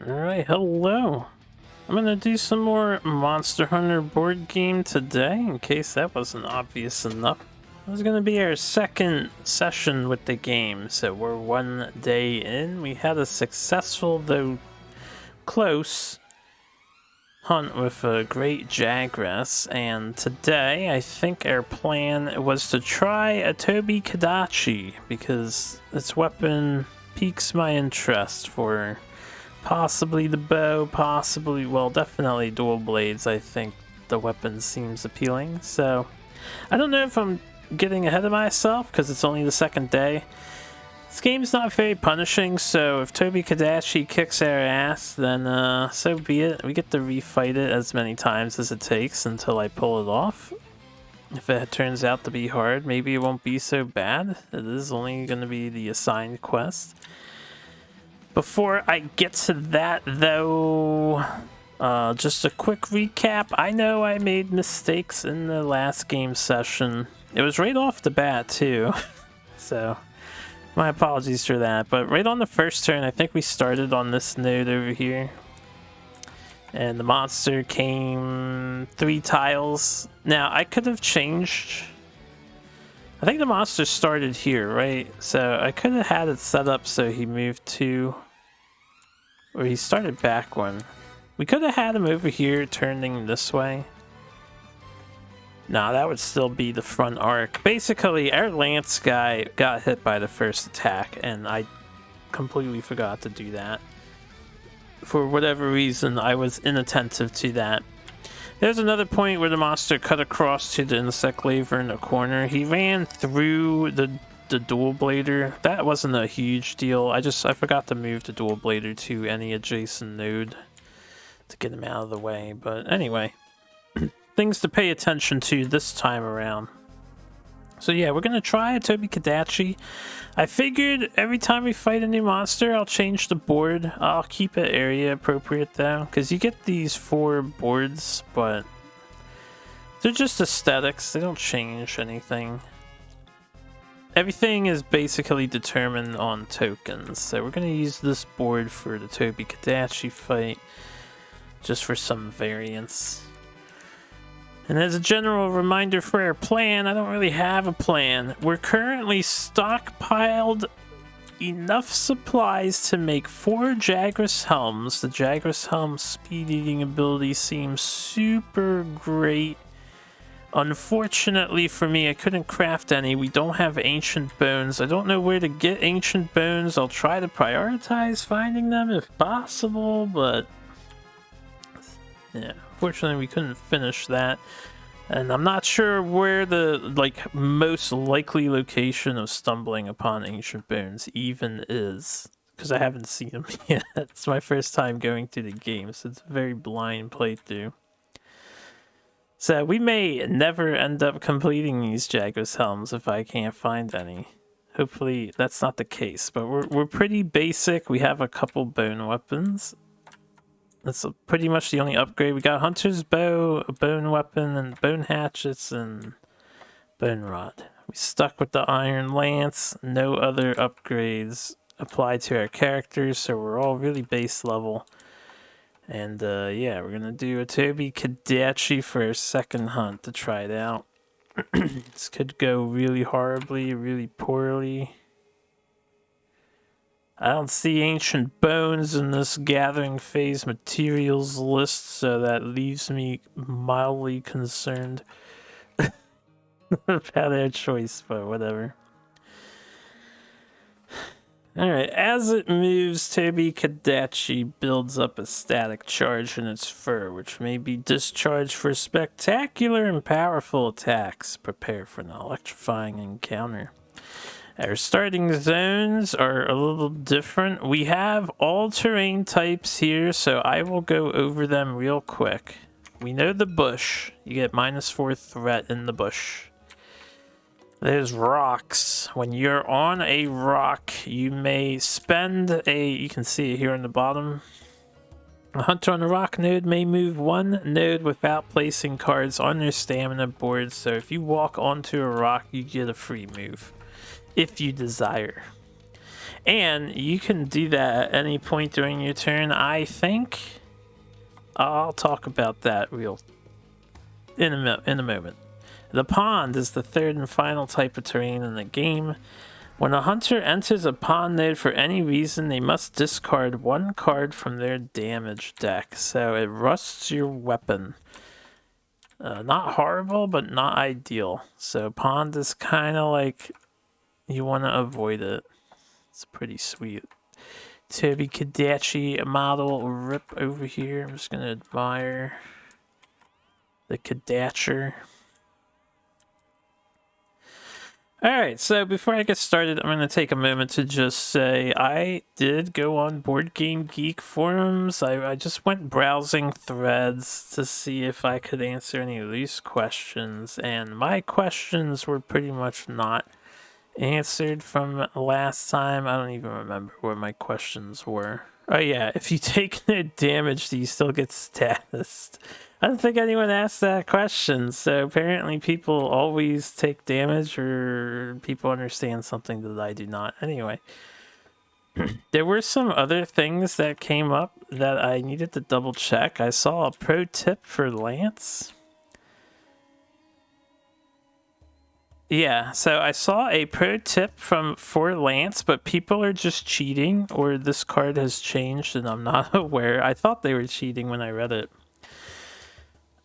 Alright, hello. I'm gonna do some more Monster Hunter board game today, in case that wasn't obvious enough. This is gonna be our second session with the game, so we're one day in. We had a successful, though close, hunt with a great Jagress, and today I think our plan was to try a Tobi-Kadachi, because its weapon piques my interest for possibly the bow, possibly, well, definitely dual blades. I think the weapon seems appealing. So I don't know if I'm getting ahead of myself because it's only the second day. This game's not very punishing, so if Tobi-Kadachi kicks our ass, then so be it. We get to refight it as many times as it takes until I pull it off. If it turns out to be hard, maybe it won't be so bad. It is only going to be the assigned quest. Before I get to that, though, just a quick recap. I know I made mistakes in the last game session. It was right off the bat, too. So, my apologies for that. But right on the first turn, I think we started on this node over here. And the monster came 3 tiles. Now, I could have changed. I think the monster started here, right? So I could have had it set up so he moved 2. Or he started back 1. We could have had him over here turning this way. Nah, that would still be the front arc. Basically, our lance guy got hit by the first attack, and I completely forgot to do that. For whatever reason, I was inattentive to that. There's another point where the monster cut across to the insect laver in the corner. He ran through the dual blader. That wasn't a huge deal. I forgot to move the dual blader to any adjacent node to get him out of the way. But anyway, things to pay attention to this time around. So yeah, we're gonna try a Tobi-Kadachi. I figured every time we fight a new monster, I'll change the board. I'll keep it area appropriate though, because you get these 4 boards, but they're just aesthetics. They don't change anything. Everything is basically determined on tokens. So we're gonna use this board for the Tobi-Kadachi fight, just for some variance. And as a general reminder for our plan, I don't really have a plan. We're currently stockpiled enough supplies to make 4 Jagress helms. The Jagress helm speed eating ability seems super great. Unfortunately for me, I couldn't craft any. We don't have ancient bones. I don't know where to get ancient bones. I'll try to prioritize finding them if possible, but yeah, unfortunately we couldn't finish that. And I'm not sure where the most likely location of stumbling upon ancient bones even is, because I haven't seen them yet. It's my first time going through the game, so it's a very blind playthrough. So we may never end up completing these Jagress helms if I can't find any. Hopefully that's not the case, but we're pretty basic. We have a couple bone weapons. That's pretty much the only upgrade. We got Hunter's Bow, a bone weapon, and bone hatchets, and bone rod. We stuck with the Iron Lance. No other upgrades applied to our characters, so we're all really base level. And yeah, we're gonna do a Tobi-Kadachi for our second hunt to try it out. This could go really horribly, really poorly. I don't see ancient bones in this gathering phase materials list, so that leaves me mildly concerned about our choice, but whatever. Alright, as it moves, Tobi-Kadachi builds up a static charge in its fur, which may be discharged for spectacular and powerful attacks. Prepare for an electrifying encounter. Our starting zones are a little different. We have all terrain types here, so I will go over them real quick. We know the bush. You get -4 threat in the bush. There's rocks. When you're on a rock, you may spend you can see it here on the bottom. A hunter on a rock node may move 1 node without placing cards on their stamina board, so if you walk onto a rock, you get a free move, if you desire. And you can do that at any point during your turn, I think. I'll talk about that in a moment. The pond is the third and final type of terrain in the game. When a hunter enters a pond node for any reason, they must discard one card from their damage deck. So it rusts your weapon. Not horrible, but not ideal. So pond is kind of like you want to avoid it. It's pretty sweet. Tobi-Kadachi model rip over here. I'm just going to admire the Kadacher. Alright, so before I get started, I'm going to take a moment to just say I did go on Board Game Geek forums. I just went browsing threads to see if I could answer any of these questions, and my questions were pretty much not answered from last time. I don't even remember what my questions were. Oh yeah, if you take no damage, do you still get status? I don't think anyone asked that question, so apparently people always take damage, or people understand something that I do not. Anyway, there were some other things that came up that I needed to double check. I saw a pro tip for Lance. Yeah, so I saw a pro tip for Lance, but people are just cheating, or this card has changed and I'm not aware. I thought they were cheating when I read it.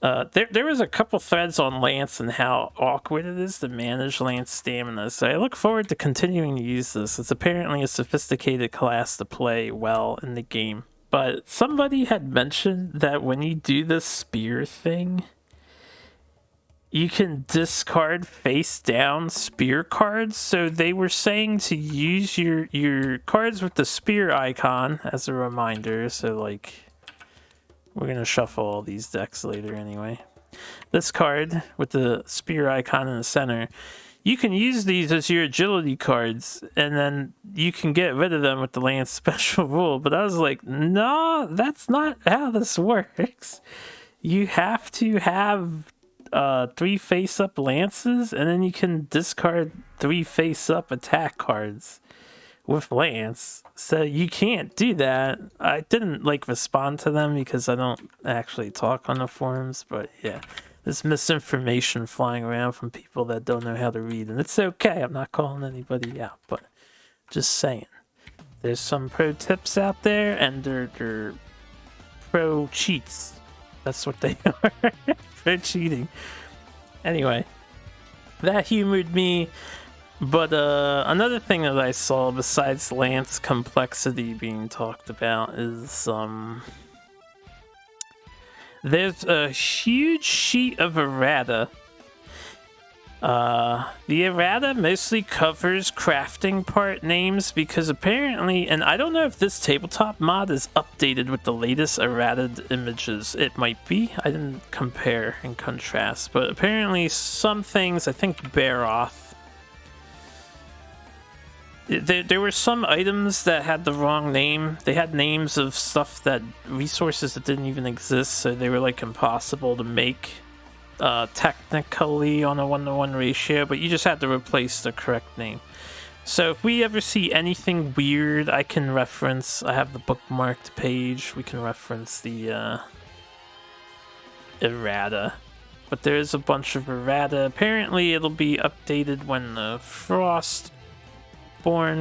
There was a couple threads on Lance and how awkward it is to manage Lance stamina, so I look forward to continuing to use this. It's apparently a sophisticated class to play well in the game. But somebody had mentioned that when you do the spear thing, you can discard face down spear cards, so they were saying to use your cards with the spear icon as a reminder. So like, we're gonna shuffle all these decks later anyway. This card with the spear icon in the center, you can use these as your agility cards, and then you can get rid of them with the Lance special rule. But I was like, no, that's not how this works. You have to have 3 face-up lances, and then you can discard 3 face-up attack cards with Lance. So you can't do that. I didn't like respond to them because I don't actually talk on the forums, but yeah, there's misinformation flying around from people that don't know how to read, and it's okay. I'm not calling anybody out, but just saying. There's some pro tips out there, and they're pro cheats. That's what they are. Pro cheating. Anyway, that humored me. But another thing that I saw besides Lance complexity being talked about is there's a huge sheet of errata. The errata mostly covers crafting part names because apparently, and I don't know if this tabletop mod is updated with the latest errata images. It might be. I didn't compare and contrast, but apparently some things, I think Baroth, there were some items that had the wrong name. They had names of stuff resources that didn't even exist, so they were like impossible to make technically on a 1-to-1 ratio, but you just had to replace the correct name. So if we ever see anything weird, I can reference, I have the bookmarked page, we can reference the errata. But there is a bunch of errata. Apparently it'll be updated when the Frostborn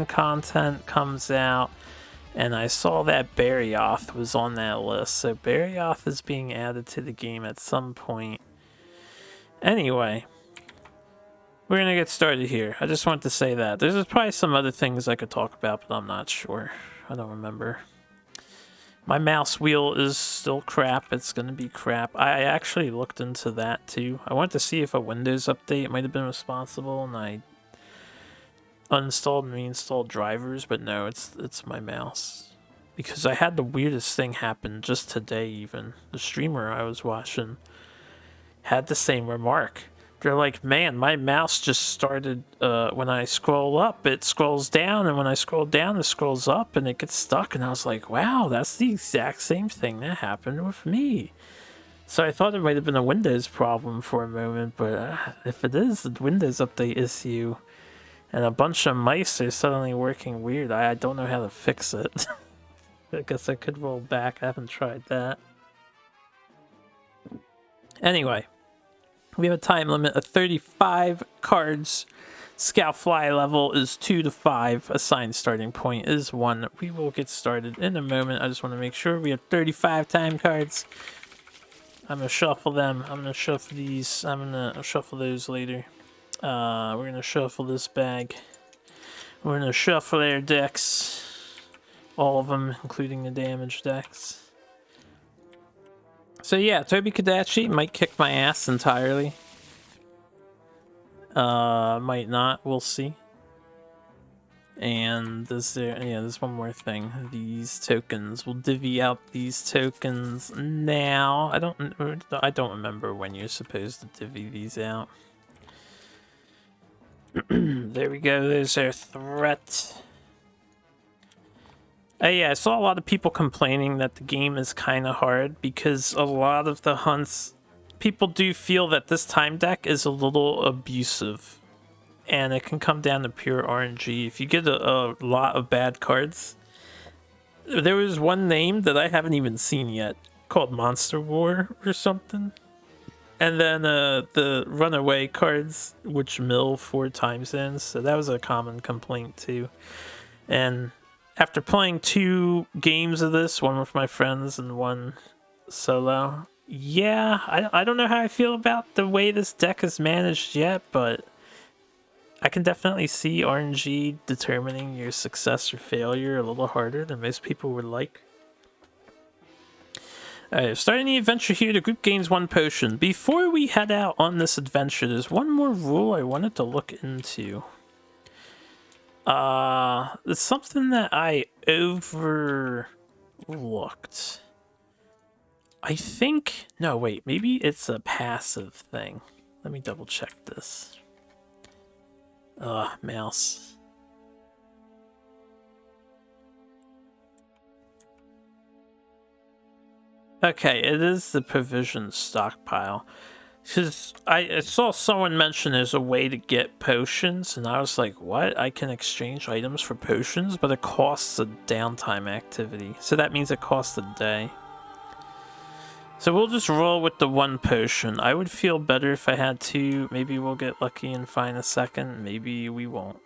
content comes out, and I saw that Barioth was on that list, so Barioth is being added to the game at some point. Anyway, we're gonna get started here. I just want to say that. There's probably some other things I could talk about, but I'm not sure. I don't remember. My mouse wheel is still crap. It's gonna be crap. I actually looked into that too. I wanted to see if a Windows update might have been responsible, and I uninstalled and reinstalled drivers, but no, it's my mouse. Because I had the weirdest thing happen just today even. The streamer I was watching had the same remark. They're like, man, my mouse just started, when I scroll up, it scrolls down, and when I scroll down, it scrolls up, and it gets stuck. And I was like, wow, that's the exact same thing that happened with me. So I thought it might have been a Windows problem for a moment, but if it is a Windows update issue, And a bunch of mice are suddenly working weird. I don't know how to fix it. I guess I could roll back. I haven't tried that. Anyway, we have a time limit of 35 cards. Scout fly level is 2 to 5. Assigned starting point is 1. We will get started in a moment. I just want to make sure we have 35 time cards. I'm going to shuffle them. I'm going to shuffle these. I'm going to shuffle those later. We're going to shuffle this bag. We're going to shuffle their decks. All of them, including the damage decks. So yeah, Tobi-Kadachi might kick my ass entirely. Might not. We'll see. And there's one more thing. These tokens. We'll divvy out these tokens now. I don't remember when you're supposed to divvy these out. There we go. There's our threat. Yeah, I saw a lot of people complaining that the game is kind of hard because a lot of the hunts, people do feel that this time deck is a little abusive. And it can come down to pure RNG. If you get a lot of bad cards, there was one name that I haven't even seen yet called Monster War or something. And then the runaway cards, which mill 4 times in, so that was a common complaint too. And after playing 2 games of this, one with my friends and one solo, yeah, I don't know how I feel about the way this deck is managed yet, but I can definitely see RNG determining your success or failure a little harder than most people would like. Alright, starting the adventure here, the group gains 1 potion. Before we head out on this adventure, there's one more rule I wanted to look into. It's something that I overlooked. I think... No, wait, maybe it's a passive thing. Let me double check this. Mouse. Okay, it is the provision stockpile. Because I saw someone mention there's a way to get potions, and I was like, what? I can exchange items for potions, but it costs a downtime activity. So that means it costs a day. So we'll just roll with the 1 potion. I would feel better if I had 2. Maybe we'll get lucky and find a second. Maybe we won't.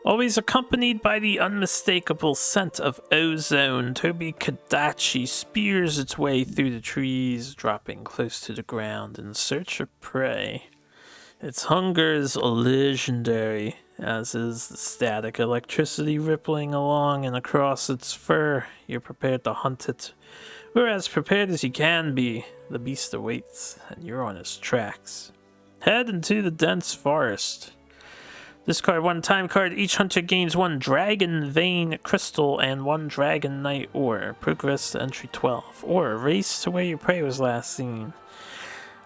Always accompanied by the unmistakable scent of ozone, Tobi-Kadachi spears its way through the trees, dropping close to the ground in search of prey. Its hunger is legendary, as is the static electricity rippling along and across its fur. You're prepared to hunt it. We're as prepared as you can be. The beast awaits, and you're on its tracks. Head into the dense forest. Discard 1 time card. Each hunter gains 1 dragon vein crystal and 1 dragonite ore. Progress to entry 12. Or race to where your prey was last seen.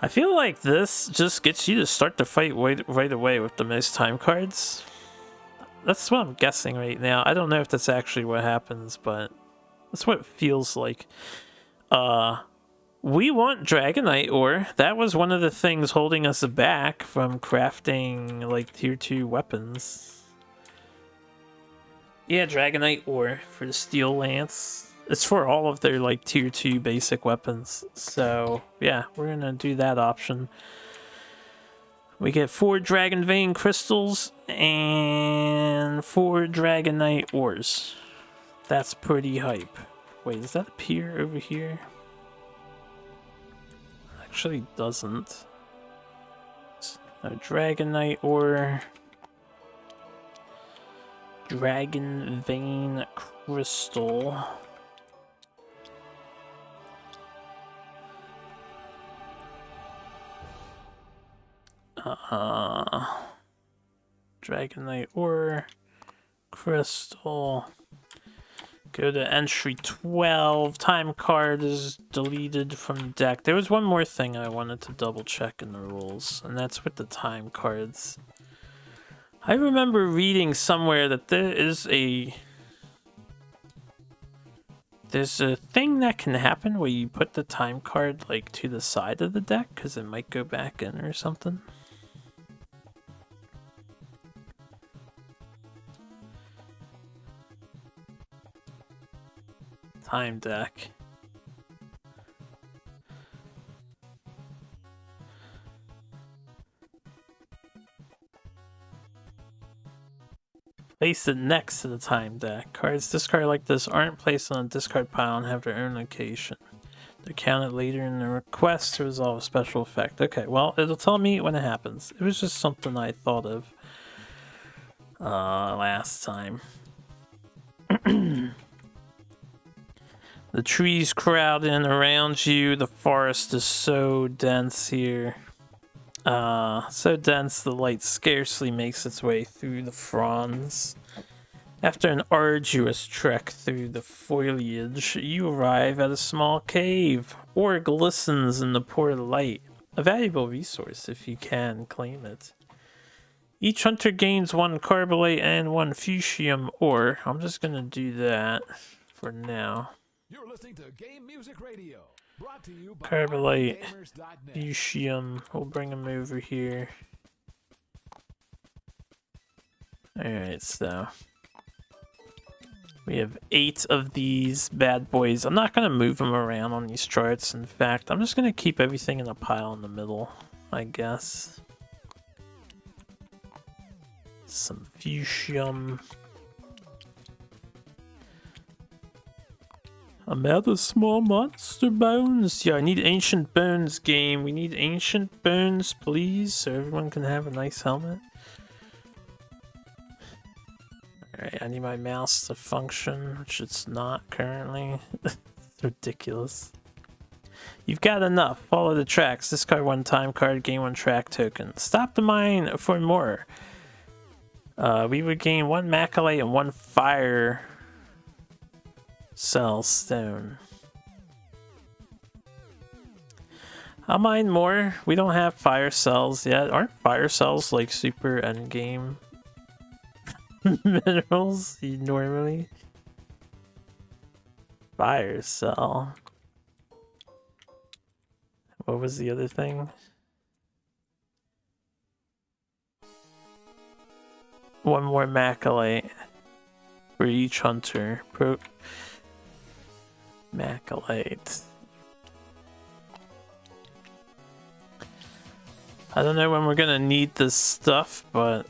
I feel like this just gets you to start the fight right away with the most time cards. That's what I'm guessing right now. I don't know if that's actually what happens, but that's what it feels like. We want dragonite ore. That was one of the things holding us back from crafting like tier 2 weapons. Yeah, dragonite ore for the steel lance. It's for all of their like tier 2 basic weapons. So yeah, we're gonna do that option. We get 4 dragon vein crystals and 4 dragonite ores. That's pretty hype. Wait, does that appear over here? Actually doesn't. No dragonite ore. Dragon vein crystal. Dragonite ore. Crystal. Go to entry 12. Time card is deleted from the deck. There was one more thing I wanted to double check in the rules, and that's with the time cards. I remember reading somewhere that there's a thing that can happen where you put the time card like to the side of the deck because it might go back in or something. time deck. Place it next to the time deck. Cards discarded like this aren't placed on a discard pile and have their own location. They're counted later in the request to resolve a special effect. Okay, well, it'll tell me when it happens. It was just something I thought of last time. The trees crowd in around you. The forest is so dense here. So dense the light scarcely makes its way through the fronds. After an arduous trek through the foliage, you arrive at a small cave. Ore glistens in the poor light. A valuable resource if you can claim it. Each hunter gains 1 carbolite and 1 fuchsium ore. I'm just gonna do that for now. You're listening to Game Music Radio, brought to you by Carbolite, gamers.net. fuchsium. We'll bring them over here. Alright, so we have 8 of these bad boys. I'm not going to move them around on these charts. In fact, I'm just going to keep everything in a pile in the middle, I guess. Some fuchsium. I'm out of small monster bones. Yeah, I need ancient bones, game. We need ancient bones, please, so everyone can have a nice helmet. Alright, I need my mouse to function, which it's not currently. It's ridiculous. You've got enough. Follow the tracks. Discard 1 time card, gain 1 track token. Stop the mine for more. We would gain 1 macalite and 1 fire cell stone. I'll mine more. We don't have fire cells yet. Aren't fire cells like super endgame minerals normally? Fire cell. What was the other thing? One more macalite for each hunter. Macalite. I don't know when we're gonna need this stuff, but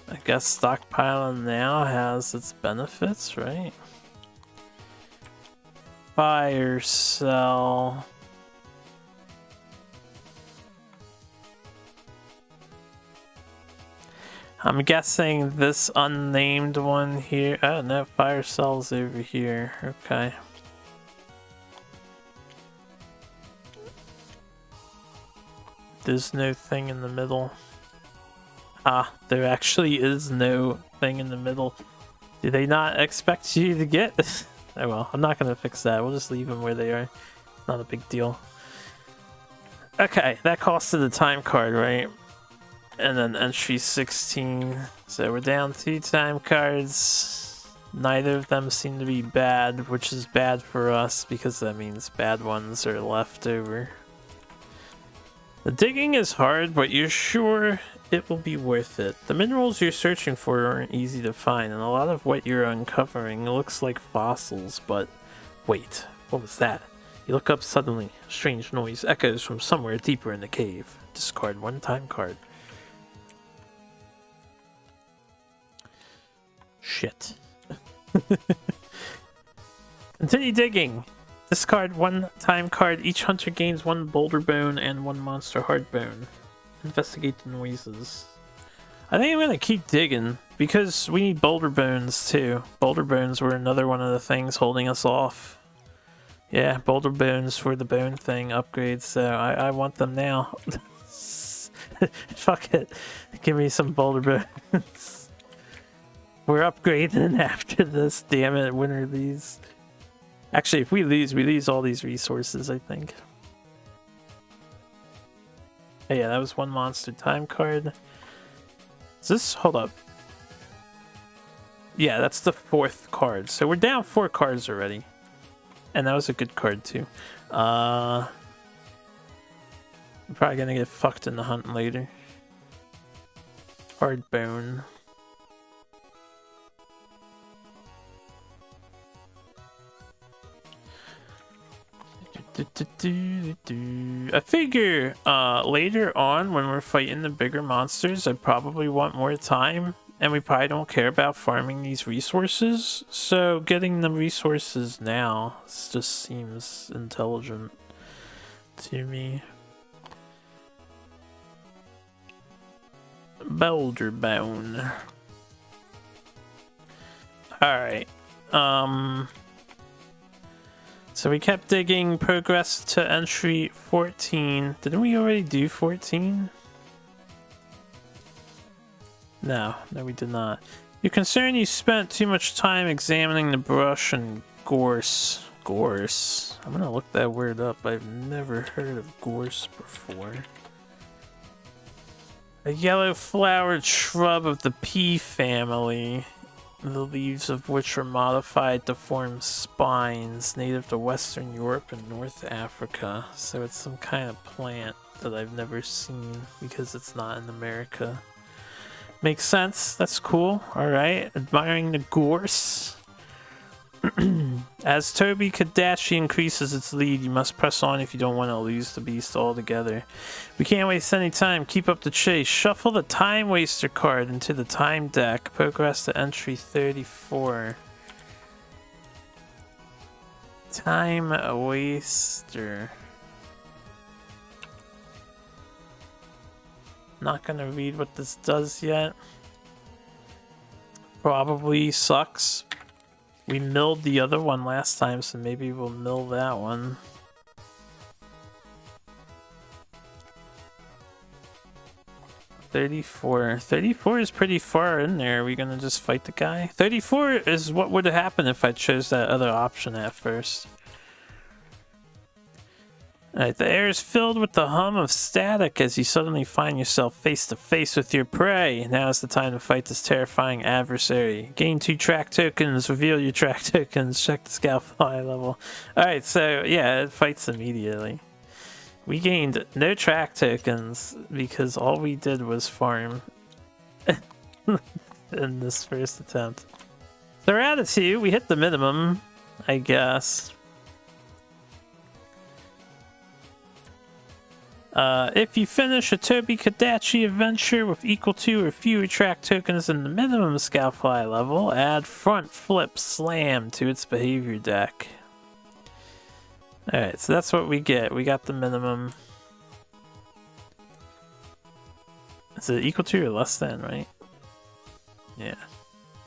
I guess stockpiling now has its benefits, right? Fire cell. I'm guessing this unnamed one here. Oh no, fire cells over here. Okay. There's no thing in the middle. Ah, there actually is no thing in the middle. Do they not expect you to get? Oh well, I'm not gonna fix that. We'll just leave them where they are. It's not a big deal. Okay, that costed a time card, right? And then entry 16. So we're down 2 time cards. Neither of them seem to be bad, which is bad for us because that means bad ones are left over. The digging is hard, but you're sure it will be worth it. The minerals you're searching for aren't easy to find, and a lot of what you're uncovering looks like fossils, but wait, what was that? You look up suddenly. A strange noise echoes from somewhere deeper in the cave. Discard 1 time card. Shit. Continue digging. Discard 1 time card. Each hunter gains 1 boulder bone and 1 monster hard bone. Investigate the noises. I think I'm gonna keep digging because we need boulder bones too. Boulder bones were another one of the things holding us off. Yeah, boulder bones for the bone thing upgrades, so I want them now. Fuck it. Give me some boulder bones. We're upgrading after this, damn it. When are these? Actually, if we lose all these resources, I think. Oh, yeah, that was 1 monster time card. Is this? Hold up. Yeah, that's the 4th card. So we're down 4 cards already. And that was a good card, too. I'm probably gonna get fucked in the hunt later. Hard bone. I figure later on when we're fighting the bigger monsters, I probably want more time, and we probably don't care about farming these resources. So getting the resources now just seems intelligent to me. Boulder bone. Alright. So we kept digging, progress to entry 14. Didn't we already do 14? No, we did not. You're concerned you spent too much time examining the brush and gorse. Gorse? I'm gonna look that word up. I've never heard of gorse before. A yellow-flowered shrub of the pea family, the leaves of which are modified to form spines, native to Western Europe and North Africa. So it's some kind of plant that I've never seen because it's not in America. Makes sense. That's cool. Alright. Admiring the gorse. As Tobi-Kadachi increases its lead, you must press on if you don't want to lose the beast altogether. We can't waste any time. Keep up the chase. Shuffle the Time Waster card into the Time deck. Progress to entry 34. Time Waster. Not gonna read what this does yet. Probably sucks. We milled the other one last time, so maybe we'll mill that one. $34 is pretty far in there. Are we gonna just fight the guy? 34 is what would have happened if I chose that other option at first. Alright, the air is filled with the hum of static as you suddenly find yourself face to face with your prey. Now is the time to fight this terrifying adversary. Gain 2 track tokens, reveal your track tokens, check the scout fly level. Alright, so yeah, it fights immediately. We gained no track tokens because all we did was farm in this first attempt. So we're at a 2, we hit the minimum, I guess. If you finish a Tobi-Kadachi adventure with equal to or fewer track tokens than the minimum Scoutfly level, add Front Flip Slam to its behavior deck. Alright, so that's what we get. We got the minimum. Is it equal to or less than, right? Yeah.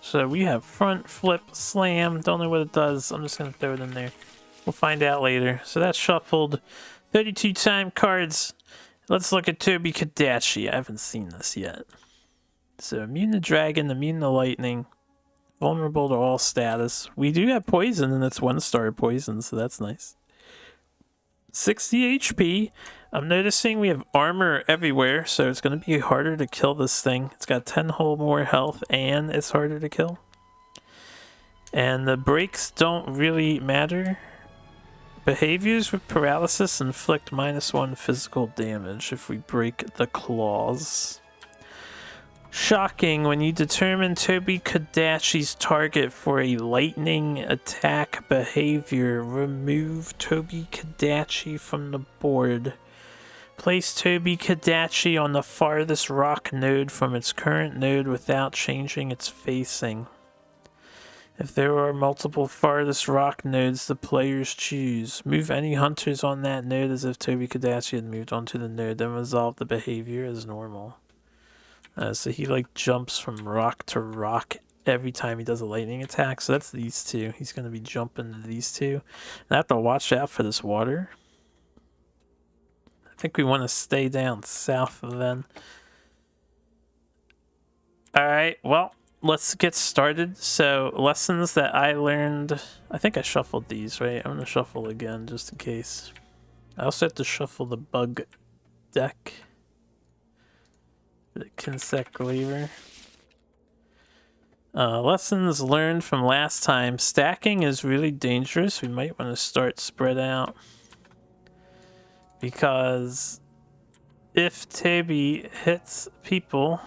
So we have Front Flip Slam. Don't know what it does. I'm just going to throw it in there. We'll find out later. So that's shuffled. 32 time cards. Let's look at Tobi-Kadachi. I haven't seen this yet. So immune to dragon, immune to lightning, vulnerable to all status. We do have poison, and it's 1-star poison, so that's nice. 60 HP. I'm noticing we have armor everywhere, so it's going to be harder to kill this thing. It's got 10 whole more health, and it's harder to kill. And the breaks don't really matter. Behaviors with paralysis inflict -1 physical damage if we break the claws. Shocking, when you determine Tobi-Kadachi's target for a lightning attack behavior, remove Tobi-Kadachi from the board. Place Tobi-Kadachi on the farthest rock node from its current node without changing its facing. If there are multiple farthest rock nodes the players choose, move any hunters on that node as if Tobi-Kadachi had moved onto the node, then resolve the behavior as normal. So he like jumps from rock to rock every time he does a lightning attack. So that's these two. He's going to be jumping to these two. And I have to watch out for this water. I think we want to stay down south then. Alright, well. Let's get started. So, lessons that I learned. I think I shuffled these, right? I'm going to shuffle again just in case. I also have to shuffle the bug deck. The Kinsek Lever. Lessons learned from last time. Stacking is really dangerous. We might want to start spread out. Because if Tobi hits people...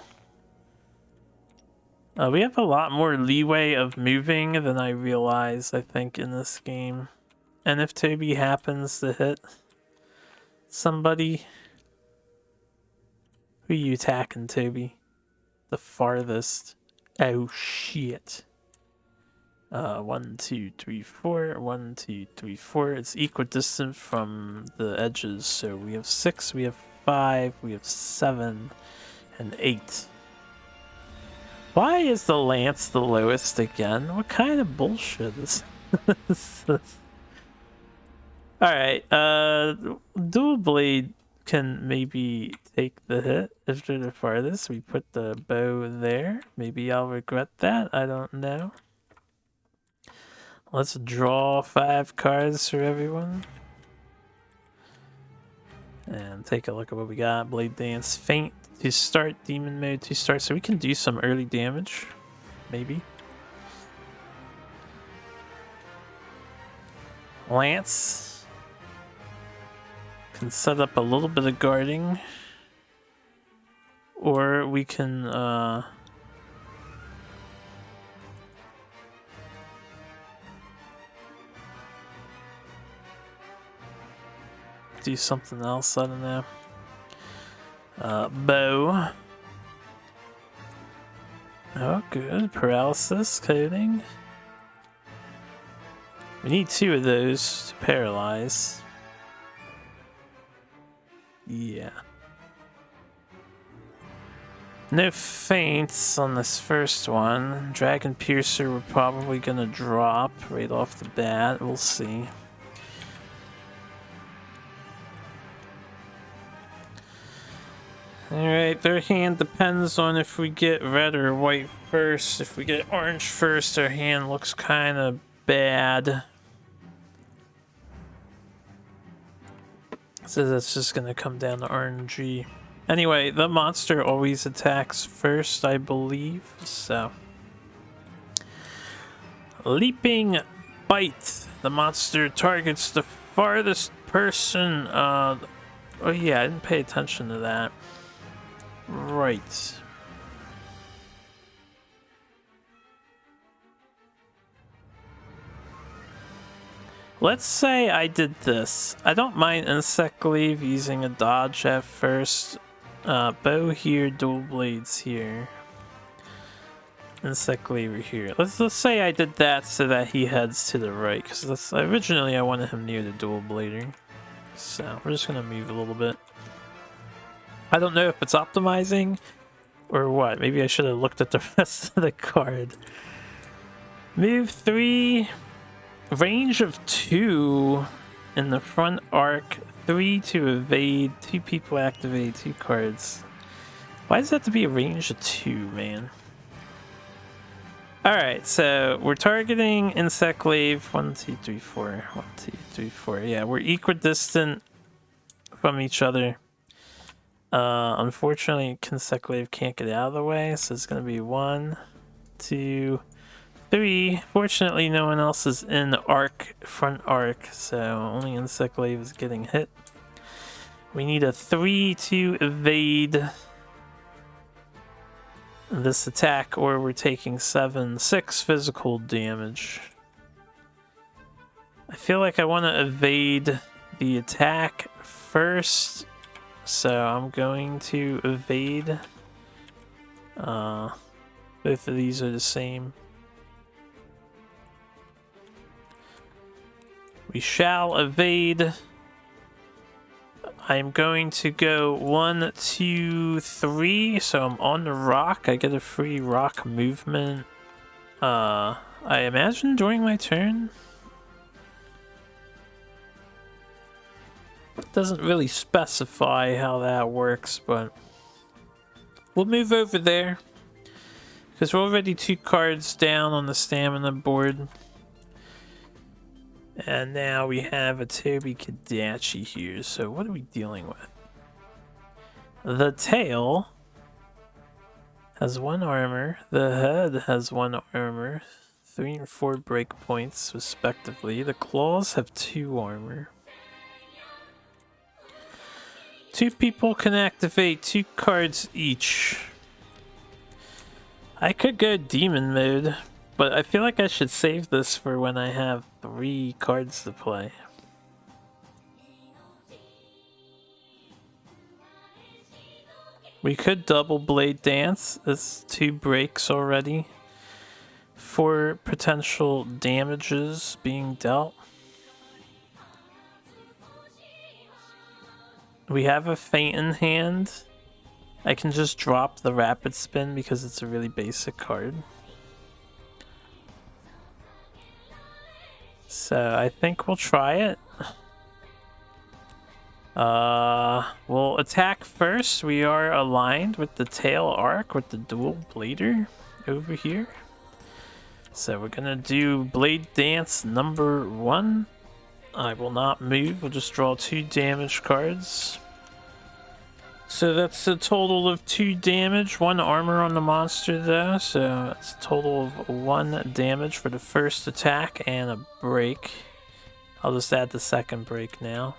we have a lot more leeway of moving than I realize, I think, in this game. And if Toby happens to hit somebody, who are you attacking, Toby? The farthest. Oh shit. 1, 2, 3, 4. 1, 2, 3, 4. It's equidistant from the edges. So we have 6, we have 5, we have 7, and 8. Why is the lance the lowest again? What kind of bullshit is this? Alright, dual blade can maybe take the hit if they're the farthest. We put the bow there. Maybe I'll regret that. I don't know. Let's draw 5 cards for everyone. And take a look at what we got. Blade Dance, Feint to start, Demon Mode to start. So we can do some early damage. Maybe. Lance can set up a little bit of guarding. Or we can do something else, I don't know. Bow. Oh, good. Paralysis, coding. We need 2 of those to paralyze. Yeah. No feints on this first one. Dragon Piercer we're probably gonna drop right off the bat. We'll see. Alright, their hand depends on if we get red or white first. If we get orange first, our hand looks kind of bad. So that's just going to come down to RNG. Anyway, the monster always attacks first, I believe. So, Leaping Bite. The monster targets the farthest person. Oh yeah, I didn't pay attention to that. Right. Let's say I did this. I don't mind Insect Glaive using a dodge at first. Bow here, dual blades here. Insect Glaive here. Let's say I did that so that he heads to the right, because originally I wanted him near the dual blader. So we're just gonna move a little bit. I don't know if it's optimizing or what. Maybe I should have looked at the rest of the card. Move 3. Range of 2 in the front arc. 3 to evade. 2 people activate 2 cards. Why does that have to be a range of 2, man? Alright, so we're targeting Insect Glaive. 1, 2, 3, 4. 1, 2, 3, 4. Yeah, we're equidistant from each other. Unfortunately, Insect Glaive can't get out of the way, so it's going to be 1, 2, 3. Fortunately, no one else is in the arc, front arc, so only Insect Glaive is getting hit. We need a 3 to evade this attack, or we're taking 6 physical damage. I feel like I want to evade the attack first, so I'm going to evade. Both of these are the same. We shall evade. I'm going to go 1, 2, 3. So I'm on the rock. I get a free rock movement. I imagine during my turn. It doesn't really specify how that works, but we'll move over there because we're already 2 cards down on the stamina board. And now we have a Tobi-Kadachi here. So what are we dealing with? The tail has 1 armor. The head has 1 armor. 3 and 4 breakpoints respectively. The claws have 2 armor. 2 people can activate 2 cards each. I could go demon mode. But I feel like I should save this for when I have 3 cards to play. We could double blade dance. It's 2 breaks already. 4 potential damages being dealt. We have a feint in hand. I can just drop the rapid spin because it's a really basic card. So I think we'll try it. We'll attack first. We are aligned with the tail arc with the dual blader over here. So we're gonna do blade dance number 1. I will not move. We'll just draw 2 damage cards. So that's a total of 2 damage, 1 armor on the monster though, so that's a total of 1 damage for the first attack and a break. I'll just add the second break now.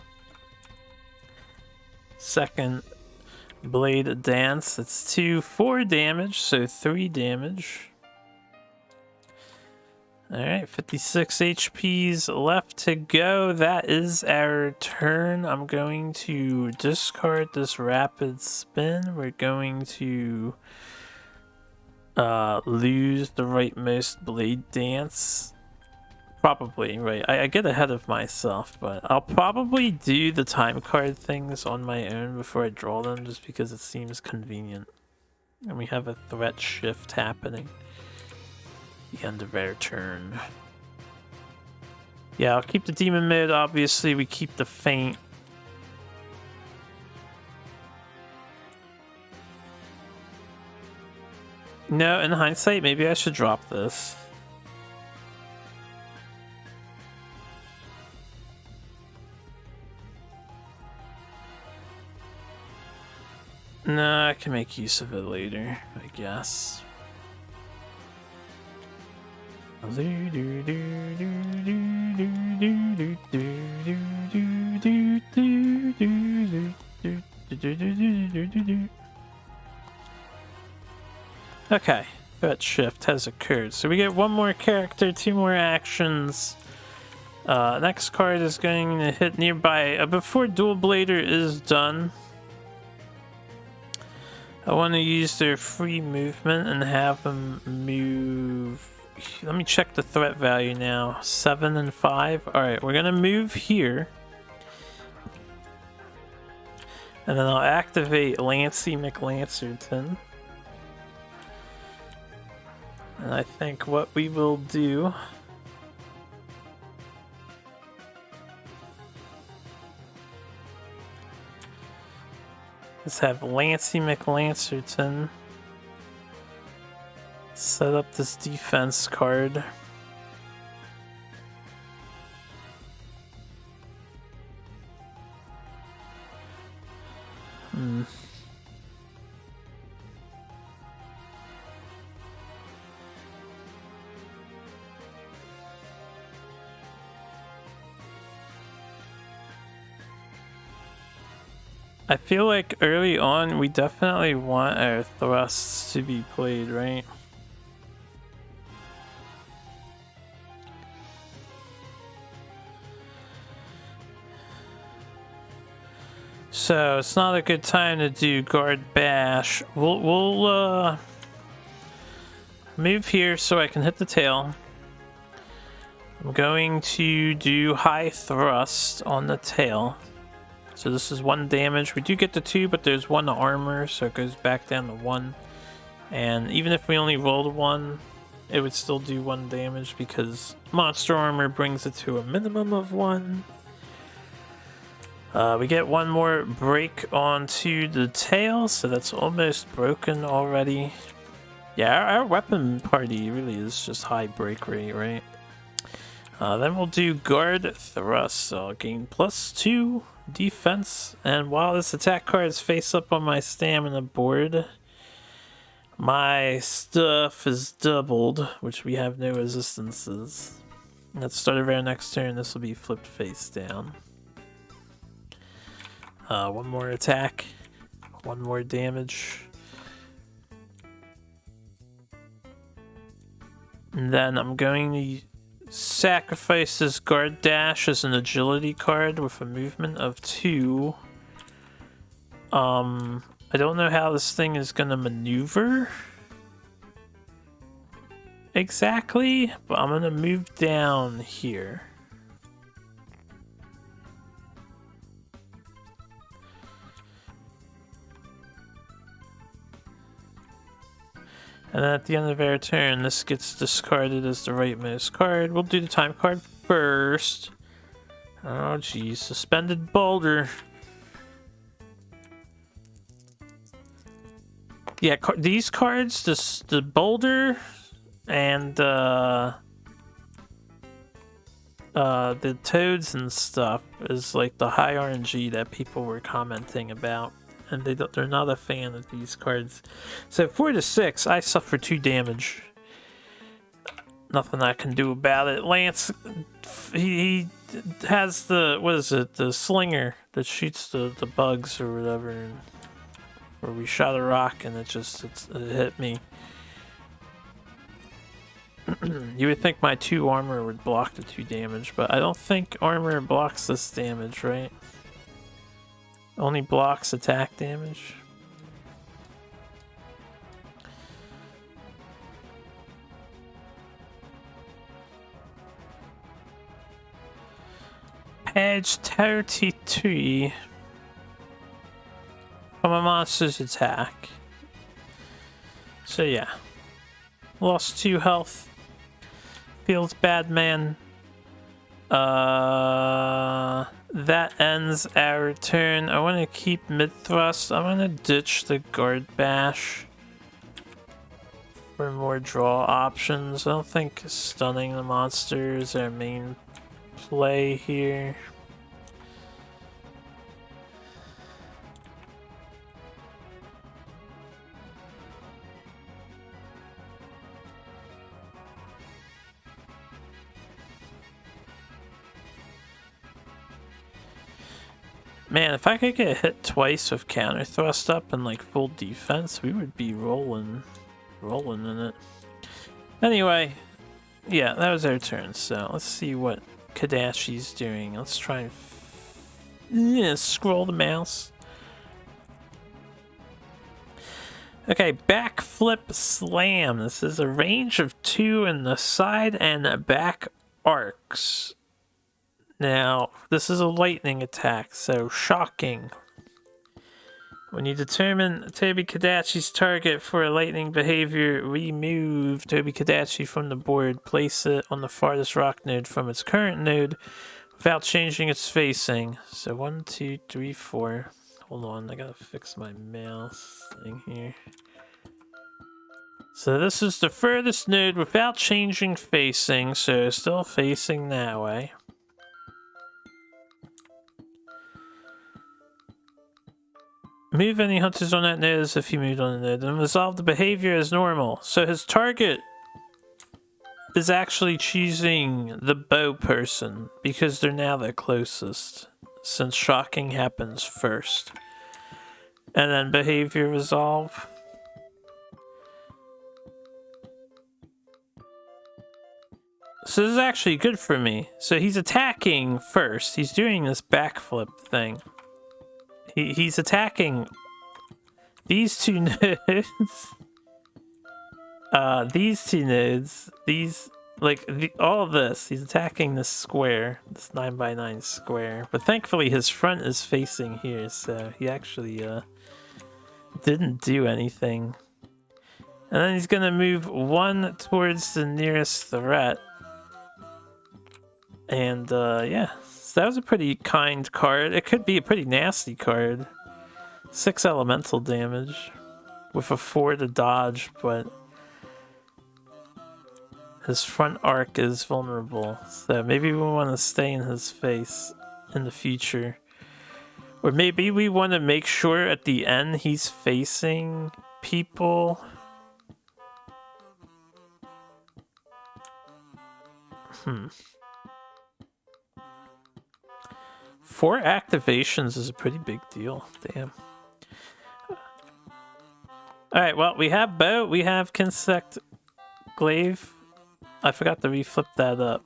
Second blade dance, it's 4 damage, so 3 damage. Alright, 56 HP's left to go. That is our turn. I'm going to discard this rapid spin. We're going to lose the rightmost blade dance. Probably, right. I get ahead of myself, but I'll probably do the time card things on my own before I draw them, just because it seems convenient. And we have a threat shift happening. The end of our turn. Yeah, I'll keep the demon mode. Obviously, we keep the feint. No, in hindsight, maybe I should drop this. No, I can make use of it later, I guess. Okay, that shift has occurred. So we get 1 more character, 2 more actions. Next card is going to hit nearby. Before Dual Blader is done, I want to use their free movement and have them move. Let me check the threat value now. 7 and 5. Alright, we're gonna move here. And then I'll activate Lancey McLancerton. And I think what we will do is have Lancey McLancerton set up this defense card. I feel like early on we definitely want our thrusts to be played, right? So it's not a good time to do guard bash. We'll move here so I can hit the tail. I'm going to do high thrust on the tail. So this is 1 damage. We do get the 2, but there's 1 armor, so it goes back down to 1. And even if we only rolled 1, it would still do 1 damage because monster armor brings it to a minimum of 1. We get 1 more break onto the tail, so that's almost broken already. Yeah, our weapon party really is just high break rate, right? Then we'll do guard thrust, so I'll gain +2 defense, and while this attack card is face up on my stamina board, my stuff is doubled, which we have no resistances. At the start of our next turn, this will be flipped face down. 1 more attack, 1 more damage. And then I'm going to sacrifice this guard dash as an agility card with a movement of 2. I don't know how this thing is gonna maneuver exactly, but I'm gonna move down here. And then at the end of our turn, this gets discarded as the rightmost card. We'll do the time card first. Oh geez, suspended boulder. Yeah, these cards, the boulder and the toads and stuff is like the high RNG that people were commenting about, and they're not a fan of these cards. So 4 to 6, I suffer 2 damage. Nothing I can do about it. Lance, he has the, what is it, the slinger that shoots the bugs or whatever. And where we shot a rock and it hit me. You would think my 2 armor would block the 2 damage, but I don't think armor blocks this damage, right? Only blocks attack damage. Page 33. From a monster's attack. So yeah. Lost 2 health. Feels bad, man. That ends our turn. I want to keep mid-thrust. I'm going to ditch the guard bash for more draw options. I don't think stunning the monster is our main play here. Man, if I could get hit twice with counter thrust up and like full defense, we would be rolling in it. Anyway, yeah, that was our turn. So let's see what Kadachi's doing. Let's try and scroll the mouse. Okay, backflip slam. This is a range of 2 in the side and back arcs. Now, this is a lightning attack, so shocking. When you determine Tobi-Kadachi's target for a lightning behavior, remove Tobi-Kadachi from the board. Place it on the farthest rock node from its current node without changing its facing. So 1, 2, 3, 4. Hold on, I gotta fix my mouse thing here. So this is the furthest node without changing facing, so still facing that way. Move any hunters on that node as if you moved on the node, and resolve the behavior as normal. So his target is actually choosing the bow person, because they're now the closest, since shocking happens first. And then behavior resolve. So this is actually good for me. So he's attacking first. He's doing this backflip thing. He's attacking these 2 nodes. These 2 nodes. These, like, all of this. He's attacking this square. This 9x9 square. But thankfully his front is facing here, so he actually didn't do anything. And then he's gonna move 1 towards the nearest threat. And yeah. That was a pretty kind card. It could be a pretty nasty card. 6 elemental damage with a 4 to dodge, but his front arc is vulnerable. So maybe we want to stay in his face in the future. Or maybe we want to make sure at the end he's facing people. Hmm. 4 activations is a pretty big deal. Damn. Alright, well, we have bow, we have Consect Glaive, I forgot to reflip that up.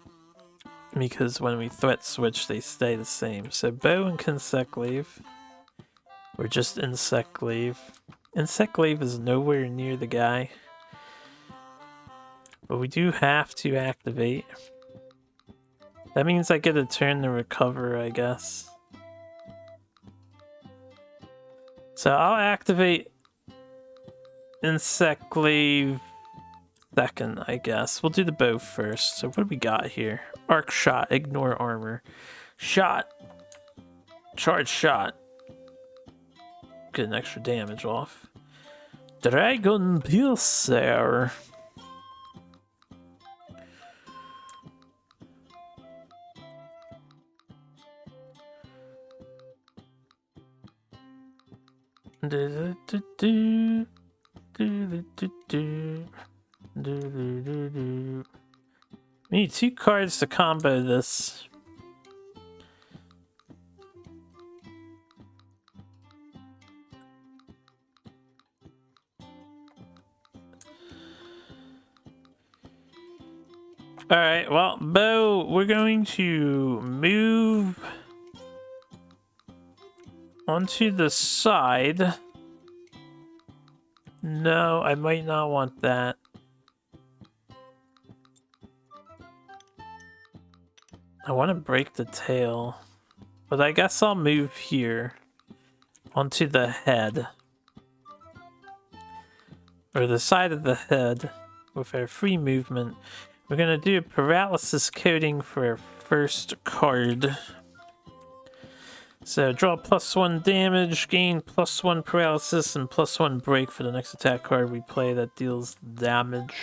Because when we threat switch, they stay the same. So bow and Conseclave. Or just Insectlave. Insectlave is nowhere near the guy. But we do have to activate. That means I get a turn to recover, I guess. So I'll activate Insectlave second, I guess. We'll do the bow first. So what do we got here? Arc shot, ignore armor. Shot. Charge shot. Get an extra damage off. Dragon Piercer. We need 2 cards to combo this. Alright, well, Bo, we're going to move onto the side. No, I might not want that. I want to break the tail, but I guess I'll move here onto the head. Or the side of the head with our free movement. We're going to do a paralysis coating for our first card. So draw +1 damage, gain +1 paralysis, and +1 break for the next attack card we play that deals damage.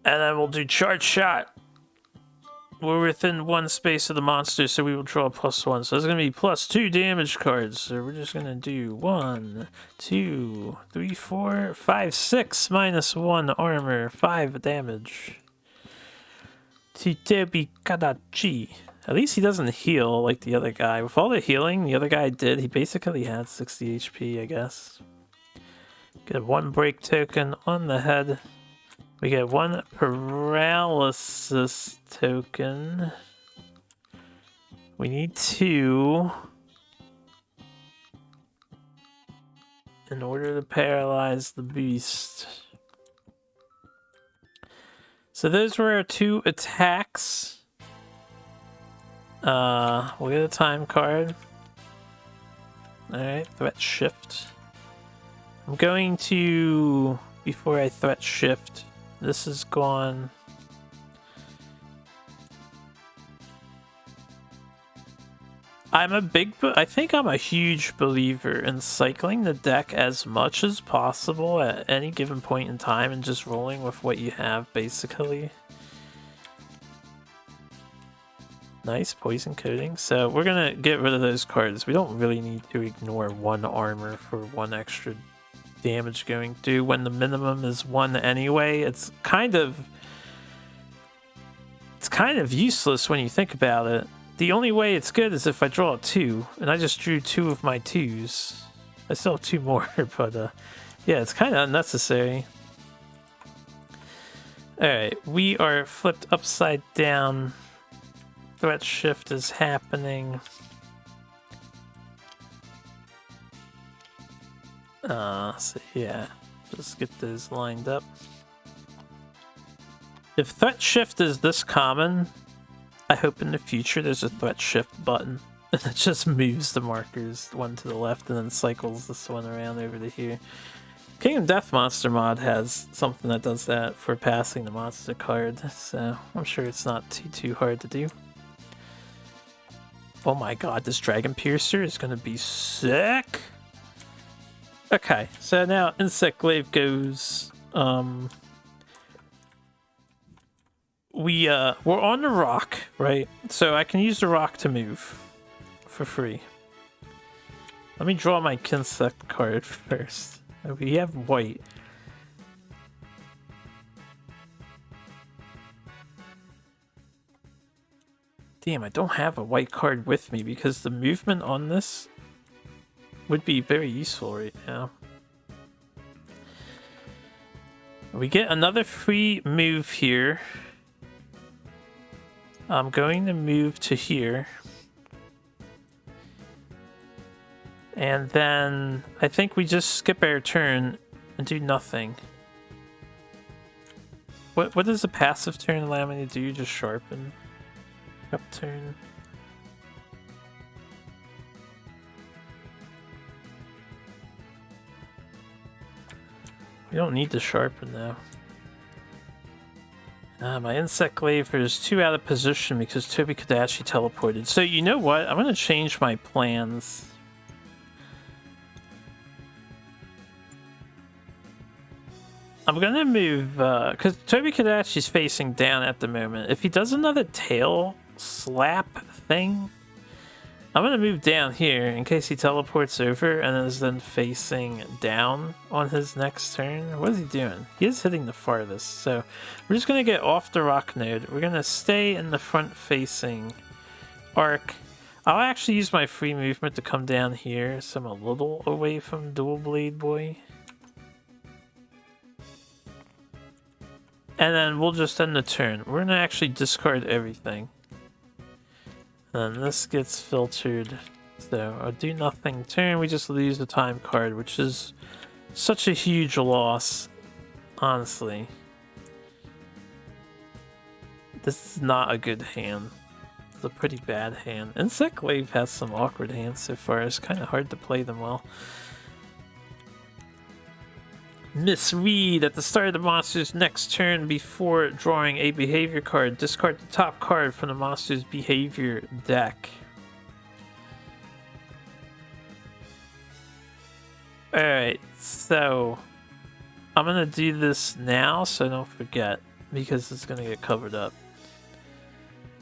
And then we'll do charge shot. We're within 1 space of the monster, so we will draw +1. So it's going to be +2 damage cards. So we're just going to do 1, 2, 3, 4, 5, 6, -1 armor, 5 damage. To Tobi-Kadachi. At least he doesn't heal like the other guy. With all the healing the other guy did, he basically had 60 HP, I guess. Get 1 break token on the head. We get 1 paralysis token. We need 2 in order to paralyze the beast. So those were our 2 attacks. We'll get a time card. Alright, threat shift. I'm going to, before I threat shift, this is gone. I think I'm a huge believer in cycling the deck as much as possible at any given point in time and just rolling with what you have, basically. Nice poison coating. So we're gonna get rid of those cards. We don't really need to ignore 1 armor for 1 extra damage going through when the minimum is 1 anyway. It's kind of useless when you think about it. The only way it's good is if I draw a 2, and I just drew 2 of my 2s. I still have 2 more, but yeah, it's kind of unnecessary. Alright, we are flipped upside down. Threat shift is happening. So yeah, just get those lined up. If threat shift is this common, I hope in the future there's a threat shift button and it just moves the markers one to the left and then cycles this one around over to here. Kingdom Death Monster mod has something that does that for passing the monster card, so I'm sure it's not too hard to do. Oh my god, this Dragon Piercer is gonna be sick! Okay, so now Insectlave goes, we're on the rock, right? So I can use the rock to move for free. Let me draw my Kinsect card first. We have white. Damn, I don't have a white card with me because the movement on this would be very useful right now. We get another free move here. I'm going to move to here. And then I think we just skip our turn and do nothing. What does a passive turn allow me to do? Just sharpen. Up turn. We don't need to sharpen now. My insect glaver is 2 out of position because Tobi-Kadachi teleported. So you know what? I'm going to change my plans. I'm going to move, because Tobi-Kadachi's facing down at the moment. If he does another tail slap thing, I'm going to move down here in case he teleports over and is then facing down on his next turn. What is he doing? He is hitting the farthest, so we're just going to get off the rock node. We're going to stay in the front facing arc. I'll actually use my free movement to come down here so I'm a little away from Dual Blade Boy. And then we'll just end the turn. We're going to actually discard everything. And then this gets filtered. So I'll do nothing turn. We just lose the time card, which is such a huge loss. Honestly. This is not a good hand. It's a pretty bad hand. Insect Glaive has some awkward hands so far. It's kind of hard to play them well. Misread at the start of the monster's next turn before drawing a behavior card. Discard the top card from the monster's behavior deck. Alright, so I'm gonna do this now so I don't forget because it's gonna get covered up.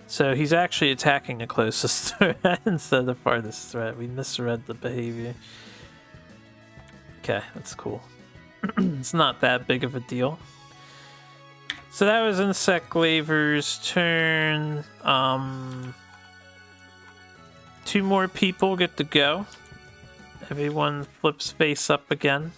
So he's actually attacking the closest threat instead of the farthest threat. We misread the behavior. Okay, that's cool. It's not that big of a deal. So that was Insect Glaver's turn. 2 more people get to go. Everyone flips face up again.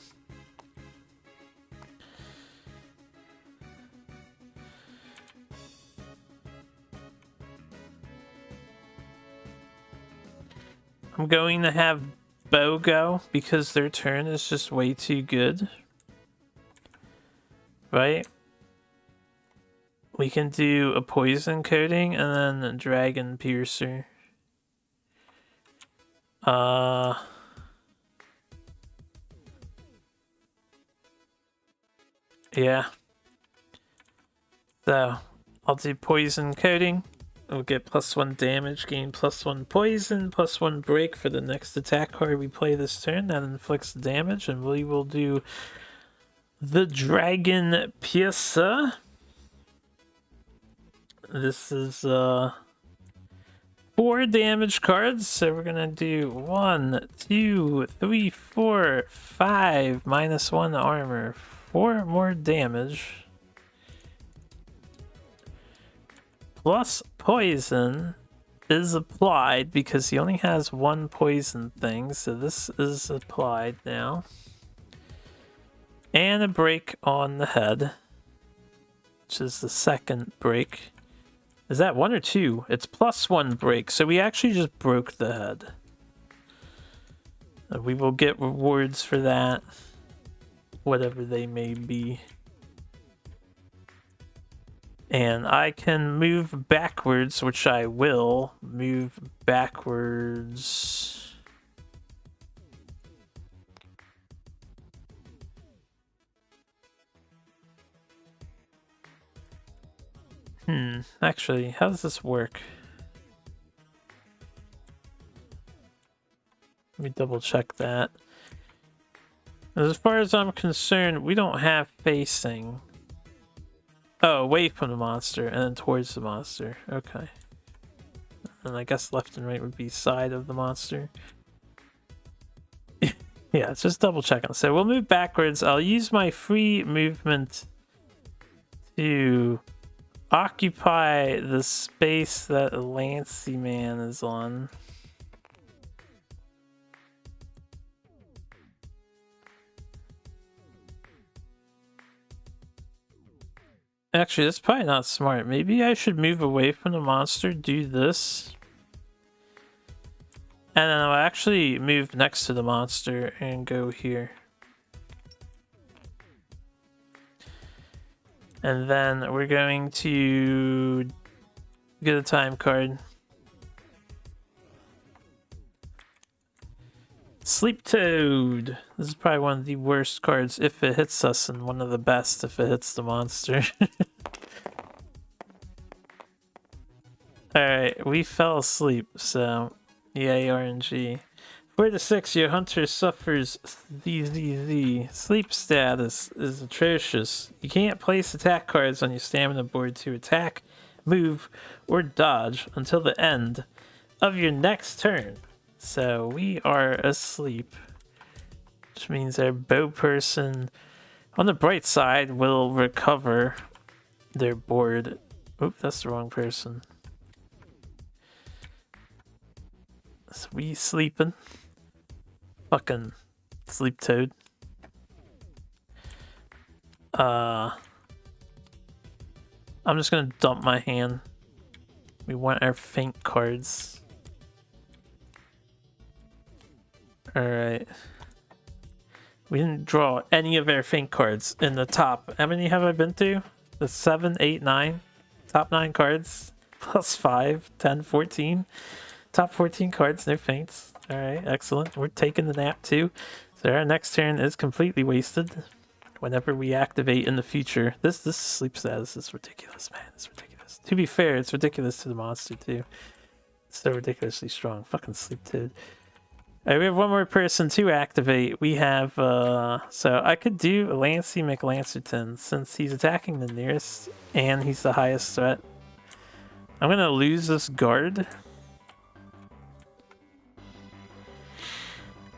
I'm going to have Bo go because their turn is just way too good. Right? We can do a poison coating and then a dragon piercer. Yeah. So, I'll do poison coating. We'll get +1 damage, gain +1 poison, +1 break for the next attack card we play this turn. That inflicts damage, and we will do the Dragon Piercer. This is 4 damage cards, so we're gonna do 1, 2, 3, 4, 5, -1 armor, 4 more damage. Plus poison is applied because he only has 1 poison thing, so this is applied now. And a break on the head, which is the second break. Is that 1 or 2? It's +1 break, so we actually just broke the head. We will get rewards for that, whatever they may be. And I can move backwards, which I will move backwards. Actually, how does this work? Let me double check that. As far as I'm concerned, we don't have facing. Oh, away from the monster and then towards the monster. Okay. And I guess left and right would be side of the monster. Yeah, it's just double checking. So we'll move backwards. I'll use my free movement to occupy the space that Lancy Man is on. Actually, that's probably not smart. Maybe I should move away from the monster, do this. And then I'll actually move next to the monster and go here. And then we're going to get a time card. Sleep Toad. This is probably one of the worst cards if it hits us, and one of the best if it hits the monster. Alright, we fell asleep, so yay RNG. 4 to 6, your hunter suffers the sleep status is atrocious. You can't place attack cards on your stamina board to attack, move, or dodge until the end of your next turn. So we are asleep, which means our bow person on the bright side will recover their board. Oop, that's the wrong person. So we sleeping. Fucking sleep toad. I'm just gonna dump my hand. We want our faint cards. Alright. We didn't draw any of our faint cards in the top. How many have I been through? The 7, 8, 9? Top 9 cards. Plus 5, 10, 14. Top 14 cards, no faints. Alright, excellent. We're taking the nap too. So our next turn is completely wasted. Whenever we activate in the future. This sleep status is ridiculous, man. It's ridiculous. To be fair, it's ridiculous to the monster too. It's so ridiculously strong. Fucking sleep toad. Alright, we have one more person to activate. We have, so I could do Lancey McLancerton since he's attacking the nearest and he's the highest threat. I'm gonna lose this guard.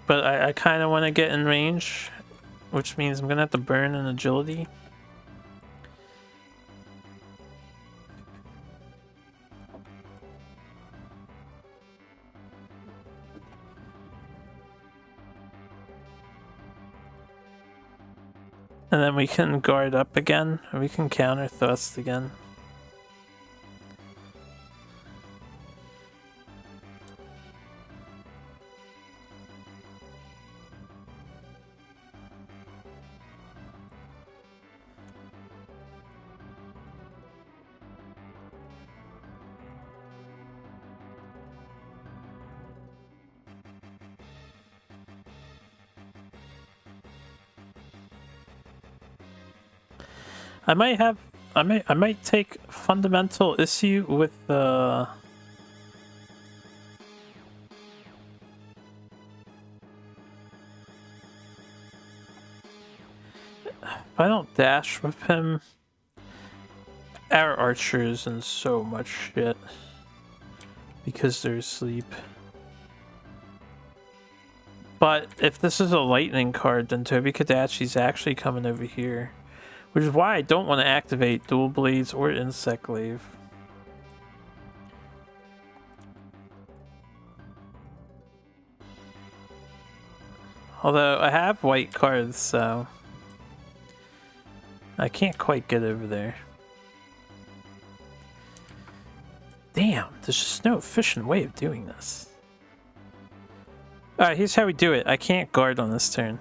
But I kind of want to get in range, which means I'm gonna have to burn an agility. And then we can guard up again, or we can counter thrust again. I might take fundamental issue with the if I don't dash with him, our archer is in so much shit because they're asleep. But if this is a lightning card, then Tobi-Kadachi's actually coming over here. Which is why I don't want to activate Dual Blades or Insect Glaive. Although I have white cards, so I can't quite get over there. Damn, there's just no efficient way of doing this. Alright, here's how we do it. I can't guard on this turn.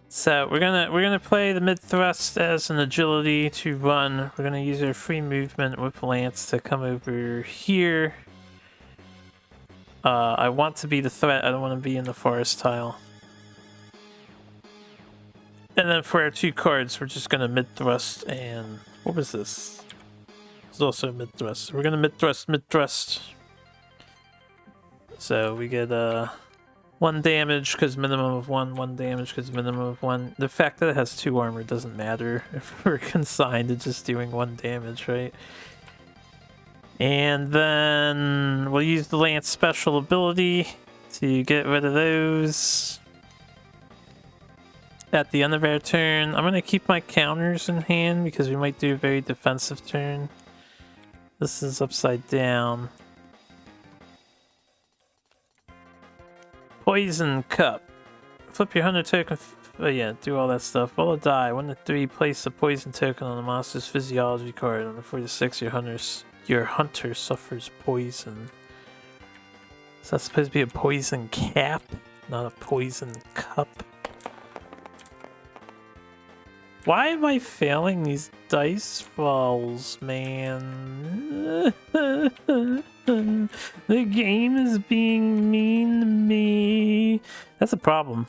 So we're gonna play the mid thrust as an agility to run. We're gonna use our free movement with Lance to come over here. I want to be the threat. I don't want to be in the forest tile. And then for our 2 cards, we're just gonna mid thrust and what was this? It's also mid thrust. We're gonna mid thrust. So we get 1 damage because minimum of 1 damage because minimum of 1. The fact that it has 2 armor doesn't matter if we're consigned to just doing 1 damage, right? And then we'll use the Lance special ability to get rid of those. At the end of our turn, I'm going to keep my counters in hand because we might do a very defensive turn. This is upside down. Poison Cup. Flip your hunter token Oh yeah, do all that stuff. Roll a die. 1 to 3. Place a poison token on the monster's physiology card. On the 4 to 6, your hunter suffers poison. So that's supposed to be a poison cap, not a poison cup. Why am I failing these dice rolls, man? The game is being mean to me. That's a problem.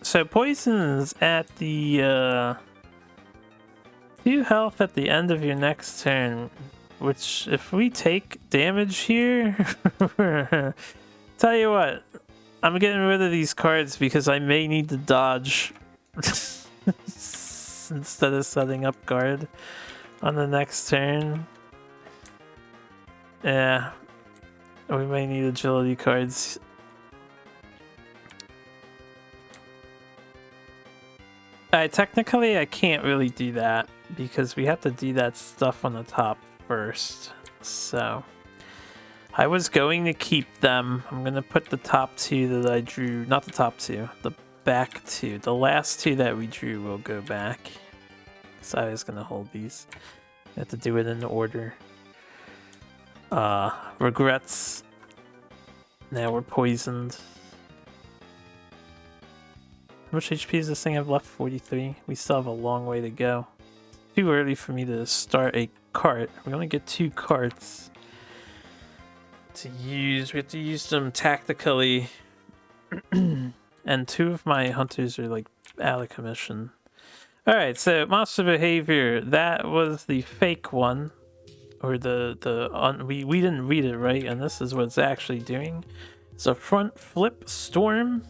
So poison is at the 2 health at the end of your next turn, which if we take damage here, tell you what, I'm getting rid of these cards because I may need to dodge instead of setting up guard on the next turn. Yeah, we may need agility cards. Technically, I can't really do that because we have to do that stuff on the top first. So, I was going to keep them. I'm going to put the top 2 that I drew, not the top 2, the back 2. The last 2 that we drew will go back. So I was going to hold these. I have to do it in order. Regrets. Now we're poisoned. How much HP does this thing have left? 43. We still have a long way to go. Too early for me to start a cart. We only get 2 carts to use. We have to use them tactically. And 2 of my hunters are like out of commission. Alright, so monster behavior. That was the fake one. Or we didn't read it right, and this is what it's actually doing. It's a front flip storm.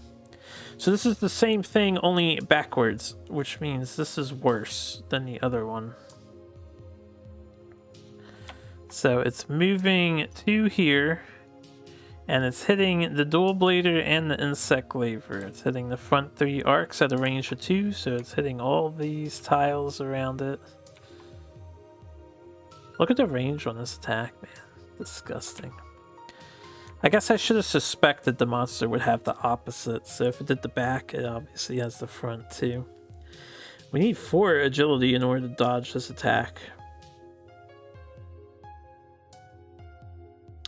So this is the same thing, only backwards, which means this is worse than the other one. So it's moving to here, and it's hitting the dual blader and the insect laver. It's hitting the front 3 arcs at a range of 2, so it's hitting all these tiles around it. Look at the range on this attack, man. Disgusting. I guess I should have suspected the monster would have the opposite. So if it did the back, it obviously has the front too. We need 4 agility in order to dodge this attack.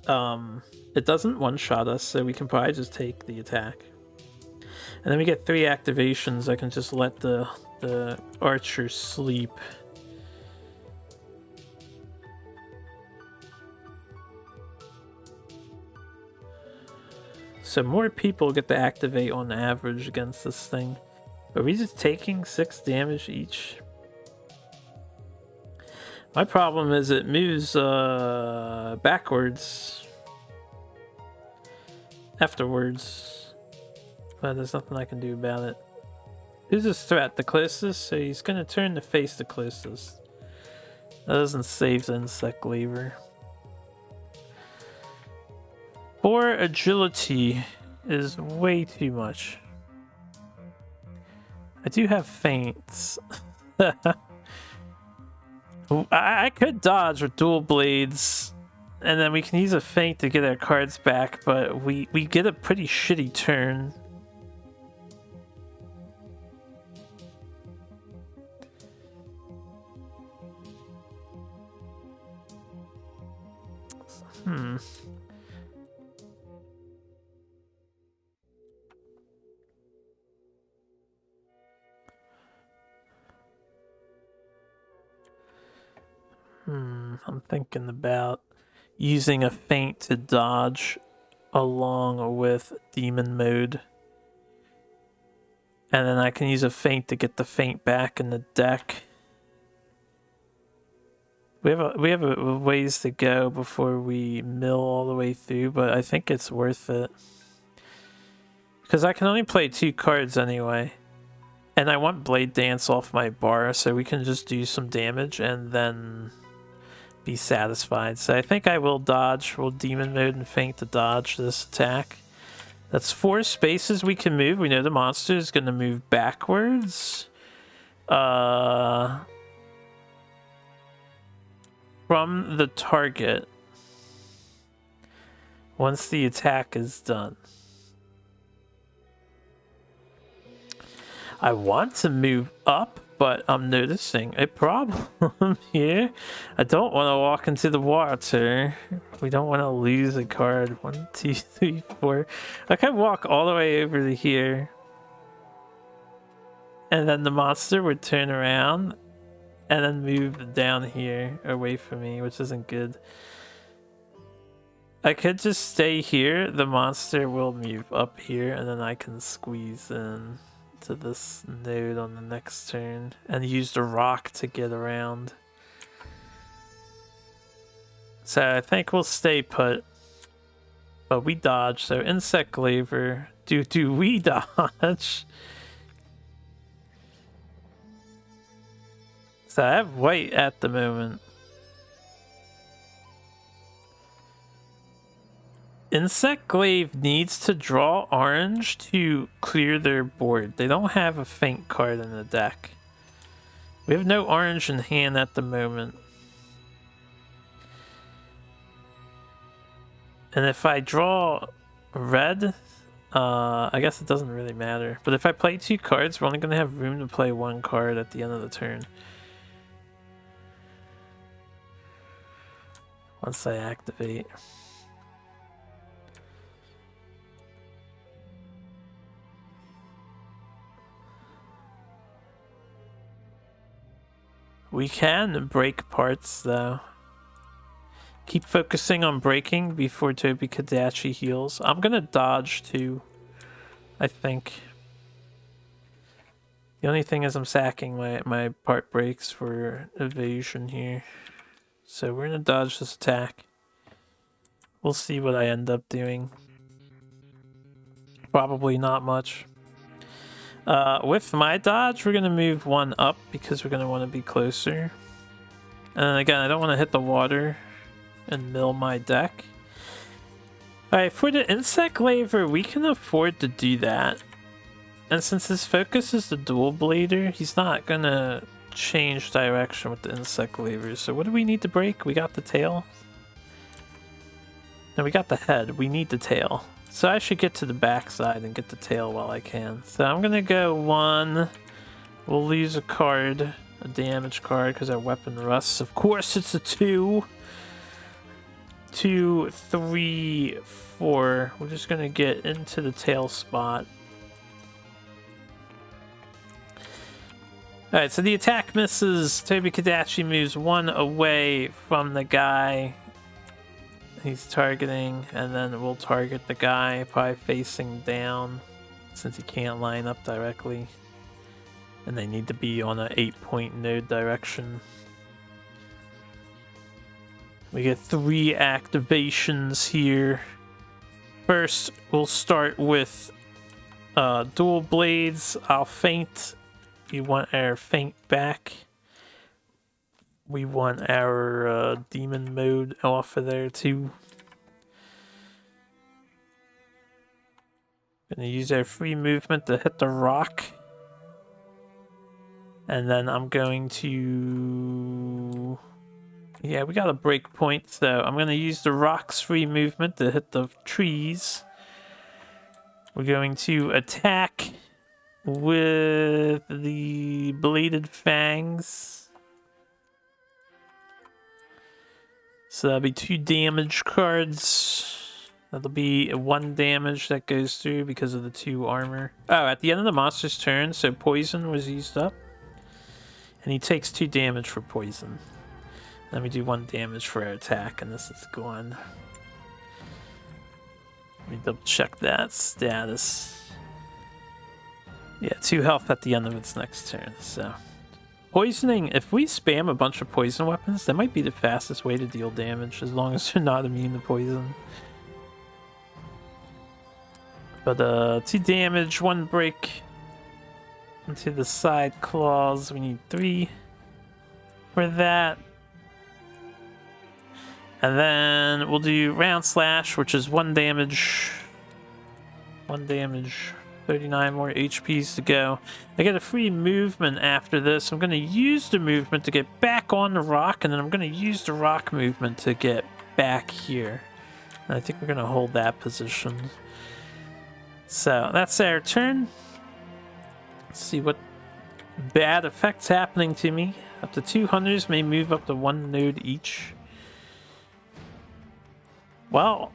It doesn't one-shot us, so we can probably just take the attack. And then we get 3 activations. I can just let the archer sleep. So more people get to activate on average against this thing. Are we just taking 6 damage each? My problem is it moves backwards afterwards. But there's nothing I can do about it. Who's this threat? The closest? So he's going to turn to face the closest. That doesn't save the insect lever. 4 agility is way too much. I do have feints. I could dodge with dual blades, and then we can use a feint to get our cards back, but we get a pretty shitty turn. I'm thinking about using a feint to dodge along with demon mode. And then I can use a feint to get the feint back in the deck. We have a ways to go before we mill all the way through, but I think it's worth it. Because I can only play 2 cards anyway. And I want Blade Dance off my bar, so we can just do some damage and then be satisfied. So I think I will dodge. We'll demon mode and feint to dodge this attack. That's 4 spaces we can move. We know the monster is going to move backwards. From the target. Once the attack is done. I want to move up, but I'm noticing a problem here. I don't want to walk into the water. We don't want to lose a card. 1, 2, 3, 4. I can walk all the way over to here. And then the monster would turn around and then move down here away from me, which isn't good. I could just stay here. The monster will move up here, and then I can squeeze in to this node on the next turn and use the rock to get around. So I think we'll stay put. But we dodge, so insect glaver. Do we dodge? So I have white at the moment. Insect Glaive needs to draw orange to clear their board. They don't have a faint card in the deck. We have no orange in hand at the moment. And if I draw red, I guess it doesn't really matter. But if I play 2 cards, we're only going to have room to play 1 card at the end of the turn. Once I activate. We can break parts though. Keep focusing on breaking before Tobi-Kadachi heals. I'm gonna dodge too, I think. The only thing is I'm sacking my part breaks for evasion here. So we're gonna dodge this attack. We'll see what I end up doing. Probably not much. With my dodge, we're going to move 1 up because we're going to want to be closer. And then again, I don't want to hit the water and mill my deck. Alright, for the insect glaver, we can afford to do that. And since his focus is the dual blader, he's not going to change direction with the insect glaver. So what do we need to break? We got the tail. No, we got the head. We need the tail. So I should get to the backside and get the tail while I can. So I'm gonna go 1. We'll lose a card, a damage card, because our weapon rusts. Of course it's a 2. 2, 3, 4. We're just gonna get into the tail spot. Alright, so the attack misses. Tobi-Kadachi moves 1 away from the guy he's targeting, and then we'll target the guy probably facing down since he can't line up directly, and they need to be on an 8-point node direction. We get 3 activations here. First we'll start with dual blades. I'll feint. We want our feint back. We want our demon mode off of there too. Gonna use our free movement to hit the rock. And then I'm going to... Yeah, we got a break point, so I'm gonna use the rock's free movement to hit the trees. We're going to attack with the bladed fangs. So that'll be 2 damage cards. That'll be 1 damage that goes through because of the 2 armor. Oh, at the end of the monster's turn, so poison was used up. And he takes 2 damage for poison. Then we do 1 damage for our attack, and this is gone. Let me double check that status. Yeah, 2 health at the end of its next turn, so... Poisoning, if we spam a bunch of poison weapons, that might be the fastest way to deal damage, as long as they're not immune to poison. But 2 damage, 1 break into the side claws. We need 3 for that. And then we'll do round slash, which is 1 damage. 1 damage. 39 more HPs to go. I get a free movement after this. I'm going to use the movement to get back on the rock, and then I'm going to use the rock movement to get back here. And I think we're going to hold that position. So that's our turn. Let's see what bad effects happening to me. Up to 2 hunters may move up to 1 node each. Well,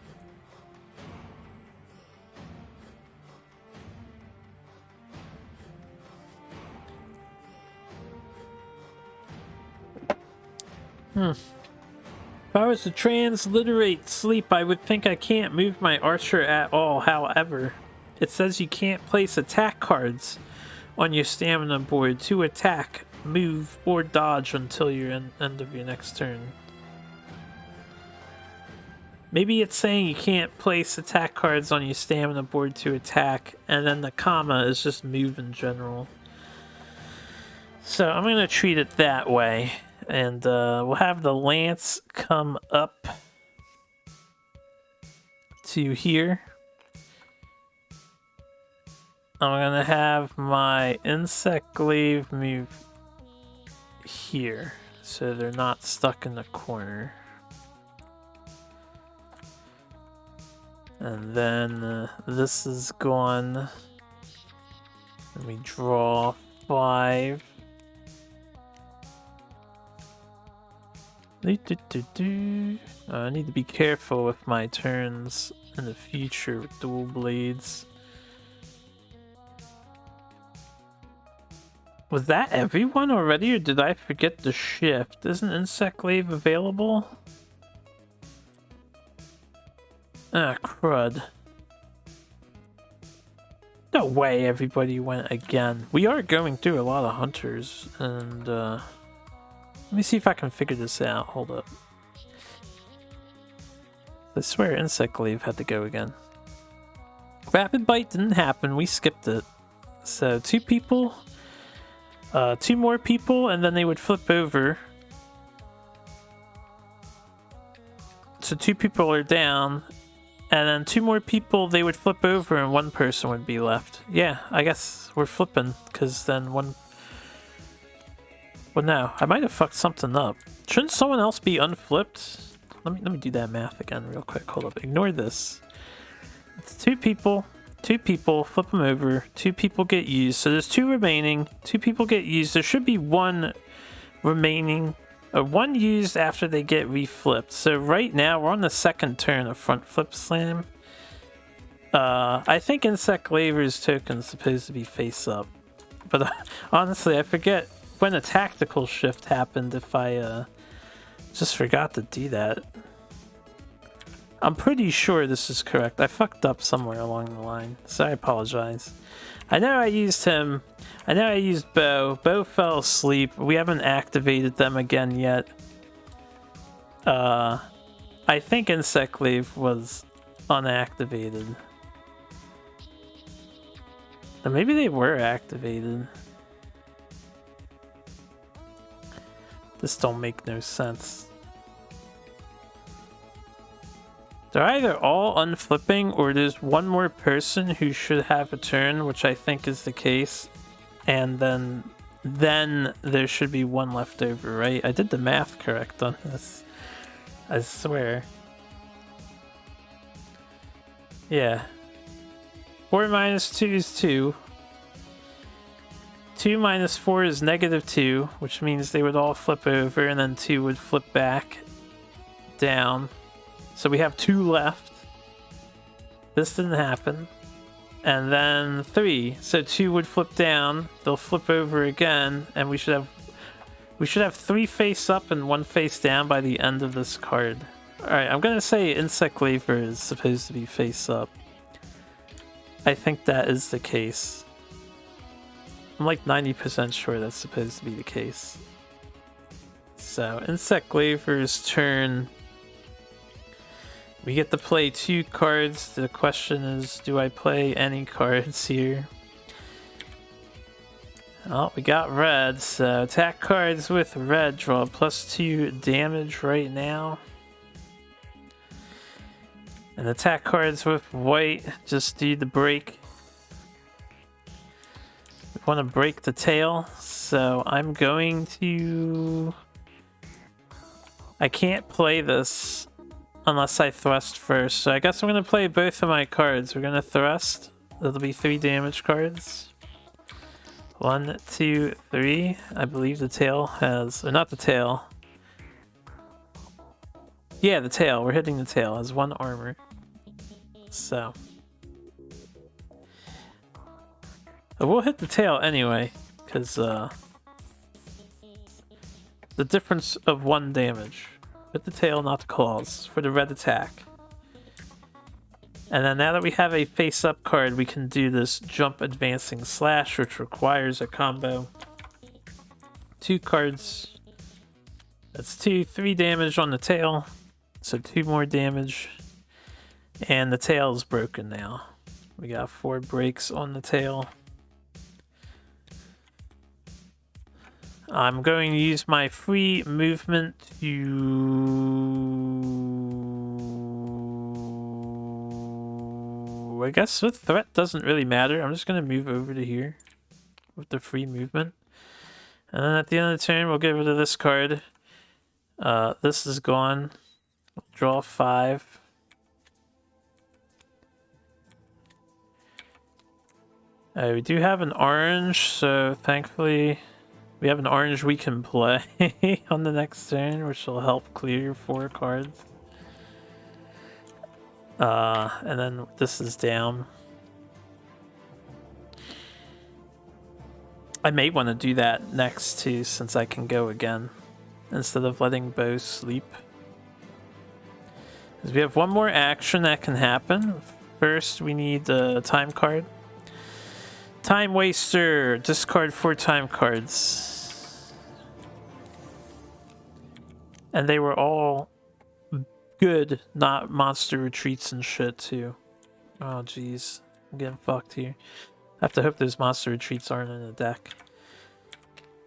if I was to transliterate sleep, I would think I can't move my archer at all. However, it says you can't place attack cards on your stamina board to attack, move, or dodge until your end of your next turn. Maybe it's saying you can't place attack cards on your stamina board to attack, and then the comma is just move in general. So I'm going to treat it that way. And we'll have the lance come up to here. I'm going to have my insect glaive move here, so they're not stuck in the corner. And then this is gone. Let me draw 5. I need to be careful with my turns in the future with dual blades. Was that everyone already, or did I forget the shift? Isn't insect glaive available? Ah, crud. No way everybody went again. We are going through a lot of hunters, and let me see if I can figure this out. Hold up. I swear insect glaive had to go again. Rapid bite didn't happen, we skipped it. So 2 people, 2 more people, and then they would flip over. So 2 people are down, and then 2 more people, they would flip over and 1 person would be left. Yeah, I guess we're flipping, because then 1... Well, no, I might have fucked something up. Shouldn't someone else be unflipped? Let me do that math again real quick. Hold up. Ignore this. It's 2 people, flip them over. 2 people get used. So there's 2 remaining. 2 people get used. There should be 1 remaining, or 1 used after they get reflipped. So right now we're on the 2nd turn of front flip slam. I think insect glaiver's token's supposed to be face up, but honestly I forget when a tactical shift happened if I just forgot to do that. I'm pretty sure this is correct. I fucked up somewhere along the line, so I apologize. I know I used him. I know I used Bo. Bo fell asleep. We haven't activated them again yet. I think Insect Glaive was unactivated. Or maybe they were activated. This don't make no sense. They're either all unflipping or there's 1 more person who should have a turn, which I think is the case. And then there should be 1 left over, right? I did the math correct on this. I swear. Yeah. 4 minus 2 is 2. 2 minus 4 is -2, which means they would all flip over and then 2 would flip back down. So we have 2 left. This didn't happen. And then 3. So 2 would flip down, they'll flip over again, and we should have 3 face up and 1 face down by the end of this card. Alright, I'm gonna say Insect Glaver is supposed to be face up. I think that is the case. I'm like 90% sure that's supposed to be the case. So, Insect Glaver's turn. We get to play 2 cards. The question is, do I play any cards here? Oh, we got red, so attack cards with red draw +2 damage right now. And attack cards with white just do the break. We want to break the tail, so I'm going to... I can't play this unless I thrust first, so I guess I'm going to play both of my cards. We're going to thrust. That'll be 3 damage cards. 1, 2, 3. I believe the tail has, or not the tail. Yeah, the tail. We're hitting the tail. Has 1 armor. So. We'll hit the tail anyway, because the difference of 1 damage. Hit the tail, not the claws, for the red attack. And then now that we have a face-up card, we can do this jump advancing slash, which requires a combo. 2 cards. That's 3 damage on the tail. So 2 more damage. And the tail is broken now. We got 4 breaks on the tail. I'm going to use my free movement to... I guess with threat doesn't really matter. I'm just going to move over to here with the free movement. And then at the end of the turn, we'll get rid of this card. This is gone. Draw 5. We do have an orange, so thankfully we have an orange we can play on the next turn, which will help clear 4 cards. And then this is down. I may want to do that next too, since I can go again, instead of letting Bo sleep. Because we have 1 more action that can happen. First, we need the time card. Time Waster. Discard 4 time cards. And they were all good, not monster retreats and shit too. Oh jeez, I'm getting fucked here. I have to hope those monster retreats aren't in the deck.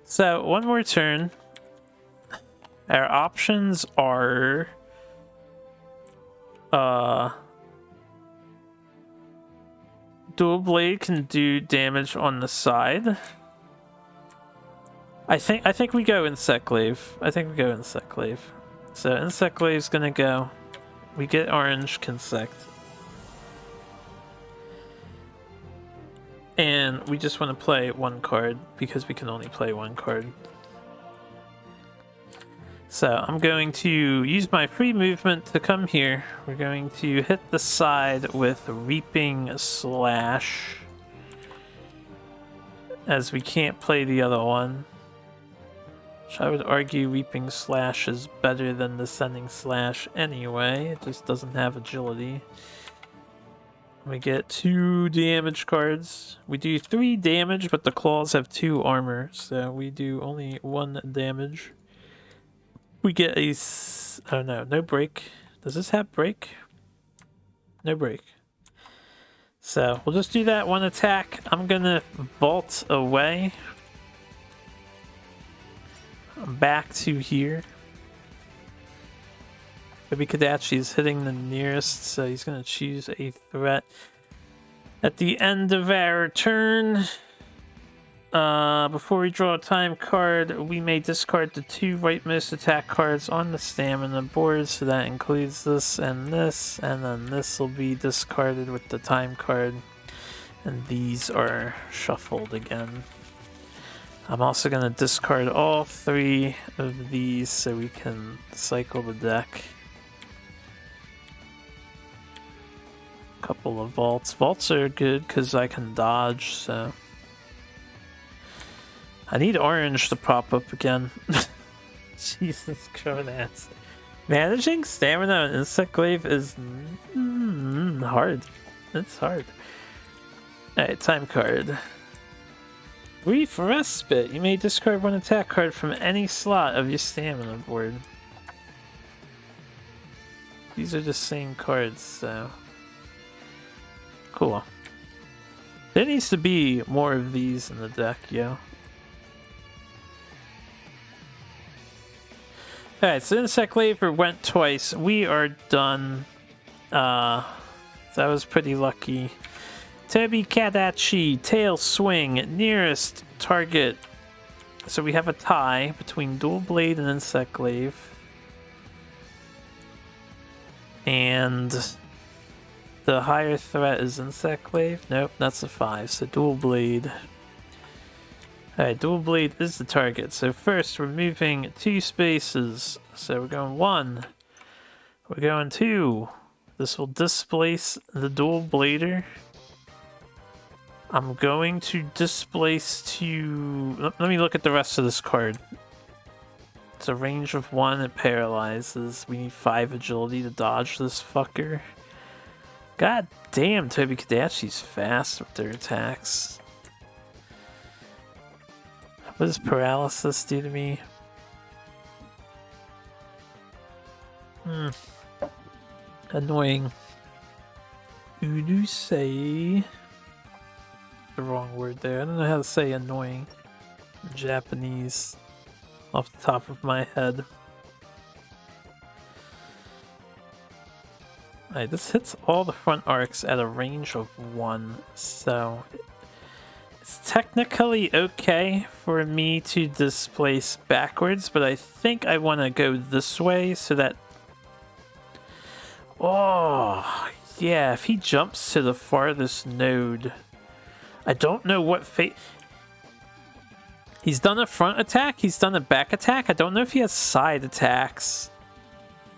So 1 more turn. Our options are Dual Blade can do damage on the side. I think we go Insect Glaive. So Insect Glaive's gonna go. We get orange Consect. And we just want to play 1 card because we can only play 1 card. So I'm going to use my free movement to come here. We're going to hit the side with Reaping Slash, as we can't play the other one. Which I would argue Reaping Slash is better than Descending Slash anyway. It just doesn't have agility. We get 2 damage cards. We do 3 damage, but the claws have 2 armor, so we do only 1 damage. We get a... oh no, no break. Does this have break? No break. So we'll just do that 1 attack. I'm gonna vault away. Back to here. Tobi-Kadachi is hitting the nearest, so he's gonna choose a threat. At the end of our turn, before we draw a time card, we may discard the 2 rightmost attack cards on the stamina board, so that includes this, and then this will be discarded with the time card, and these are shuffled again. I'm also going to discard all 3 of these so we can cycle the deck. Couple of vaults. Vaults are good because I can dodge, so... I need orange to pop up again. Jesus Christ. Managing stamina on Insect Glaive is hard. It's hard. Alright, time card. Brief Respite. You may discard 1 attack card from any slot of your stamina board. These are the same cards, so... Cool. There needs to be more of these in the deck, yo. Alright, so Insect Glaive went twice. We are done. That was pretty lucky. Tobi-Kadachi, Tail Swing, nearest target. So we have a tie between Dual Blade and Insect Glaive. And the higher threat is Insect Glaive. Nope, that's a 5. So Dual Blade. Alright, dual blade is the target. So first we're moving 2 spaces. So we're going 1. We're going 2. This will displace the dual blader. I'm going to displace to... Let me look at the rest of this card. It's a range of 1, it paralyzes. We need 5 agility to dodge this fucker. God damn, Tobi-Kadachi's fast with their attacks. What does paralysis do to me? Annoying. Udu say... The wrong word there. I don't know how to say annoying in Japanese off the top of my head. Alright, this hits all the front arcs at a range of 1, so it's technically okay for me to displace backwards, but I think I want to go this way so that... Oh, yeah, if he jumps to the farthest node... I don't know what fate... He's done a front attack, he's done a back attack. I don't know if he has side attacks.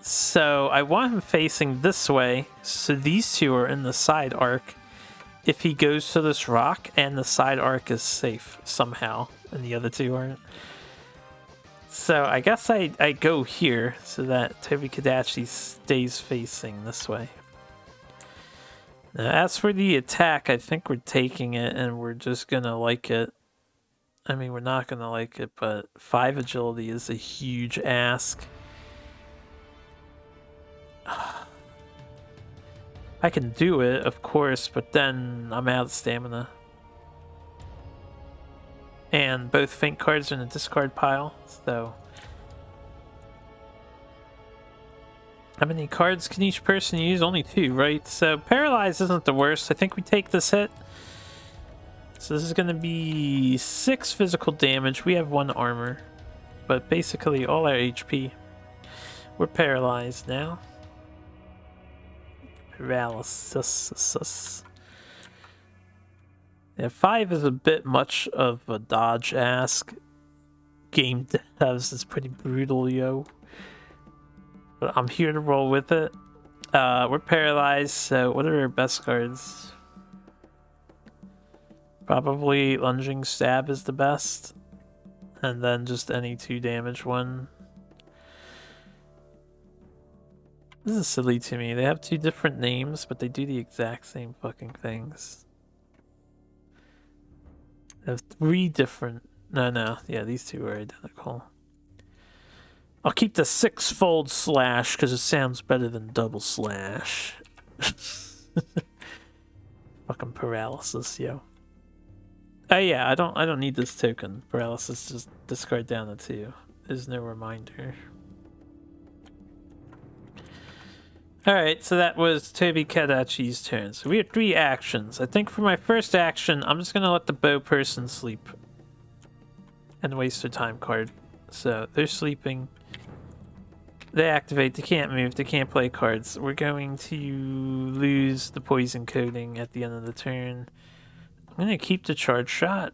So I want him facing this way, so these two are in the side arc. If he goes to this rock and the side arc is safe somehow, and the other two aren't. So I guess I go here so that Tobi-Kadachi stays facing this way. Now, as for the attack, I think we're taking it and we're just gonna like it. I mean, we're not gonna like it, but 5 agility is a huge ask. I can do it, of course, but then I'm out of stamina. And both faint cards are in the discard pile, so... How many cards can each person use? Only 2, right? So paralyzed isn't the worst. I think we take this hit. So this is going to be 6 physical damage. We have 1 armor, but basically all our HP. We're paralyzed now. Paralysis. Yeah, 5 is a bit much of a dodge ask. Game devs is pretty brutal, yo. But I'm here to roll with it. We're paralyzed, so what are our best cards? Probably Lunging Stab is the best. And then just any 2 damage one. This is silly to me. They have 2 different names, but they do the exact same fucking things. They have 3 different... No. Yeah, these 2 are identical. I'll keep the 6-fold slash because it sounds better than double slash. Fucking paralysis, yo. Oh yeah, I don't need this token. Paralysis, just discard down to 2. There's no reminder. Alright, so that was Tobi-Kadachi's turn. So we have 3 actions. I think for my first action, I'm just gonna let the bow person sleep. And waste their time card. So they're sleeping. They activate, they can't move, they can't play cards. We're going to lose the poison coating at the end of the turn. I'm going to keep the charge shot.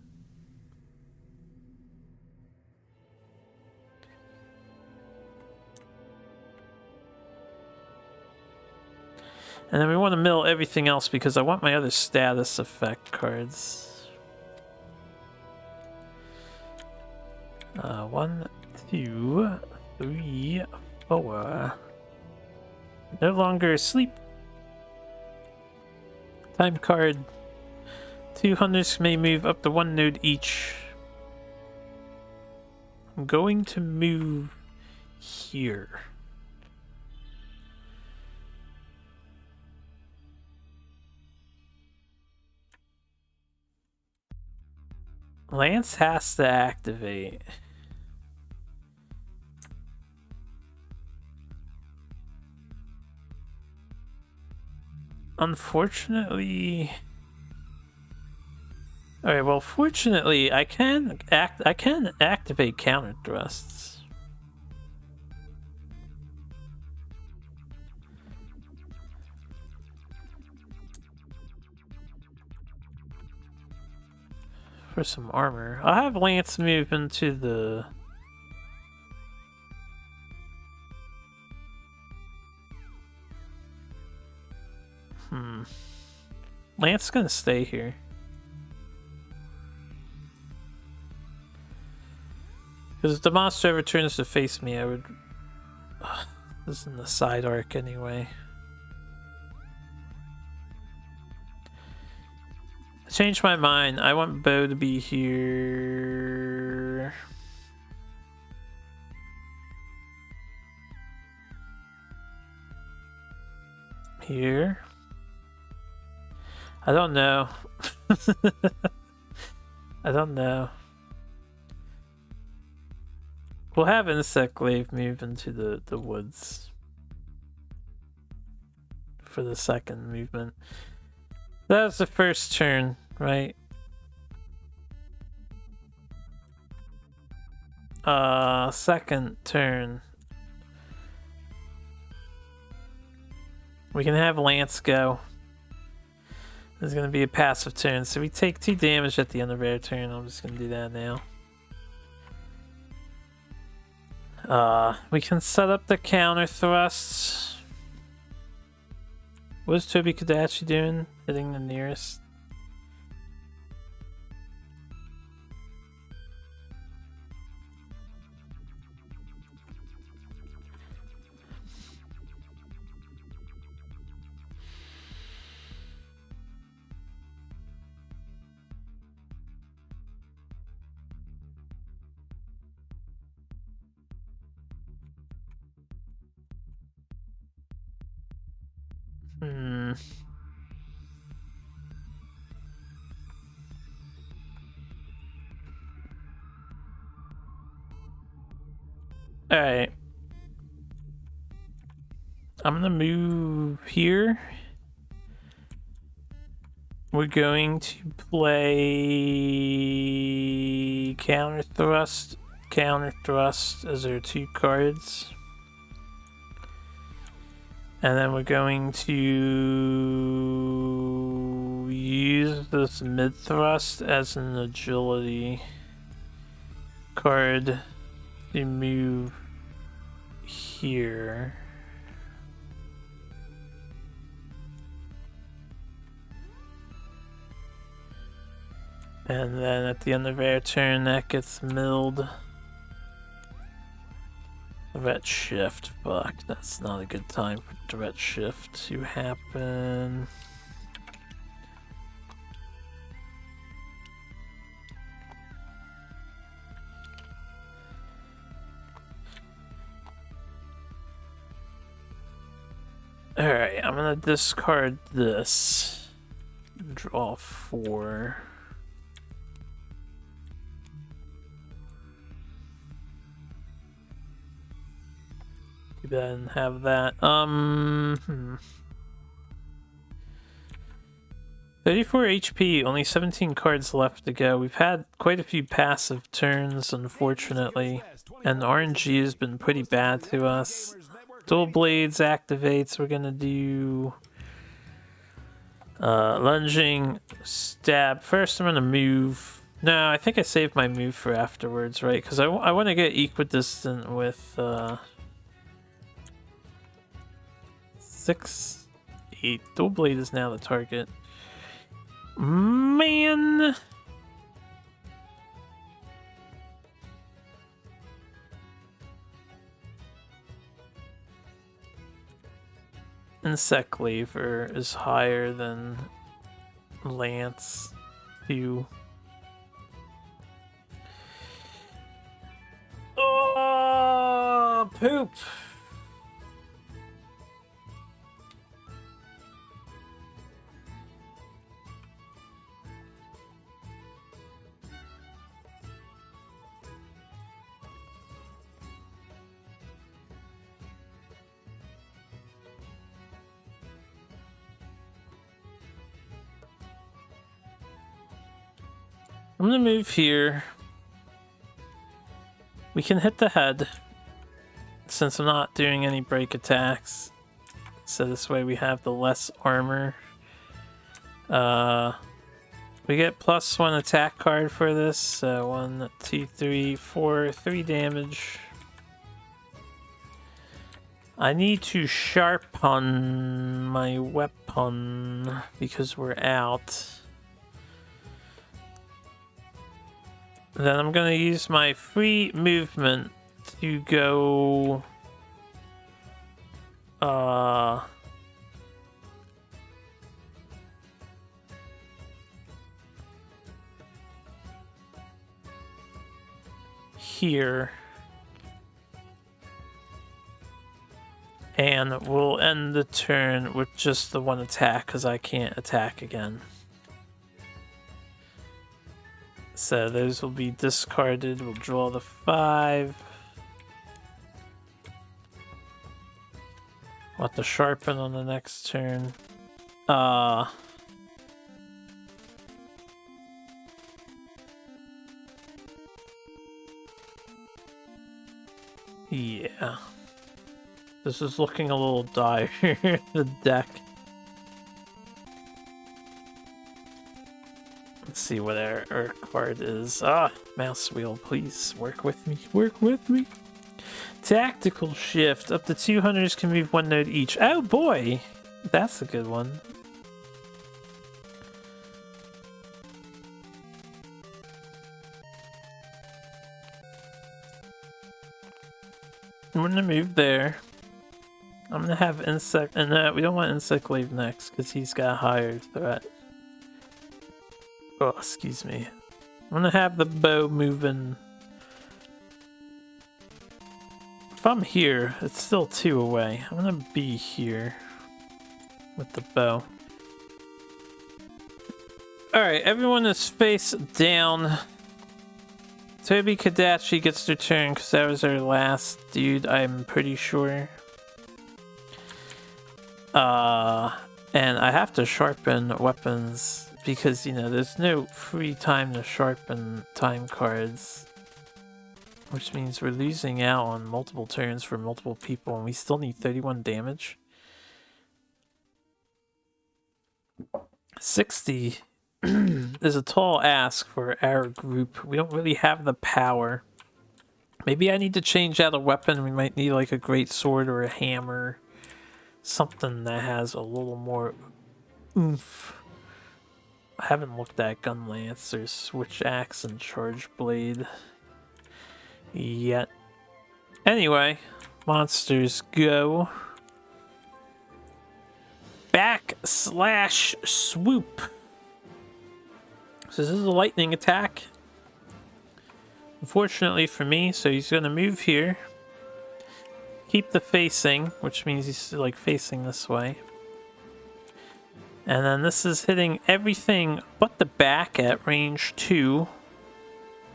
And then we want to mill everything else because I want my other status effect cards. 1, 2, 3, 4. No longer asleep. Time card. 2 hunters may move up to 1 node each. I'm going to move here. Lance has to activate. Unfortunately... Alright, well, fortunately, I can activate counter thrusts. for some armor. I'll have Lance move into the... Lance is gonna stay here. Because if the monster ever turns to face me, I would... This is in the side arc anyway. I changed my mind. I want Bo to be here. Here. I don't know. I don't know. We'll have Insect Glaive move into the woods for the second movement. That was the first turn, right? Second turn. We can have Lance go. There's gonna be a passive turn, so we take 2 damage at the end of our turn. I'm just gonna do that now. We can set up the counter thrusts. What is Tobi-Kadachi doing? Hitting the nearest. Alright. I'm gonna move here. We're going to play counter thrust as our 2 cards. And then we're going to use this mid thrust as an agility card to move here. And then at the end of our turn, that gets milled. Threat shift. Fuck, that's not a good time for threat shift to happen. Alright, I'm gonna discard this. Draw 4. Too bad I didn't have that. 34 HP, only 17 cards left to go. We've had quite a few passive turns, unfortunately, and RNG has been pretty bad to us. Dual Blades activates. We're gonna do lunging, stab. First, I'm gonna move. No, I think I saved my move for afterwards, right? Because I want to get equidistant with 6, 8. Dual Blade is now the target. Man. Insect Laver is higher than Lance 2. Oh, poop. I'm gonna move here. We can hit the head since I'm not doing any break attacks. So this way we have the less armor. We We get +1 attack card for this. So 1, 2, 3, 4, 3 damage. I need to sharpen my weapon because we're out. Then I'm gonna use my free movement to go here. And we'll end the turn with just the 1 attack because I can't attack again. So those will be discarded. We'll draw the 5. We'll have to sharpen on the next turn. Yeah. This is looking a little dire, the deck. Let's see what our card is. Mouse wheel, please. Work with me. Work with me. Tactical shift. Up to 2 hunters can move 1 node each. Oh boy! That's a good one. I'm gonna move there. I'm gonna have insect, and we don't want insect wave next because he's got a higher threat. Oh, excuse me. I'm gonna have the bow moving. If I'm here, it's still 2 away. I'm gonna be here with the bow. Alright, everyone is face down. Tobi-Kadachi gets their turn because that was our last dude, I'm pretty sure. And I have to sharpen weapons because, you know, there's no free time to sharpen time cards. Which means we're losing out on multiple turns for multiple people and we still need 31 damage. 60 is a tall ask for our group. We don't really have the power. Maybe I need to change out a weapon. We might need like a great sword or a hammer. Something that has a little more oomph. I haven't looked at gun lance or switch axe and charge blade yet. Anyway, monsters go. Backslash swoop. So this is a lightning attack. Unfortunately for me, so he's gonna move here. Keep the facing, which means he's like facing this way. And then this is hitting everything but the back at range 2,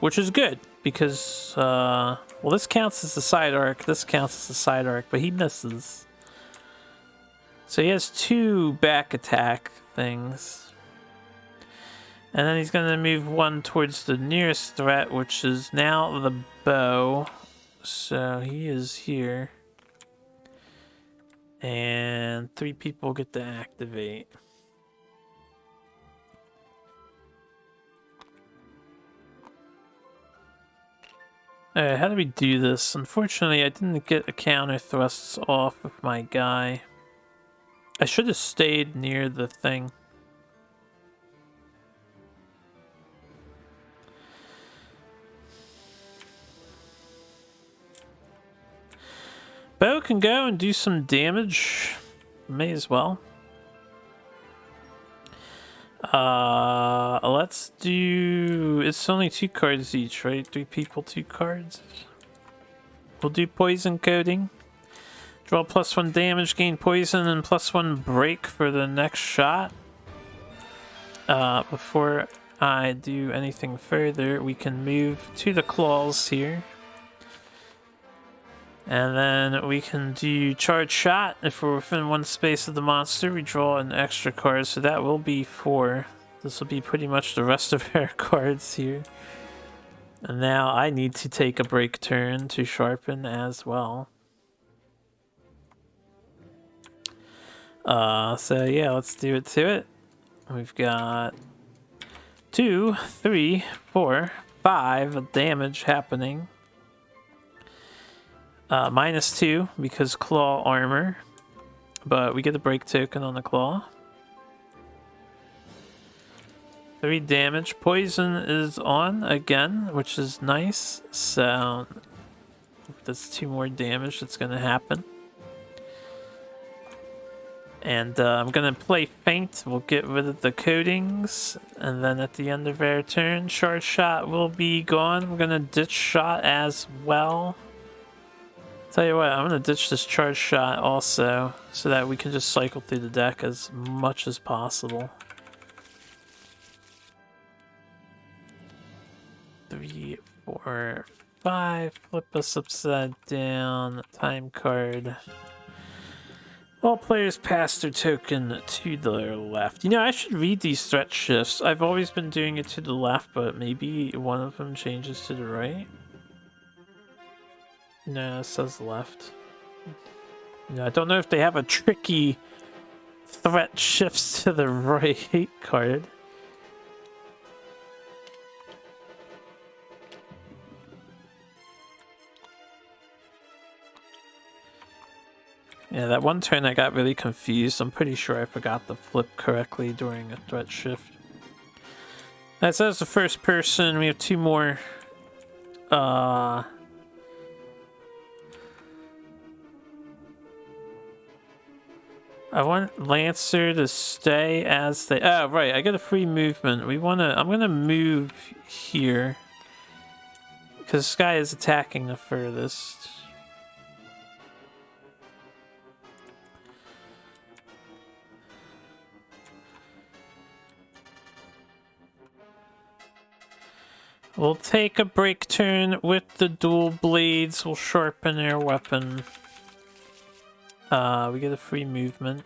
which is good because, well, this counts as the side arc, this counts as the side arc, but he misses. So he has 2 back attack things. And then he's going to move 1 towards the nearest threat, which is now the bow. So he is here. And 3 people get to activate. Alright, how do we do this? Unfortunately, I didn't get a counter thrusts off of my guy. I should have stayed near the thing. Bow can go and do some damage. May as well. Let's do... It's only 2 cards each, right? 3 people, 2 cards. We'll do poison coating. Draw +1 damage, gain poison, and +1 break for the next shot. Before I do anything further, we can move to the claws here. And then we can do charge shot. If we're within 1 space of the monster, we draw an extra card, so that will be 4. This will be pretty much the rest of our cards here. And now I need to take a break turn to sharpen as well. So yeah, let's do it to it. We've got 2, 3, 4, 5 damage happening. -2 because claw armor, but we get a break token on the claw. 3 damage. Poison is on again, which is nice. So that's 2 more damage that's gonna happen. And I'm gonna play Feint. We'll get rid of the coatings, and then at the end of our turn, Charge Shot will be gone. We're gonna ditch Shot as well. Tell you what, I'm gonna ditch this Charge Shot also, so that we can just cycle through the deck as much as possible. 3, 4, 5. Flip us upside down. Time card. All players pass their token to their left. You know, I should read these threat shifts. I've always been doing it to the left, but maybe one of them changes to the right. No, it says left. No, I don't know if they have a tricky threat shifts to the right card. Yeah, that one turn I got really confused. I'm pretty sure I forgot to flip correctly during a threat shift. That says the first person. We have 2 more. I want Lancer to stay as they. Oh, right. I get a free movement. I'm gonna move here because this guy is attacking the furthest. We'll take a break turn with the dual blades. We'll sharpen our weapon. We get a free movement.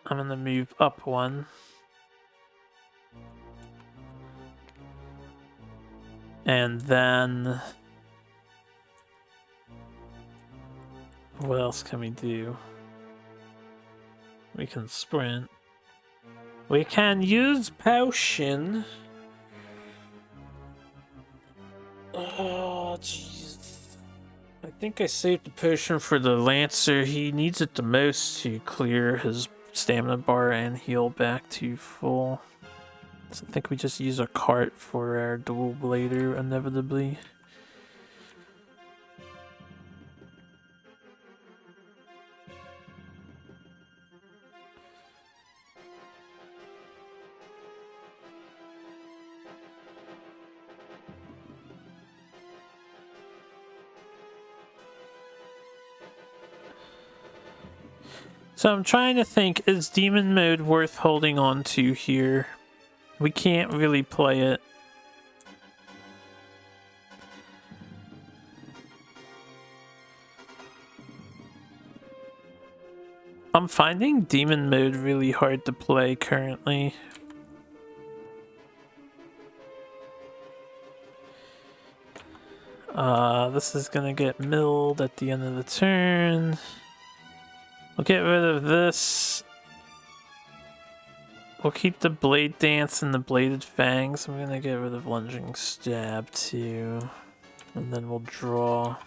I'm gonna move up 1. And then... what else can we do? We can sprint. We can use potion. Oh, jeez. I think I saved the potion for the Lancer. He needs it the most to clear his stamina bar and heal back to full. So I think we just use a cart for our dual blader inevitably. So I'm trying to think, is demon mode worth holding on to here? We can't really play it. I'm finding demon mode really hard to play currently. This is gonna get milled at the end of the turn. We'll get rid of this. We'll keep the blade dance and the bladed fangs. I'm gonna get rid of lunging stab too. And then we'll draw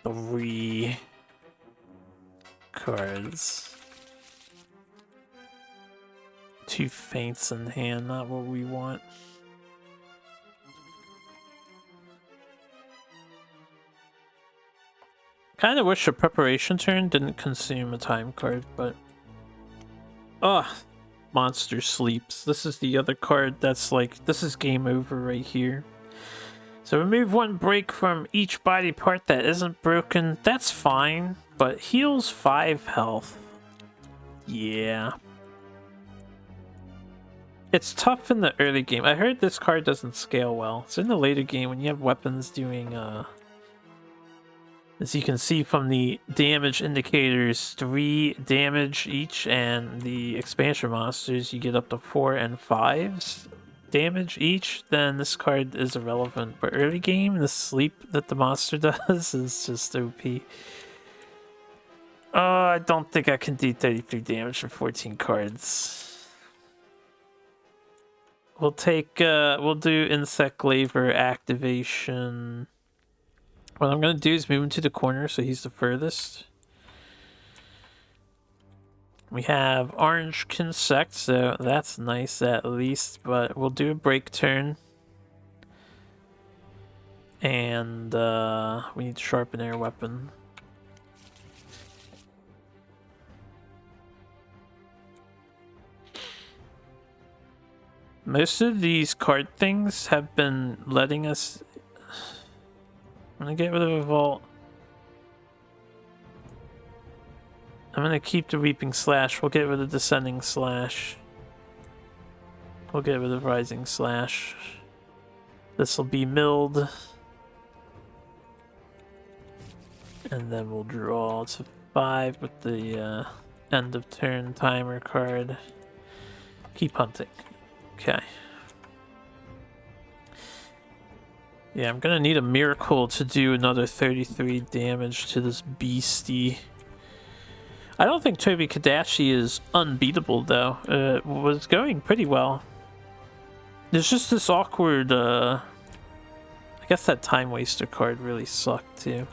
3 cards. 2 feints in hand, not what we want. Kind of wish a preparation turn didn't consume a time card, but... ugh, monster sleeps. This is the other card that's like, this is game over right here. So remove 1 break from each body part that isn't broken. That's fine, but heals 5 health. Yeah. It's tough in the early game. I heard this card doesn't scale well. So in the later game, when you have weapons doing, as you can see from the damage indicators, 3 damage each, and the expansion monsters, you get up to 4 and 5 damage each, then this card is irrelevant. But early game, the sleep that the monster does is just OP. I don't think I can do 33 damage for 14 cards. We'll do Insect Labor activation. What I'm gonna do is move him to the corner so he's the furthest. We have Orange Consect, so that's nice at least, but we'll do a break turn. And we need to sharpen our weapon. Most of these card things have been letting us... I'm gonna get rid of a vault. I'm gonna keep the Weeping Slash. We'll get rid of Descending Slash. We'll get rid of Rising Slash. This will be milled. And then we'll draw to 5 with the end of turn timer card. Keep hunting. Okay. Yeah, I'm gonna need a miracle to do another 33 damage to this beastie. I don't think Tobi-Kadachi is unbeatable though. It was going pretty well. There's just this awkward, I guess that Time Waster card really sucked too.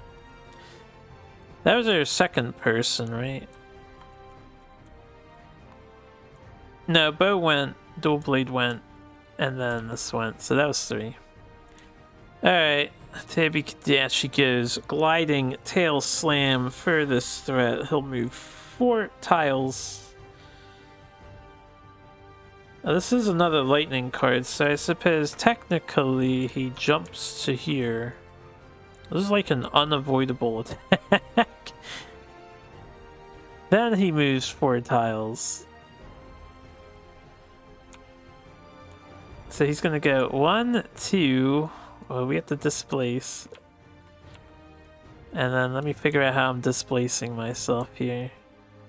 That was our second person, right? No, Bow went, Dual Blade went, and then this went, so that was 3. Alright, Tobi-Kadachi goes gliding, tail slam, furthest threat. He'll move 4 tiles. Now, this is another lightning card, so I suppose technically he jumps to here. This is like an unavoidable attack. Then he moves 4 tiles. So he's gonna go 1, 2. Well, we have to displace. And then let me figure out how I'm displacing myself here. It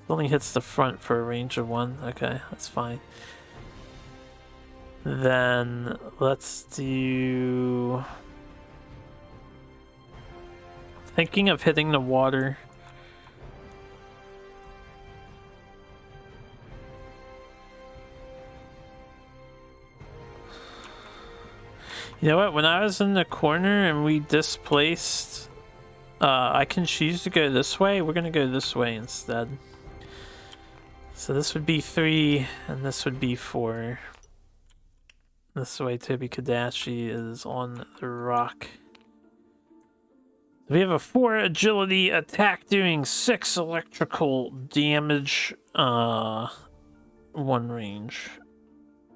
only hits the front for a range of 1. Okay, that's fine. Then let's do... Thinking of hitting the water. You know what? When I was in the corner and we displaced, I can choose to go this way. We're gonna go this way instead. So this would be 3, and this would be 4. This way, Tobi-Kadachi is on the rock. We have a 4 agility attack doing 6 electrical damage, 1 range.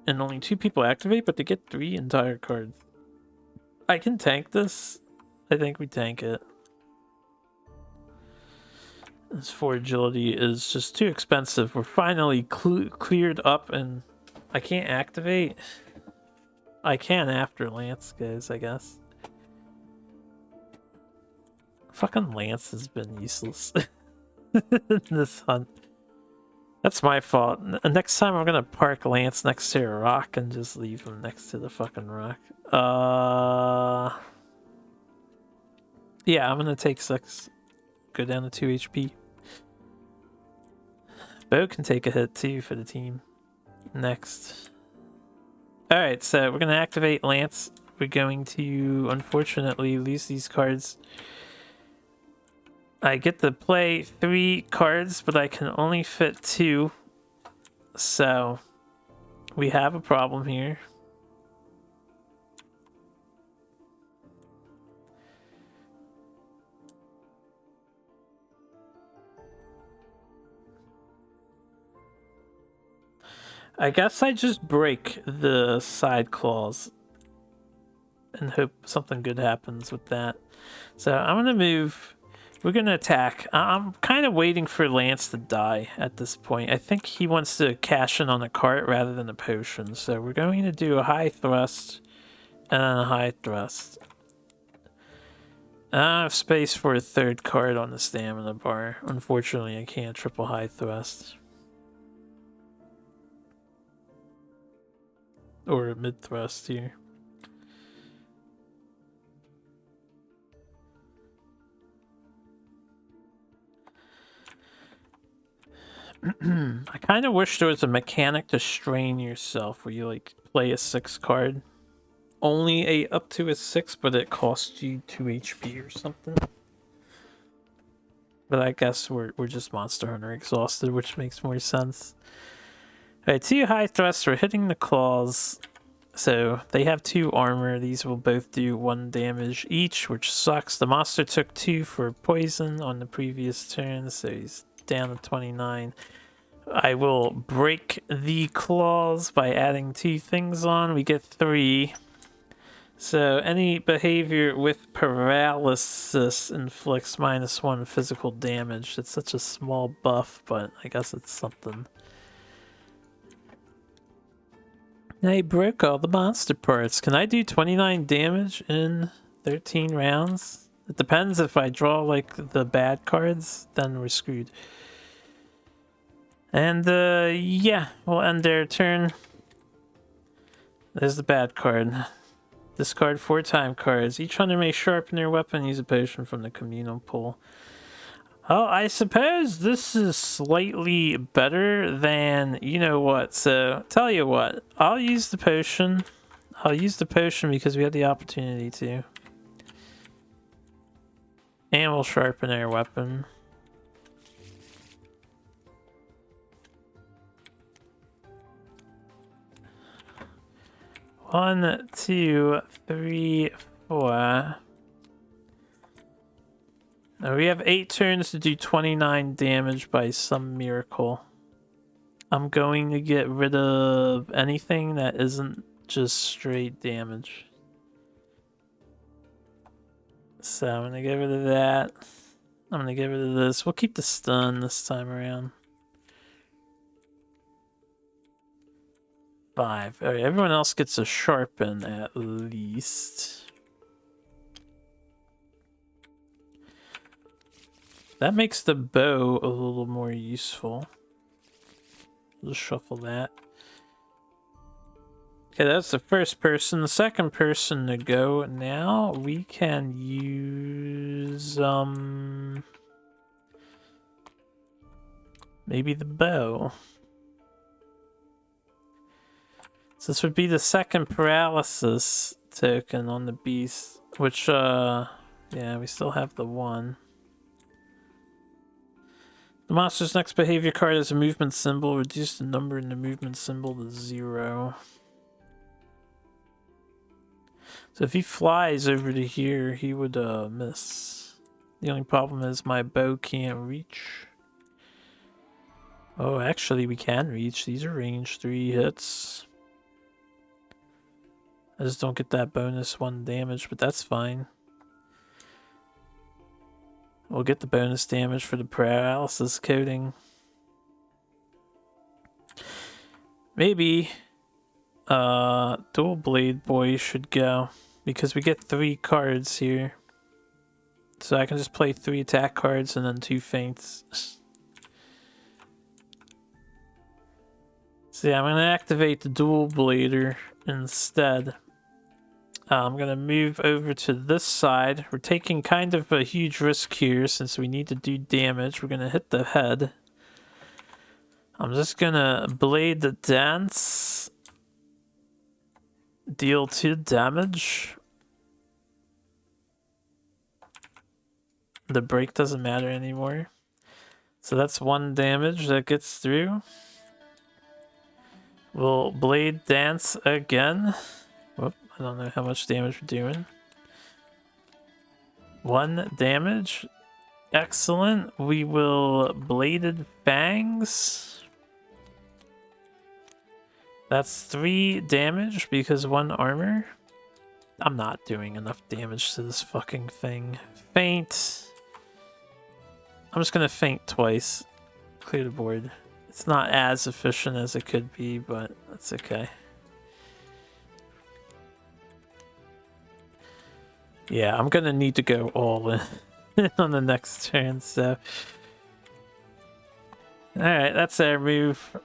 And only 2 people activate, but they get 3 entire cards. I can tank this. I think we tank it. This 4 agility is just too expensive. We're finally cleared up and I can't activate. I can after Lance goes, I guess. Fucking Lance has been useless in this hunt. That's my fault. Next time I'm gonna park Lance next to a rock and just leave him next to the fucking rock. Yeah, I'm gonna take 6. Go down to 2 HP. Bo can take a hit too for the team. Next. Alright, so we're gonna activate Lance. We're going to, unfortunately, lose these cards. I get to play 3 cards, but I can only fit 2. So, we have a problem here. I guess I just break the side claws and hope something good happens with that. So I'm gonna move. We're gonna attack. I'm kind of waiting for Lance to die at this point. I think he wants to cash in on a cart rather than a potion. So we're going to do a high thrust and then a high thrust. I don't have space for a 3rd card on the stamina bar. Unfortunately, I can't triple high thrust. Or a mid thrust here. I kind of wish there was a mechanic to strain yourself where you like play a 6 card. Only up to a 6, but it costs you 2 HP or something. But I guess we're just Monster Hunter exhausted, which makes more sense. Alright, 2 high thrusts. We're hitting the claws. So they have 2 armor. These will both do 1 damage each, which sucks. The monster took 2 for poison on the previous turn, so he's down to 29. I will break the claws by adding 2 things on. We get 3. So any behavior with paralysis inflicts -1 physical damage. It's such a small buff, but I guess it's something. I broke all the monster parts. Can I do 29 damage in 13 rounds? It depends. If I draw like the bad cards, then we're screwed. And yeah, we'll end their turn. There's the bad card. Discard 4 time cards. Each hunter may sharpen their weapon, use a potion from the communal pool. Oh, I suppose this is slightly better than you know what. So, tell you what, I'll use the potion. I'll use the potion because we had the opportunity to. And we'll sharpen our weapon. One, 2, 3, 4. Now we have 8 turns to do 29 damage by some miracle. I'm going to get rid of anything that isn't just straight damage. So I'm going to get rid of that. I'm going to get rid of this. We'll keep the stun this time around. 5. Alright, everyone else gets a sharpen at least. That makes the bow a little more useful. Just shuffle that. Okay, that's the first person. The second person to go now, we can use maybe the bow. So this would be the second paralysis token on the beast, which yeah, we still have the 1. The monster's next behavior card is a movement symbol. Reduce the number in the movement symbol to 0. So if he flies over to here, he would miss. The only problem is my bow can't reach. Oh, actually we can reach. These are range 3 hits. I just don't get that bonus 1 damage, but that's fine. We'll get the bonus damage for the paralysis coating. Maybe Dual Blade Boy should go, because we get 3 cards here. So I can just play 3 attack cards and then 2 feints. So yeah, I'm going to activate the Dual Blader instead. I'm going to move over to this side. We're taking kind of a huge risk here since we need to do damage. We're going to hit the head. I'm just going to blade the dance. Deal 2 damage. The break doesn't matter anymore. So that's 1 damage that gets through. We'll blade dance again. Whoop, I don't know how much damage we're doing. 1 damage. Excellent. We will bladed fangs. That's 3 damage because 1 armor. I'm not doing enough damage to this fucking thing. Feint. I'm just gonna feint twice. Clear the board. It's not as efficient as it could be, but that's okay. Yeah, I'm gonna need to go all in on the next turn, so. Alright, that's our move.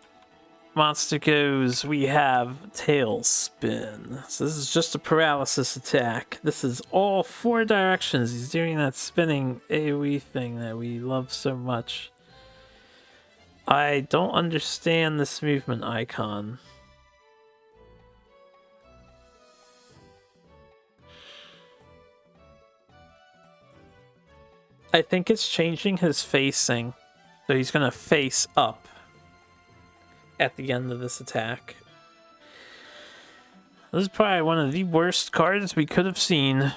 Monster goes, we have Tailspin. So this is just a paralysis attack. This is all 4 directions. He's doing that spinning AoE thing that we love so much. I don't understand this movement icon. I think it's changing his facing. So he's gonna face up at the end of this attack. This is probably one of the worst cards we could have seen.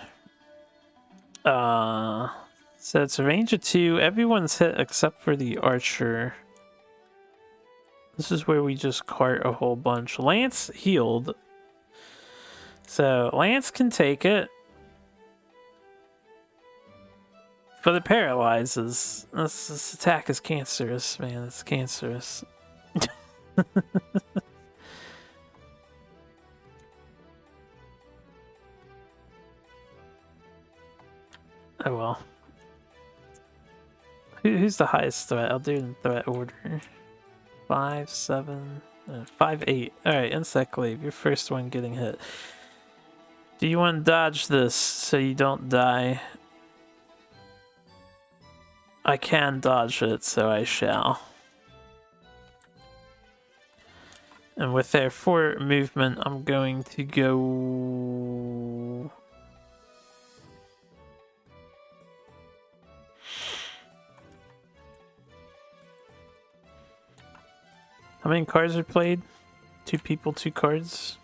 So it's a range of 2. Everyone's hit except for the archer. This is where we just cart a whole bunch. Lance healed. So Lance can take it. But it paralyzes. This attack is cancerous, man. It's cancerous. Oh well. Who's the highest threat? I'll do it in threat order. 5, 7, 5, 8. Alright, insect glaive. Your first one getting hit. Do you want to dodge this so you don't die? I can dodge it, so I shall. And with their 4 movement, I'm going to go... How many cards are played? 2 people, 2 cards.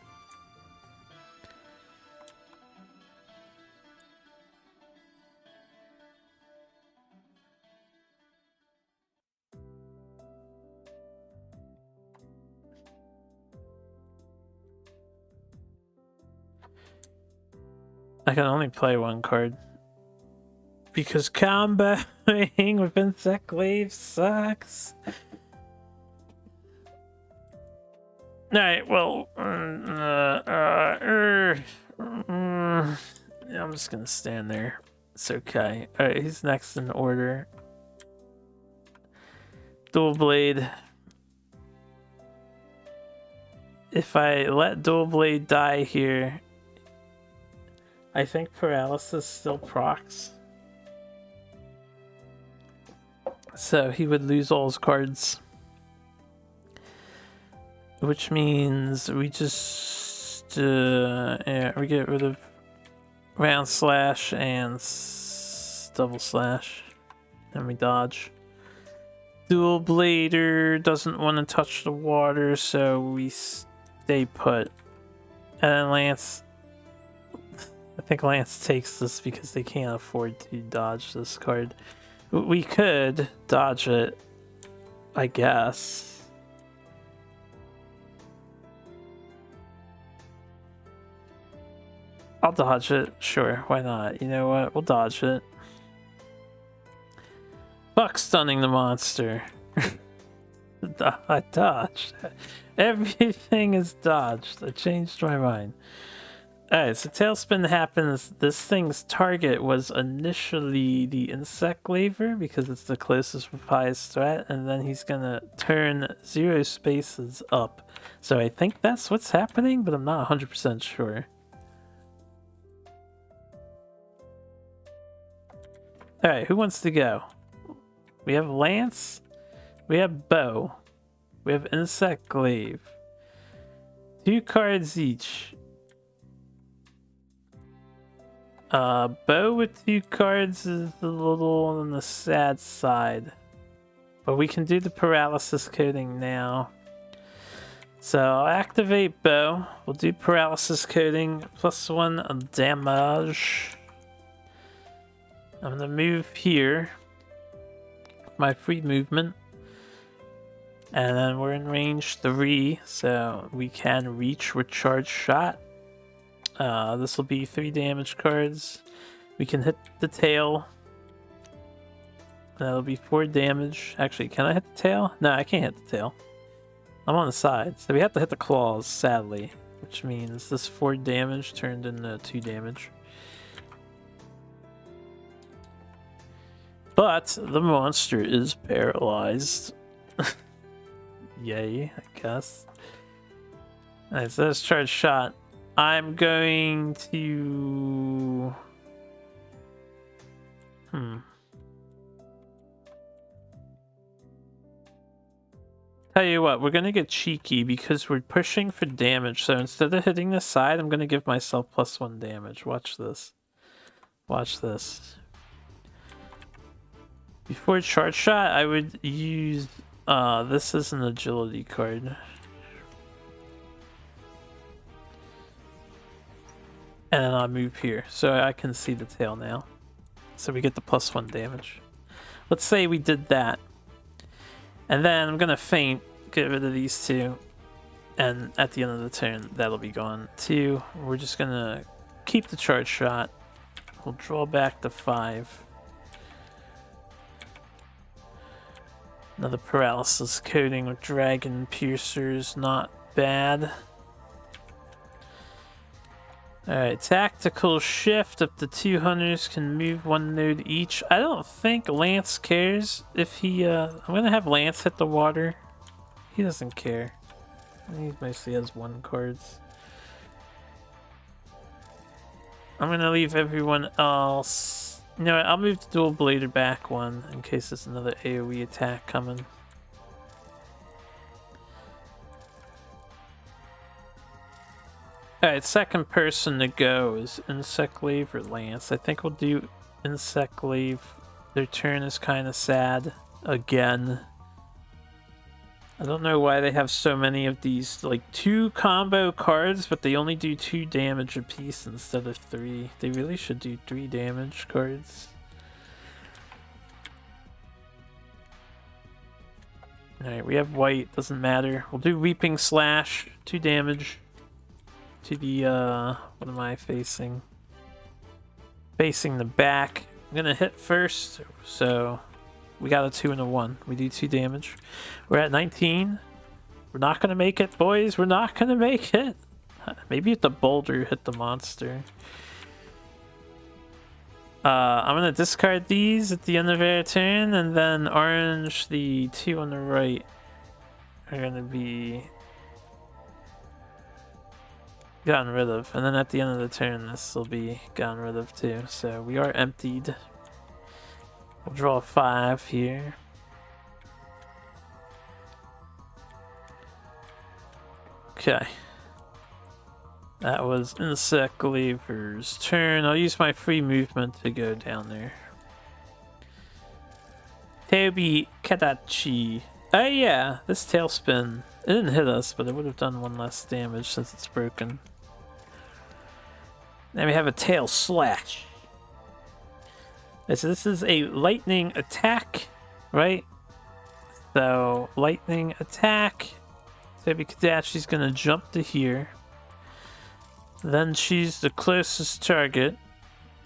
I can only play 1 card. Because comboing with insect glaive sucks. Alright, well, I'm just gonna stand there. It's okay. Alright, he's next in order. Dual blade. If I let dual blade die here, I think paralysis still procs. So he would lose all his cards. Which means we just yeah, we get rid of round slash and double slash, and we dodge. Dual blader doesn't want to touch the water, so we stay put. And then Lance, I think Lance takes this because they can't afford to dodge this card. We could dodge it, I guess. I'll dodge it. Sure, why not? You know what? We'll dodge it. Fuck stunning the monster. I dodged. Everything is dodged. I changed my mind. Alright, so tailspin happens. This thing's target was initially the insect glaiver because it's the closest with highest threat, and then he's gonna turn 0 spaces up. So I think that's what's happening, but I'm not 100% sure. Alright, who wants to go? We have Lance, we have Bow, we have Insect Glaive. 2 cards each. Bow with 2 cards is a little on the sad side. But we can do the paralysis coding now. So I'll activate Bow. We'll do paralysis coding, +1 damage. I'm gonna move here. My free movement. And then we're in range 3, so we can reach with charge shot. This will be 3 damage cards. We can hit the tail. That'll be 4 damage. Actually, can I hit the tail? No, I can't hit the tail. I'm on the side, so we have to hit the claws, sadly. Which means this 4 damage turned into 2 damage. But the monster is paralyzed. Yay, I guess. Alright, so that's charge shot. I'm going to... Tell you what, we're gonna get cheeky because we're pushing for damage. So instead of hitting the side, I'm gonna give myself +1 damage. Watch this. Watch this. Before charge shot, I would use this as an agility card. And then I'll move here so I can see the tail now. So we get the +1 damage. Let's say we did that. And then I'm gonna feint, get rid of these two. And at the end of the turn, that'll be gone too. We're just gonna keep the charge shot. We'll draw back to 5. Another paralysis coating with dragon piercers, not bad. Alright, tactical shift. Up to 2 hunters can move 1 node each. I don't think Lance cares if he, I'm gonna have Lance hit the water. He doesn't care. He mostly has 1 cards. I'm gonna leave everyone else. You know what, I'll move the dual blader back 1 in case there's another AoE attack coming. Alright, second person to go is Insect Glaive or Lance. I think we'll do Insect Glaive. Their turn is kind of sad. Again. I don't know why they have so many of these, like, 2 combo cards, but they only do 2 damage a piece instead of 3. They really should do 3 damage cards. Alright, we have white, doesn't matter. We'll do Weeping Slash, 2 damage. To the, what am I facing? Facing the back. I'm gonna hit first, so we got a 2 and a 1. We do 2 damage. We're at 19. We're not gonna make it, boys. We're not gonna make it. Maybe if the boulder hit the monster. I'm gonna discard these at the end of our turn, and then orange, the 2 on the right, are gonna be gotten rid of, and then at the end of the turn this will be gotten rid of too, so we are emptied. We'll draw 5 here. Okay, that was Insect Glaiver's turn. I'll use my free movement to go down there. Tobi-Kadachi. Oh yeah, this tailspin, it didn't hit us, but it would have done 1 less damage since it's broken. Then we have a tail slash. So this is a lightning attack, right? So lightning attack. Tobi-Kadachi's gonna jump to here. Then she's the closest target.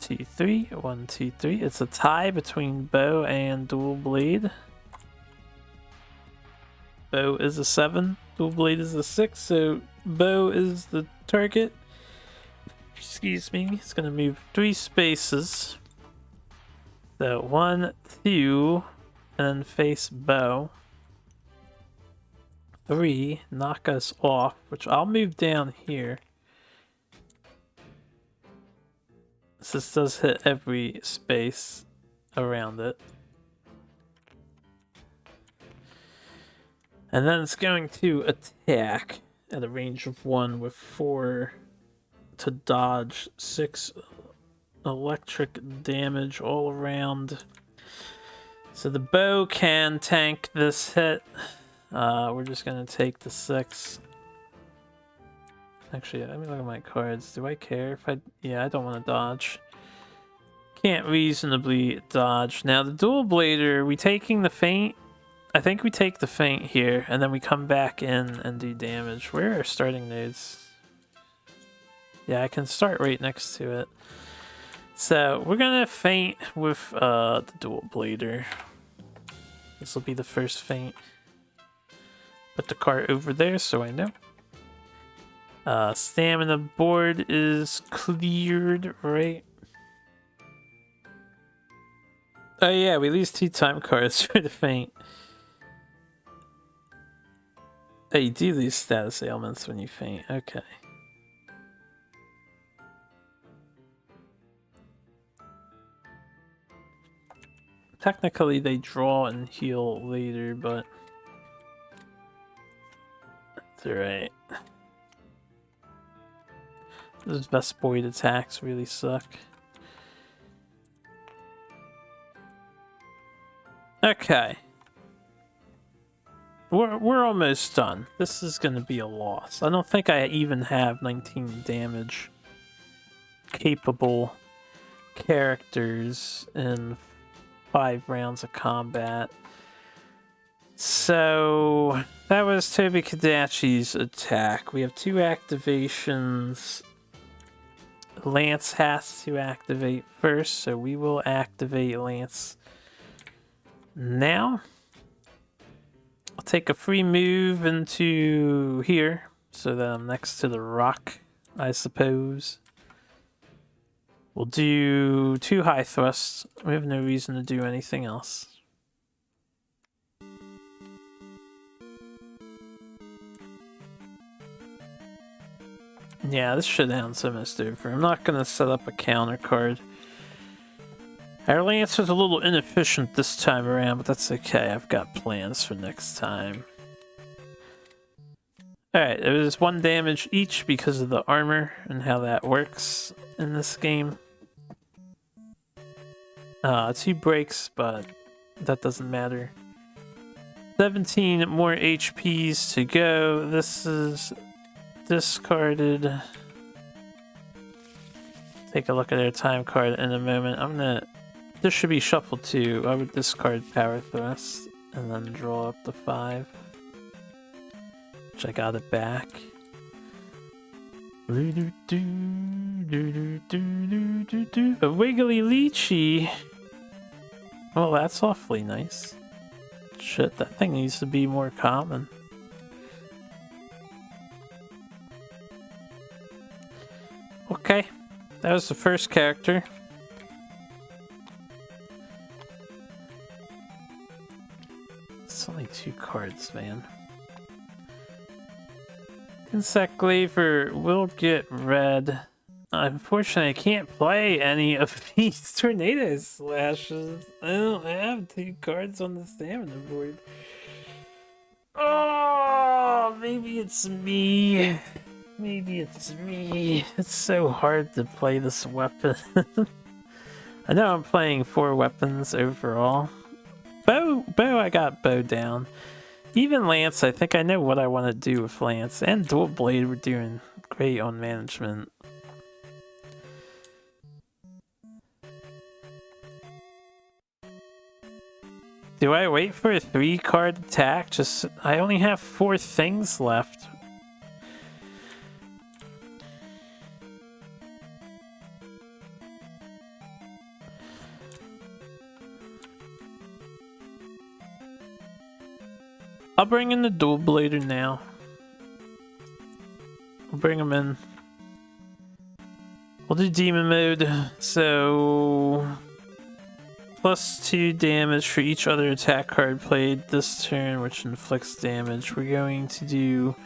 T3, 1, 2, 3. It's a tie between bow and dual blade. Bow is a 7, dual blade is a 6, so bow is the target. Excuse me, it's gonna move 3 spaces. So 1, 2, and then face bow. 3, knock us off, which I'll move down here. This does hit every space around it. And then it's going to attack at a range of 1 with 4 to dodge, 6 electric damage all around. So the bow can tank this hit. We're just gonna take the 6. Actually, let me look at my cards. Do I care if I... Yeah, I don't want to dodge. Can't reasonably dodge. Now, the dual blader, we taking the feint? I think we take the feint here, and then we come back in and do damage. Where are starting nodes? Yeah, I can start right next to it. So, we're gonna feint with the dual blader. This will be the first feint. Put the cart over there so I know. Stamina board is cleared, right? Oh yeah, we lose 2 time cards for the feint. Oh, you do lose status ailments when you feint, okay. Technically they draw and heal later, but That's alright. Those best boyd attacks really suck. Okay. We're almost done. This is gonna be a loss. I don't think I even have 19 damage capable characters in 5 rounds of combat. So that was Tobi-Kadachi's attack. We have 2 activations. Lance has to activate first, so we will activate Lance now. I'll take a free move into here so that I'm next to the rock, I suppose. We'll do 2 high thrusts. We have no reason to do anything else. Yeah, this shutdown's almost over. I'm not going to set up a counter card. Our Lance was a little inefficient this time around, but that's okay. I've got plans for next time. Alright, it was 1 damage each because of the armor and how that works in this game. 2 breaks, but that doesn't matter. 17 more HPs to go. This is discarded. Take a look at our time card in a moment. This should be shuffled too. I would discard Power Thrust and then draw up the 5. Which I got it back. A Wiggly Lychee. Oh, that's awfully nice. Shit, that thing needs to be more common. Okay, that was the first character. It's only 2 cards, man. Insect Glaver will get red. Unfortunately, I can't play any of these Tornado Slashes. I don't have 2 cards on the stamina board. Oh, maybe it's me. Maybe it's me. It's so hard to play this weapon. I know I'm playing 4 weapons overall. Bow, I got bow down. Even Lance, I think I know what I want to do with Lance. And Dual Blade, we're doing great on management. Do I wait for a 3-card attack? I only have 4 things left. I'll bring in the Dual Blader now. I'll bring him in. We'll do Demon Mode, so... +2 damage for each other attack card played this turn, which inflicts damage. We're going to do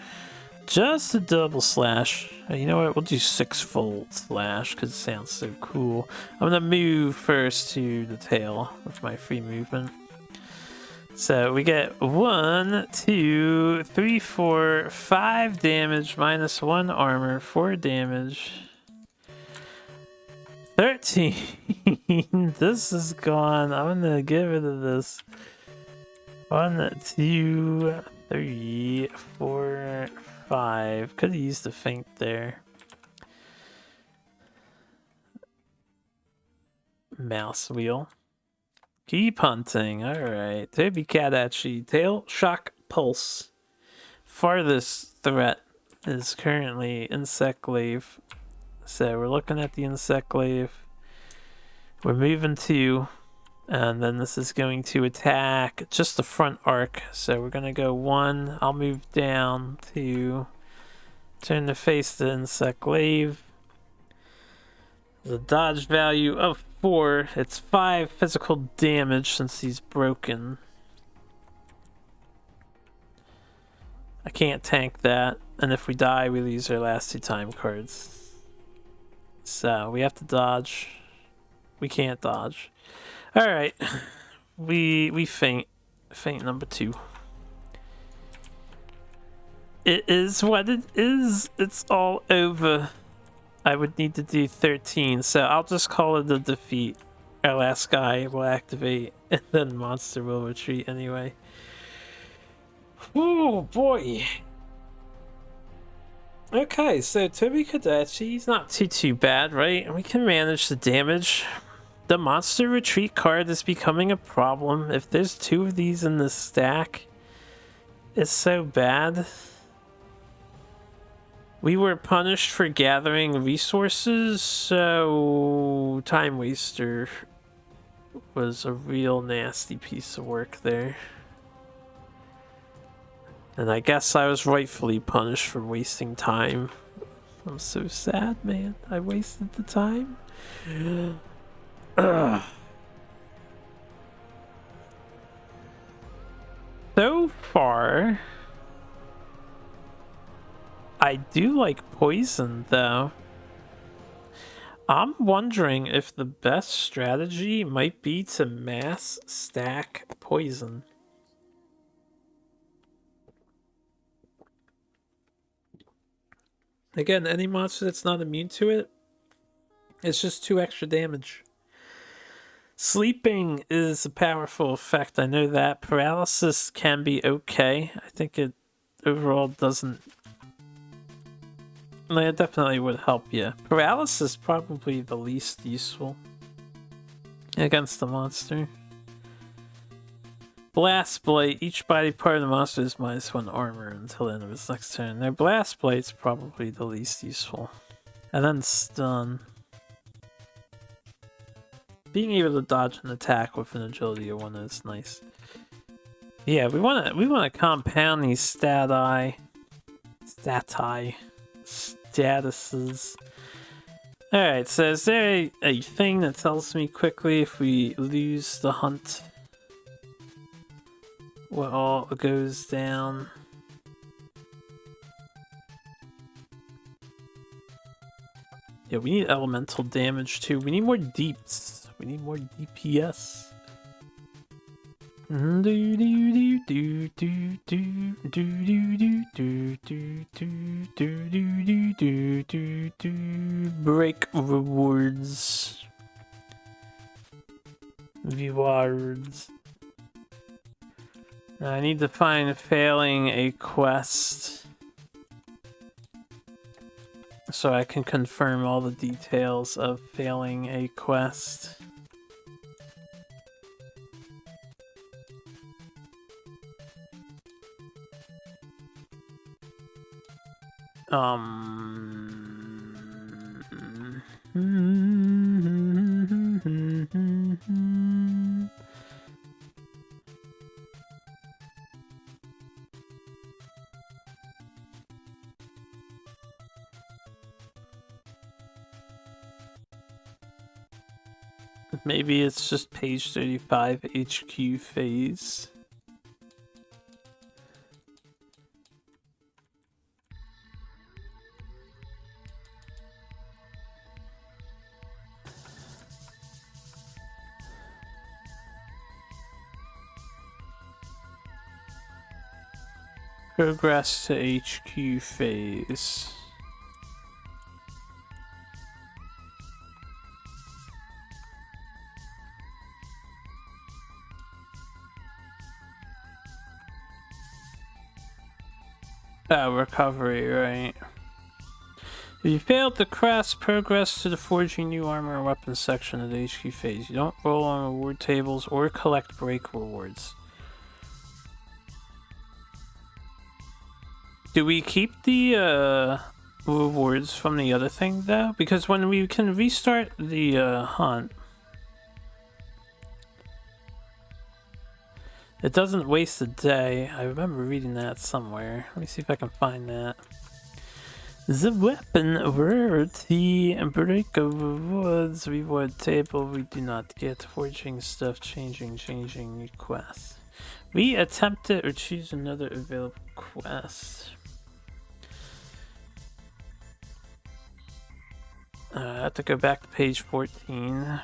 just a double slash. You know what? We'll do 6-fold slash because it sounds so cool. I'm going to move first to the tail with my free movement. So we get 1, 2, 3, 4, 5 damage minus 1 armor, 4 damage. 13. This is gone. I'm gonna get rid of this. 1, 2, 3, 4, 5. Could have used the feint there. Mouse wheel. Keep hunting. Alright. Tobi-Kadachi. Tail Shock Pulse. Farthest threat is currently Insect Glaive. So we're looking at the Insect Glaive. We're moving 2. And then this is going to attack just the front arc. So we're going to go 1. I'll move down 2. Turn to face the Insect Glaive. The dodge value of 4. It's 5 physical damage since he's broken. I can't tank that. And if we die, we lose our last 2 time cards. So we have to dodge. We can't dodge. Alright. We feint. Feint number 2. It is what it is. It's all over. I would need to do 13, so I'll just call it a defeat. Our last guy will activate, and then monster will retreat anyway. Oh boy. Okay, so Tobi-Kadachi, he's not too bad, right? We can manage the damage. The monster retreat card is becoming a problem. If there's 2 of these in the stack, it's so bad. We were punished for gathering resources, so Time Waster was a real nasty piece of work there. And I guess I was rightfully punished for wasting time. I'm so sad, man. I wasted the time. Ugh. So far, I do like poison, though. I'm wondering if the best strategy might be to mass stack poison. Again, any monster that's not immune to it, it's just 2 extra damage. Sleeping is a powerful effect, I know that. Paralysis can be okay. I think it overall doesn't... It definitely would help you. Paralysis is probably the least useful against the monster. Blast Blight. Each body part of the monster is -1 armor until the end of its next turn. Their Blast Blight's probably the least useful. And then Stun. Being able to dodge an attack with an agility of 1 is nice. Yeah, we wanna compound these statuses. Alright, so is there a thing that tells me quickly if we lose the hunt? What all goes down? Yeah, we need elemental damage too. We need more deeps. We need more DPS. Break rewards. Rewards. I need to find failing a quest so I can confirm all the details of failing a quest. Maybe it's just page 35 HQ phase. Progress to HQ phase. Oh, recovery, right. If you failed to progress to the forging new armor and weapons section of the HQ phase. You don't roll on reward tables or collect break rewards. Do we keep the rewards from the other thing though? Because when we can restart the hunt, it doesn't waste a day. I remember reading that somewhere. Let me see if I can find that. The weapon rarity and break of rewards reward table we do not get. Forging stuff, changing requests. We attempt it or choose another available quest. I have to go back to page 14.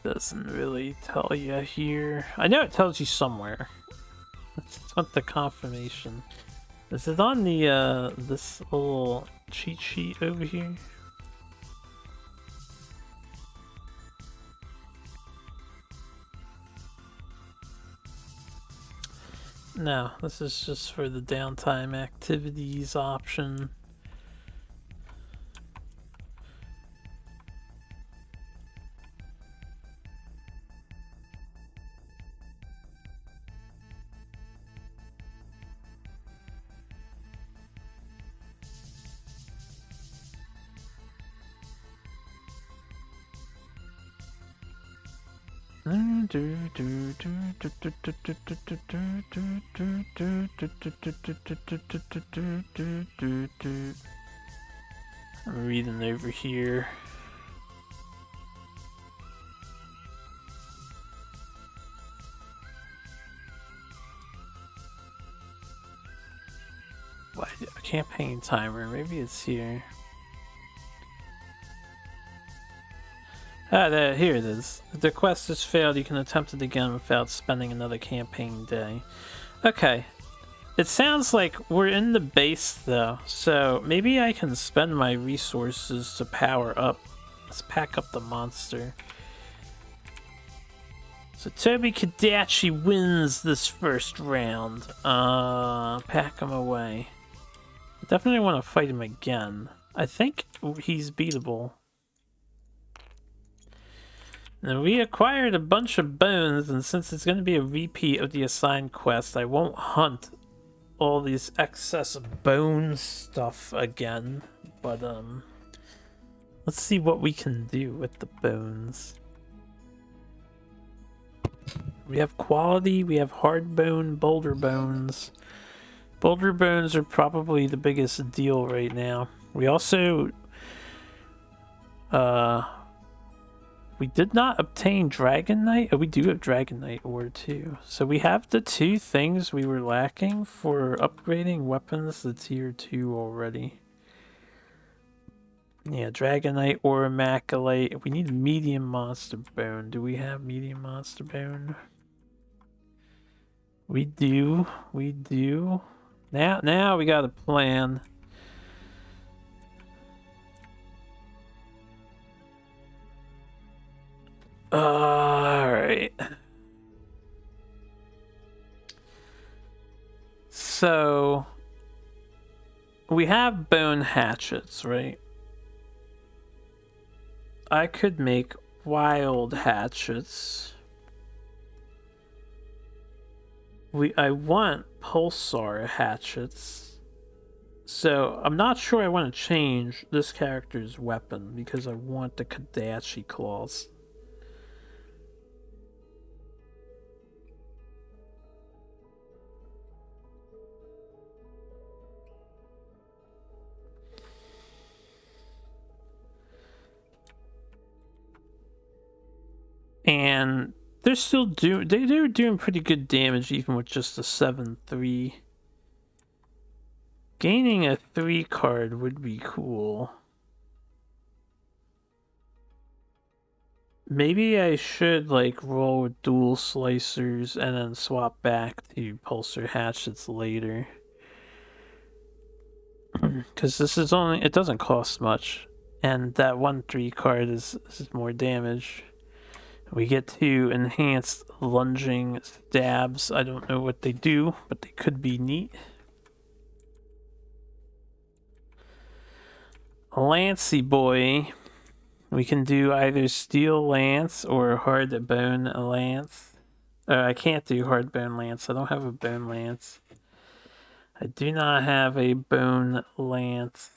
Doesn't really tell you here. I know it tells you somewhere. It's not the confirmation. Is it on the this little cheat sheet over here? No, this is just for the downtime activities option. I'm reading over here. What? Campaign timer, maybe it's here. Ah, there, here it is. If the quest has failed, you can attempt it again without spending another campaign day. Okay. It sounds like we're in the base, though, so maybe I can spend my resources to power up. Let's pack up the monster. So Tobi-Kadachi wins this first round. Pack him away. I definitely want to fight him again. I think he's beatable. And we acquired a bunch of bones, and since it's going to be a repeat of the assigned quest, I won't hunt all these excess bone stuff again. But, let's see what we can do with the bones. We have quality, we have hard bone, boulder bones. Boulder bones are probably the biggest deal right now. We also, we did not obtain Dragonite. Oh, we do have Dragonite ore too. So we have the two things we were lacking for upgrading weapons to tier 2 already. Yeah, Dragonite ore, Maculite. We need medium monster bone. Do we have medium monster bone? We do. We do. Now we got a plan. Alright. So we have bone hatchets, right? I could make wild hatchets. I want pulsar hatchets. So I'm not sure I want to change this character's weapon because I want the Kadachi claws. And they're still they're doing pretty good damage even with just a 7-3. Gaining a 3 card would be cool. Maybe I should like roll with dual slicers and then swap back to pulsar hatchets later. Because this is only, it doesn't cost much. And that 1-3 card is more damage. We get to enhanced lunging stabs. I don't know what they do, but they could be neat. Lancey boy. We can do either steel lance or hard bone lance. I can't do hard bone lance. I don't have a bone lance. I do not have a bone lance.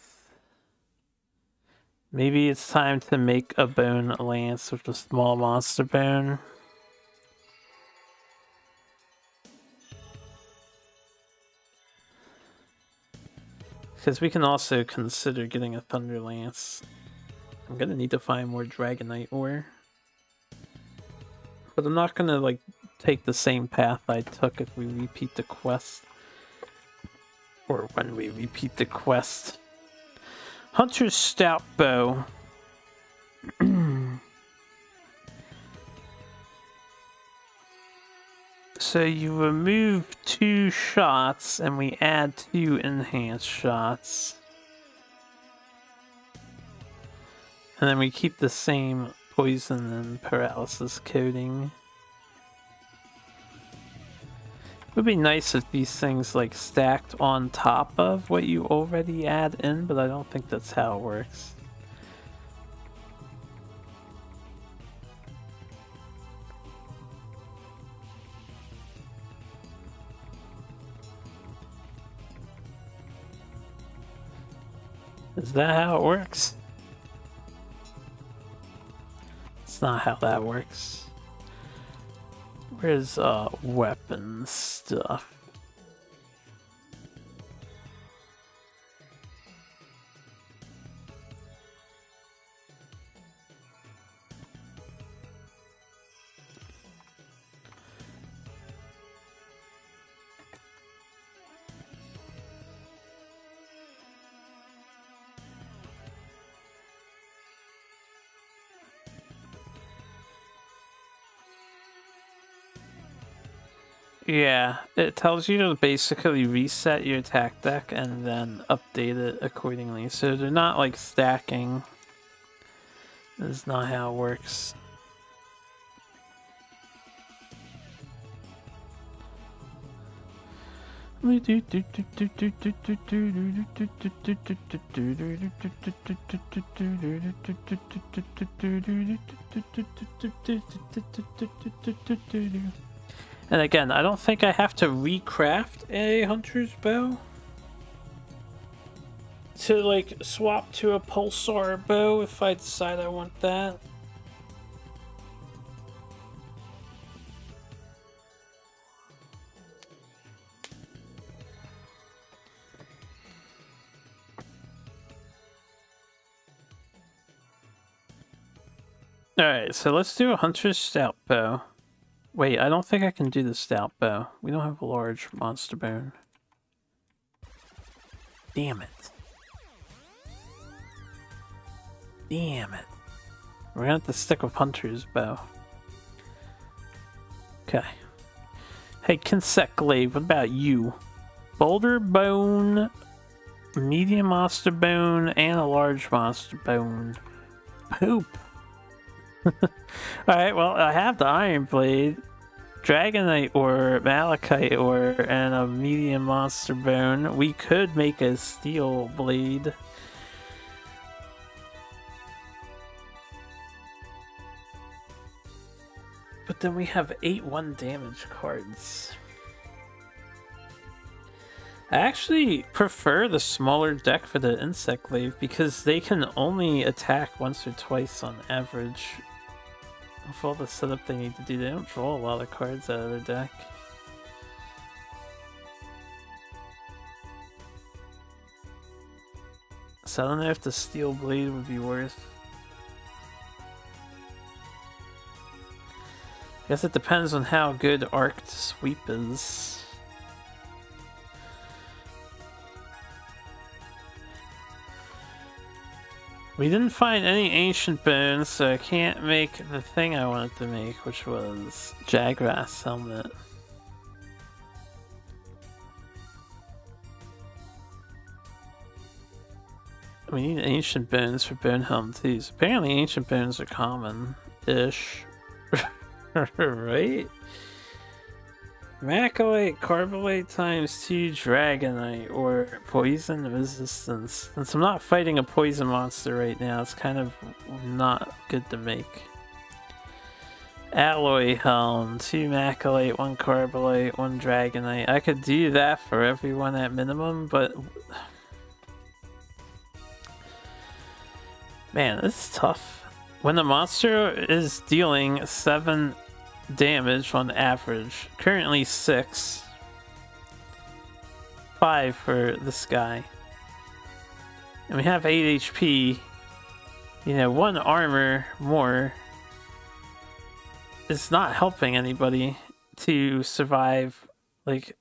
Maybe it's time to make a bone lance with a small monster bone. Because we can also consider getting a thunder lance. I'm gonna need to find more Dragonite ore. But I'm not gonna like take the same path I took if we repeat the quest. Or when we repeat the quest. Hunter's Stout Bow. So you remove 2 shots and we add 2 enhanced shots. And then we keep the same poison and paralysis coating. It would be nice if these things like stacked on top of what you already add in, but I don't think that's how it works. Is that how it works? It's not how that works. Where's weapons stuff? Yeah, it tells you to basically reset your attack deck and then update it accordingly. So they're not like stacking. That's not how it works. And again, I don't think I have to recraft a hunter's bow to like swap to a pulsar bow if I decide I want that. Alright, so let's do a hunter's stout bow. Wait, I don't think I can do the stout bow. We don't have a large monster bone. Damn it. Damn it. We're gonna have to stick with hunter's bow. Okay. Hey, Kinsekglaive, what about you? Boulder bone, medium monster bone, and a large monster bone. Poop. Alright, well, I have the Iron Blade, Dragonite ore, Malachite ore, and a medium monster bone. We could make a steel blade. But then we have 8 1 damage cards. I actually prefer the smaller deck for the Insectglaive because they can only attack once or twice on average. With all the setup they need to do, they don't draw a lot of cards out of their deck. So I don't know if the Steel Blade would be worth. I guess it depends on how good Arced Sweep is. We didn't find any ancient bones, so I can't make the thing I wanted to make, which was Jagras helmet. We need ancient bones for bone helm too. So apparently ancient bones are common-ish. Right? Macrolite, Carbolite times 2 Dragonite, or Poison Resistance. Since I'm not fighting a poison monster right now, it's kind of not good to make. Alloy Helm, 2 Macrolite, 1 Carbolite, 1 Dragonite. I could do that for everyone at minimum, but... Man, this is tough. When the monster is dealing 7 damage on average, currently 6, 5 for this guy, and we have 8 HP, you know, 1 armor more is not helping anybody to survive. Like,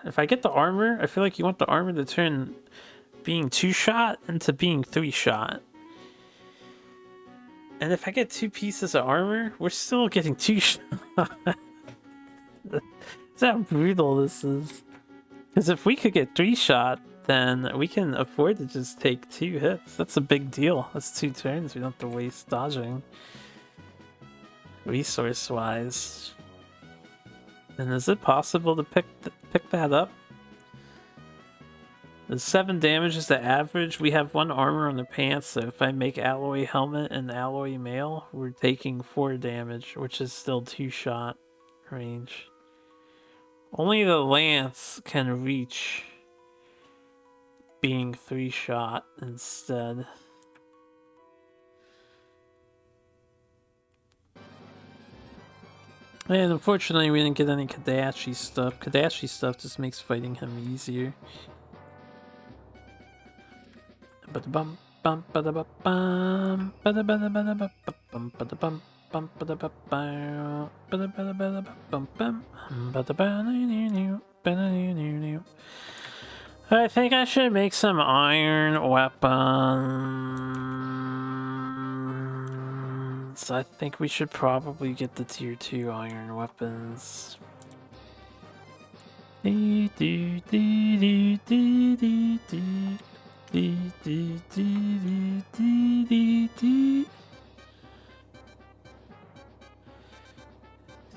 if I get the armor, I feel like you want the armor to turn being 2-shot into being 3-shot. And if I get 2 pieces of armor, we're still getting 2 shot. That's how brutal this is. Because if we could get 3-shot, then we can afford to just take 2 hits. That's a big deal. That's 2 turns we don't have to waste dodging. Resource-wise. And is it possible to pick that up? The 7 damage is the average. We have 1 armor on the pants, so if I make alloy helmet and alloy mail, we're taking 4 damage, which is still 2-shot range. Only the lance can reach being 3-shot instead. And unfortunately, we didn't get any Kadachi stuff. Kadachi stuff just makes fighting him easier. Ba-da-bum, bum, ba-da-ba-bum, ba-da-ba-da-ba-da-ba-bum, ba-da-bum, bum, ba-da-ba-ba-bow, ba-da-ba-da-ba-da-bum, bum, ba-da-ba-da-dee-dee, ba-da-dee-dee-dee. I think I should make some iron weapons. I think we should probably get the tier 2 iron weapons. Dee dee dee dee dee dee dee. Dee, dee, dee, dee, dee, dee, dee.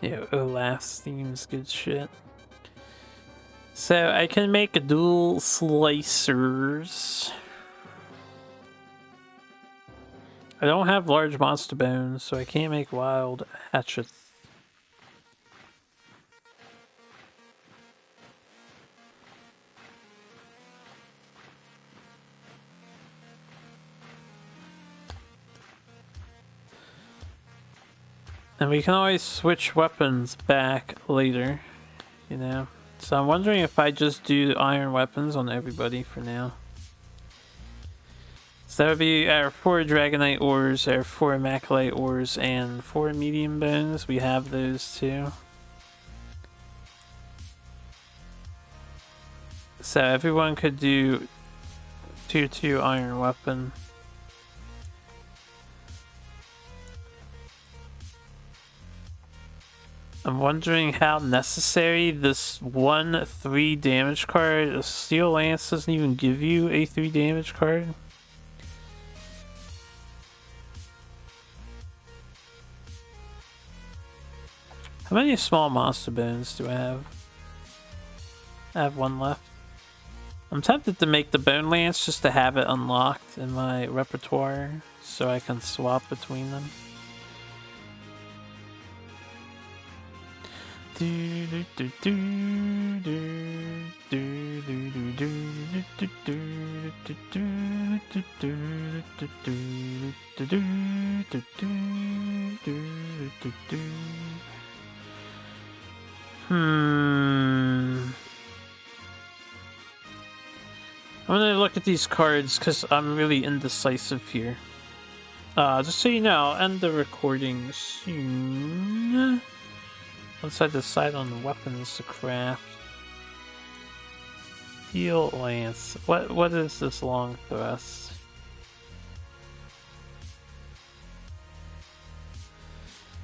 Yeah, Olaf seems good shit. So I can make dual slicers. I don't have large monster bones, so I can't make wild hatchets. And we can always switch weapons back later, you know. So I'm wondering if I just do iron weapons on everybody for now. So that would be our 4 Dragonite ores, our 4 Maculite ores, and 4 medium bones. We have those too. So everyone could do tier 2 iron weapon. I'm wondering how necessary this 1 3 damage card. A Steel Lance doesn't even give you a 3 damage card. How many small monster bones do I have? I have 1 left. I'm tempted to make the Bone Lance just to have it unlocked in my repertoire so I can swap between them. I'm gonna look at these cards because I'm really indecisive here. Just so you know, I'll end the recording soon. Once I decide on the weapons to craft. Steel Lance. What is this long thrust?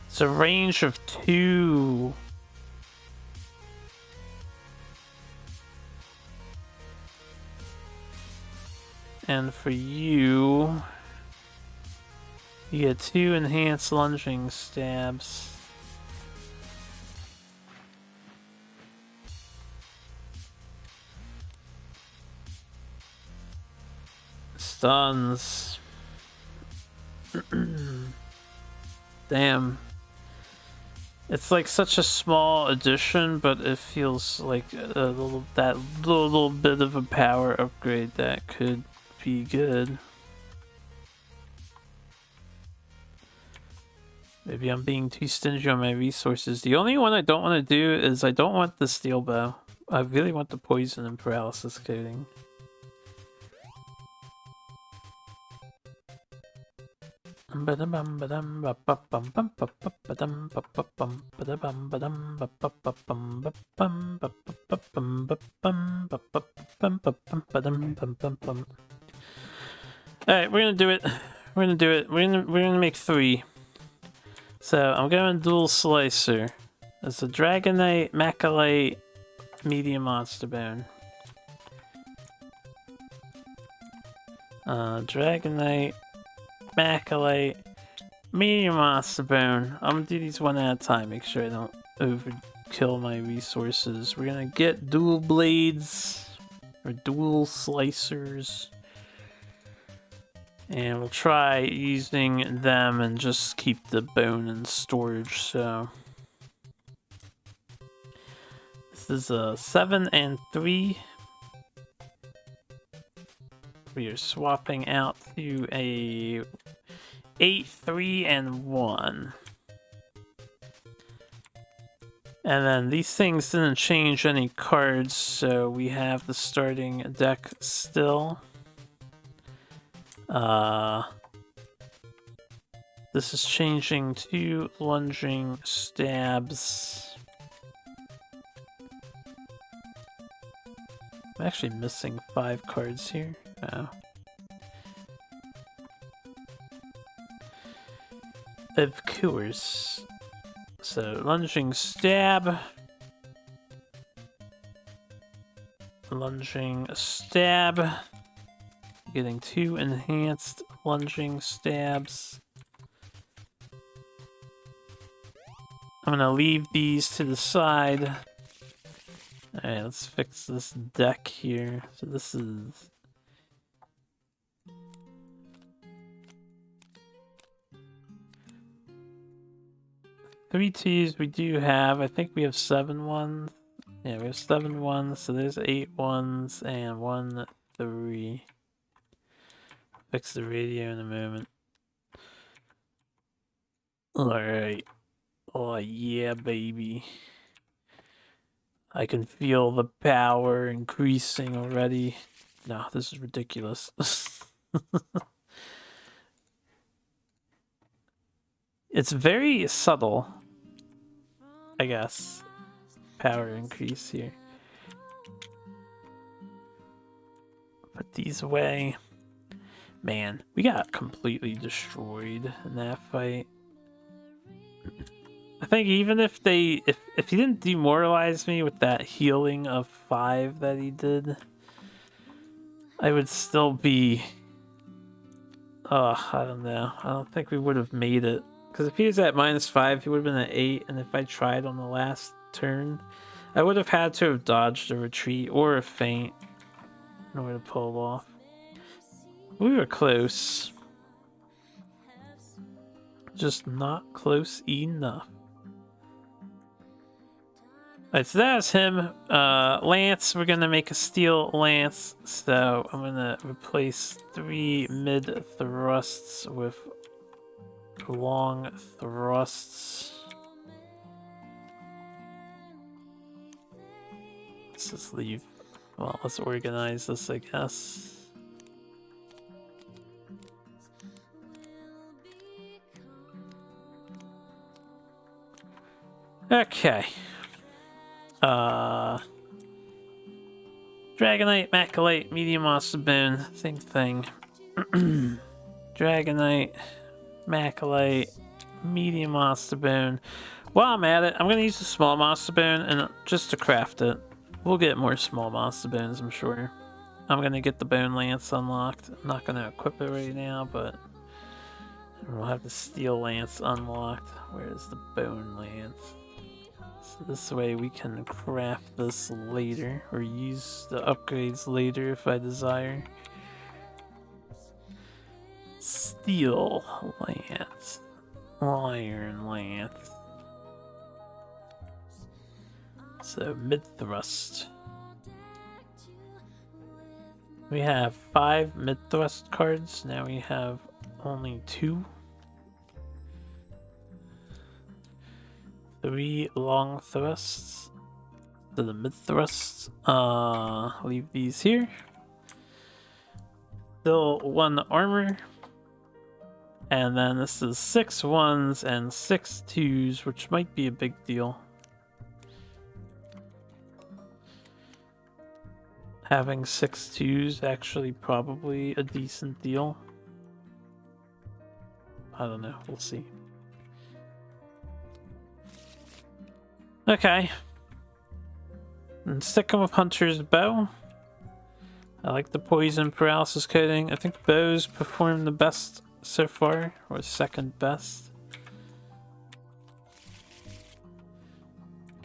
It's a range of 2. And for you, you get 2 enhanced lunging stabs. Stuns. Damn. It's like such a small addition, but it feels like a little bit of a power upgrade that could be good. Maybe I'm being too stingy on my resources. The only one I don't want to do is I don't want the steel bow. I really want the poison and paralysis coating. Alright, we're gonna do it. We're gonna make 3. So I'm going dual slicer. It's a Dragonite, Macalite, medium monster bone. Dragonite, Macalite, medium monster bone. I'm gonna do these one at a time, make sure I don't overkill my resources. We're gonna get dual blades, or dual slicers. And we'll try using them and just keep the bone in storage, so... This is a 7 and 3. We are swapping out to a 8, 3, and 1. And then these things didn't change any cards, so we have the starting deck still. This is changing to lunging stabs. I'm actually missing 5 cards here. Oh. Of course. So, lunging stab. Lunging stab. Getting 2 enhanced lunging stabs. I'm gonna leave these to the side. Alright, let's fix this deck here. So this is... 3 2s we do have. I think we have 7 1s. Yeah, we have 7 1s, so there's 8 1s and 1 3. Fix the radio in a moment. Alright. Oh yeah, baby. I can feel the power increasing already. No, this is ridiculous. It's very subtle, I guess. Power increase here. Put these away. Man, we got completely destroyed in that fight. I think even if he didn't demoralize me with that healing of 5 that he did, I would still be... I don't know. I don't think we would have made it. Because if he was at -5, he would have been at 8, and if I tried on the last turn, I would have had to have dodged a retreat or a feint in order to pull it off. We were close. Just not close enough. Alright, so that's him. Lance, we're gonna make a steel lance. So I'm gonna replace 3 mid thrusts with long thrusts. Let's just leave. Well, let's organize this, I guess. Okay. Dragonite, Macalite, medium monster bone, same thing. Dragonite, Macalite, medium monster bone. While I'm at it, I'm gonna use the small monster bone and just to craft it. We'll get more small monster bones, I'm sure. I'm gonna get the bone lance unlocked. I'm not gonna equip it right now, but we'll have the steel lance unlocked. Where's the bone lance? So this way we can craft this later, or use the upgrades later if I desire. Steel lance. Iron lance. So mid-thrust. We have 5 mid-thrust cards, now we have only 2. 3 long thrusts to the mid thrusts. Leave these here. Still 1 armor. And then this is 6 1s and 6 2s, which might be a big deal. Having 6 2s actually probably a decent deal. I don't know, we'll see. Okay. And sticking with Hunter's bow. I like the poison paralysis coating. I think bows perform the best so far, or second best.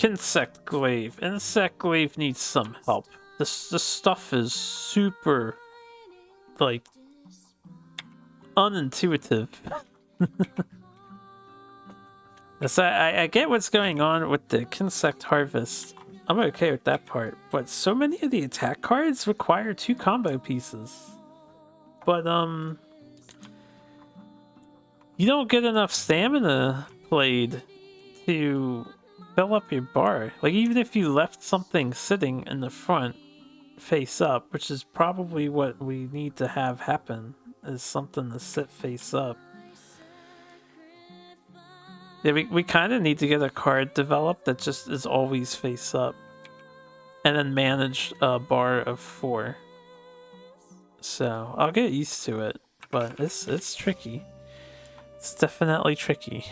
Insect glaive. Insect glaive needs some help. This stuff is super, like, unintuitive. So I get what's going on with the insect harvest. I'm okay with that part, but so many of the attack cards require 2 combo pieces. But you don't get enough stamina played to fill up your bar. Like, even if you left something sitting in the front face up, which is probably what we need to have happen, is something to sit face up. Yeah, we kind of need to get a card developed that just is always face up. And then manage a bar of 4. So, I'll get used to it. But it's tricky. It's definitely tricky.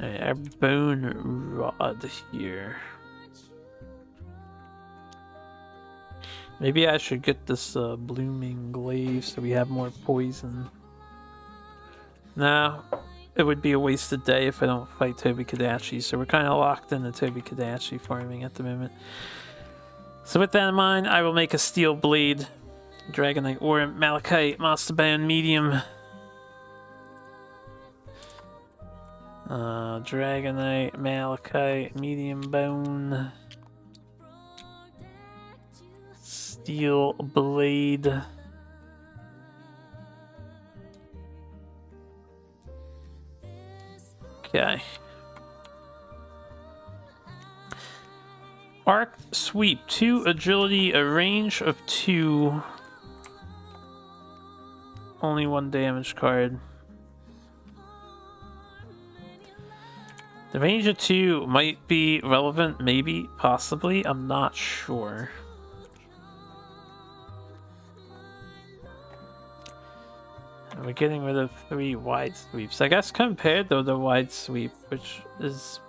Alright, our bone rod here. Maybe I should get this blooming glaive so we have more poison. No. It would be a wasted day if I don't fight Tobi-Kadachi, so we're kind of locked into Tobi-Kadachi farming at the moment. So with that in mind, I will make a steel blade, Dragonite or Malachite, Monster Bone medium. Dragonite, Malachite, medium bone. Steel blade. Okay. Arc sweep, 2 agility, a range of 2. Only 1 damage card. The range of 2 might be relevant, maybe, possibly, I'm not sure. And we're getting rid of 3 wide sweeps. I guess compared to the wide sweep, which is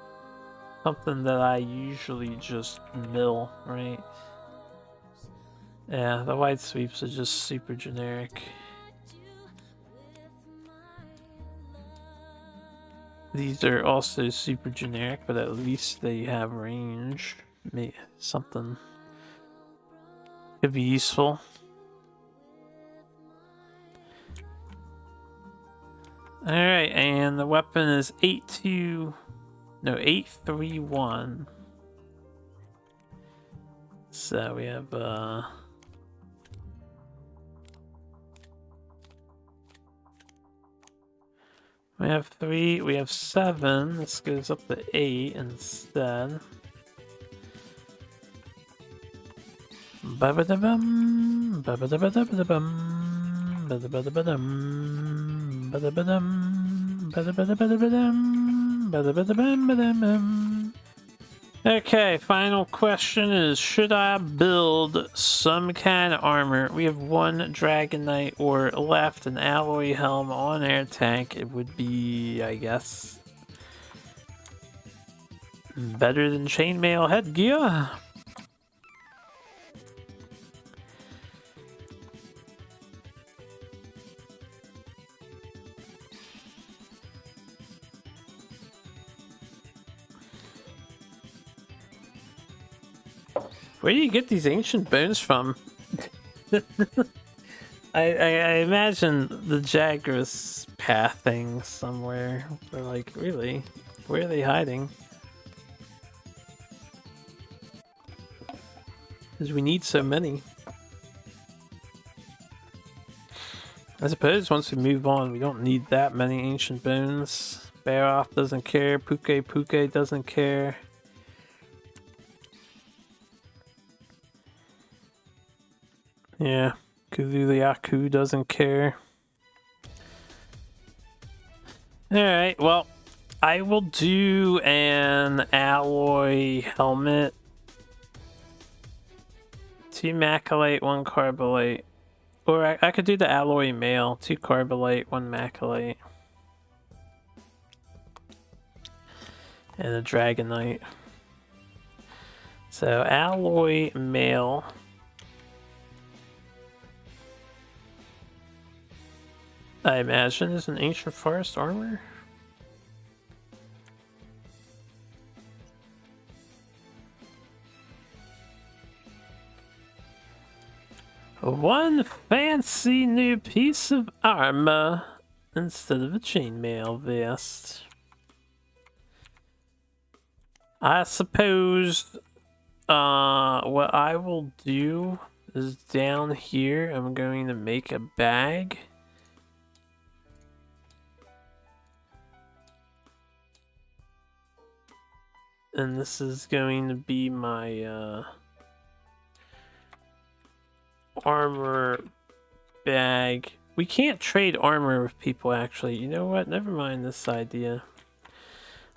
something that I usually just mill, right? Yeah, the wide sweeps are just super generic. These are also super generic, but at least they have range. Maybe something could be useful. Alright, and the weapon is 831. So we have we have 3, we have 7. This goes up to 8 instead. Ba-ba-da-bum, ba-ba-da-ba-da-ba-da-bum, ba-da-ba-da-ba-dum, ba-da-ba-dum, ba-da-ba-da-ba-da-ba-dum, ba-da-ba-da-bum-ba-dum-bum. Okay, final question is, should I build some kind of armor? We have 1 Dragonite ore left, an alloy helm on air tank. It would be, I guess, better than chainmail headgear. Where do you get these ancient bones from? I imagine the Jagras pathing somewhere. But like, really? Where are they hiding? Because we need so many. I suppose once we move on, we don't need that many ancient bones. Baroth doesn't care. Puke doesn't care. Yeah, Kuzuliaku doesn't care. Alright, well, I will do an alloy helmet. 2 macrolite, 1 carbolite. Or I could do the alloy mail. 2 carbolite, 1 macrolite. and a Dragonite. So alloy mail. I imagine is an ancient forest armor. One fancy new piece of armor instead of a chainmail vest. I suppose what I will do is down here I'm going to make a bag. And this is going to be my armor bag. We can't trade armor with people, actually. You know what? Never mind this idea.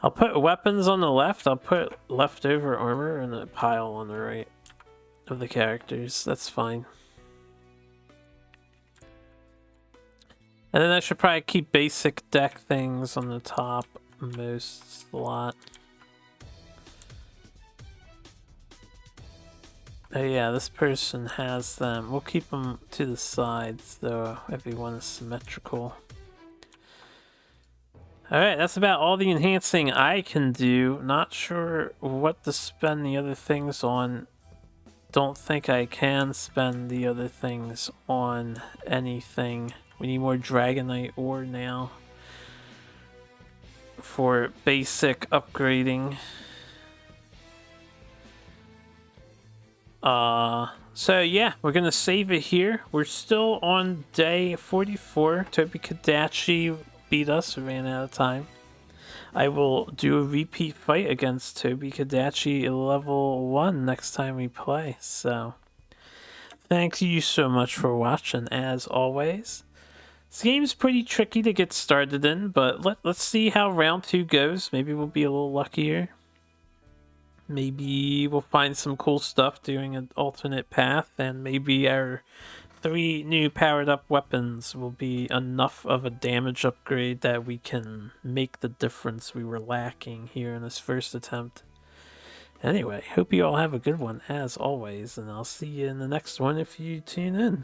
I'll put weapons on the left. I'll put leftover armor in a pile on the right of the characters. That's fine. And then I should probably keep basic deck things on the top most slot. Oh yeah, this person has them. We'll keep them to the sides, though. Everyone is symmetrical. Alright, that's about all the enhancing I can do. Not sure what to spend the other things on. Don't think I can spend the other things on anything. We need more Dragonite ore now for basic upgrading. So yeah, we're gonna save it here. We're still on day 44. Tobi-Kadachi beat us, we ran out of time. I will do a repeat fight against Tobi-Kadachi level 1 next time we play. So thank you so much for watching, as always. This game's pretty tricky to get started in, but let's see how round 2 goes. Maybe we'll be a little luckier. Maybe we'll find some cool stuff doing an alternate path, and maybe our 3 new powered up weapons will be enough of a damage upgrade that we can make the difference we were lacking here in this first attempt. Anyway, hope you all have a good one as always, and I'll see you in the next one if you tune in.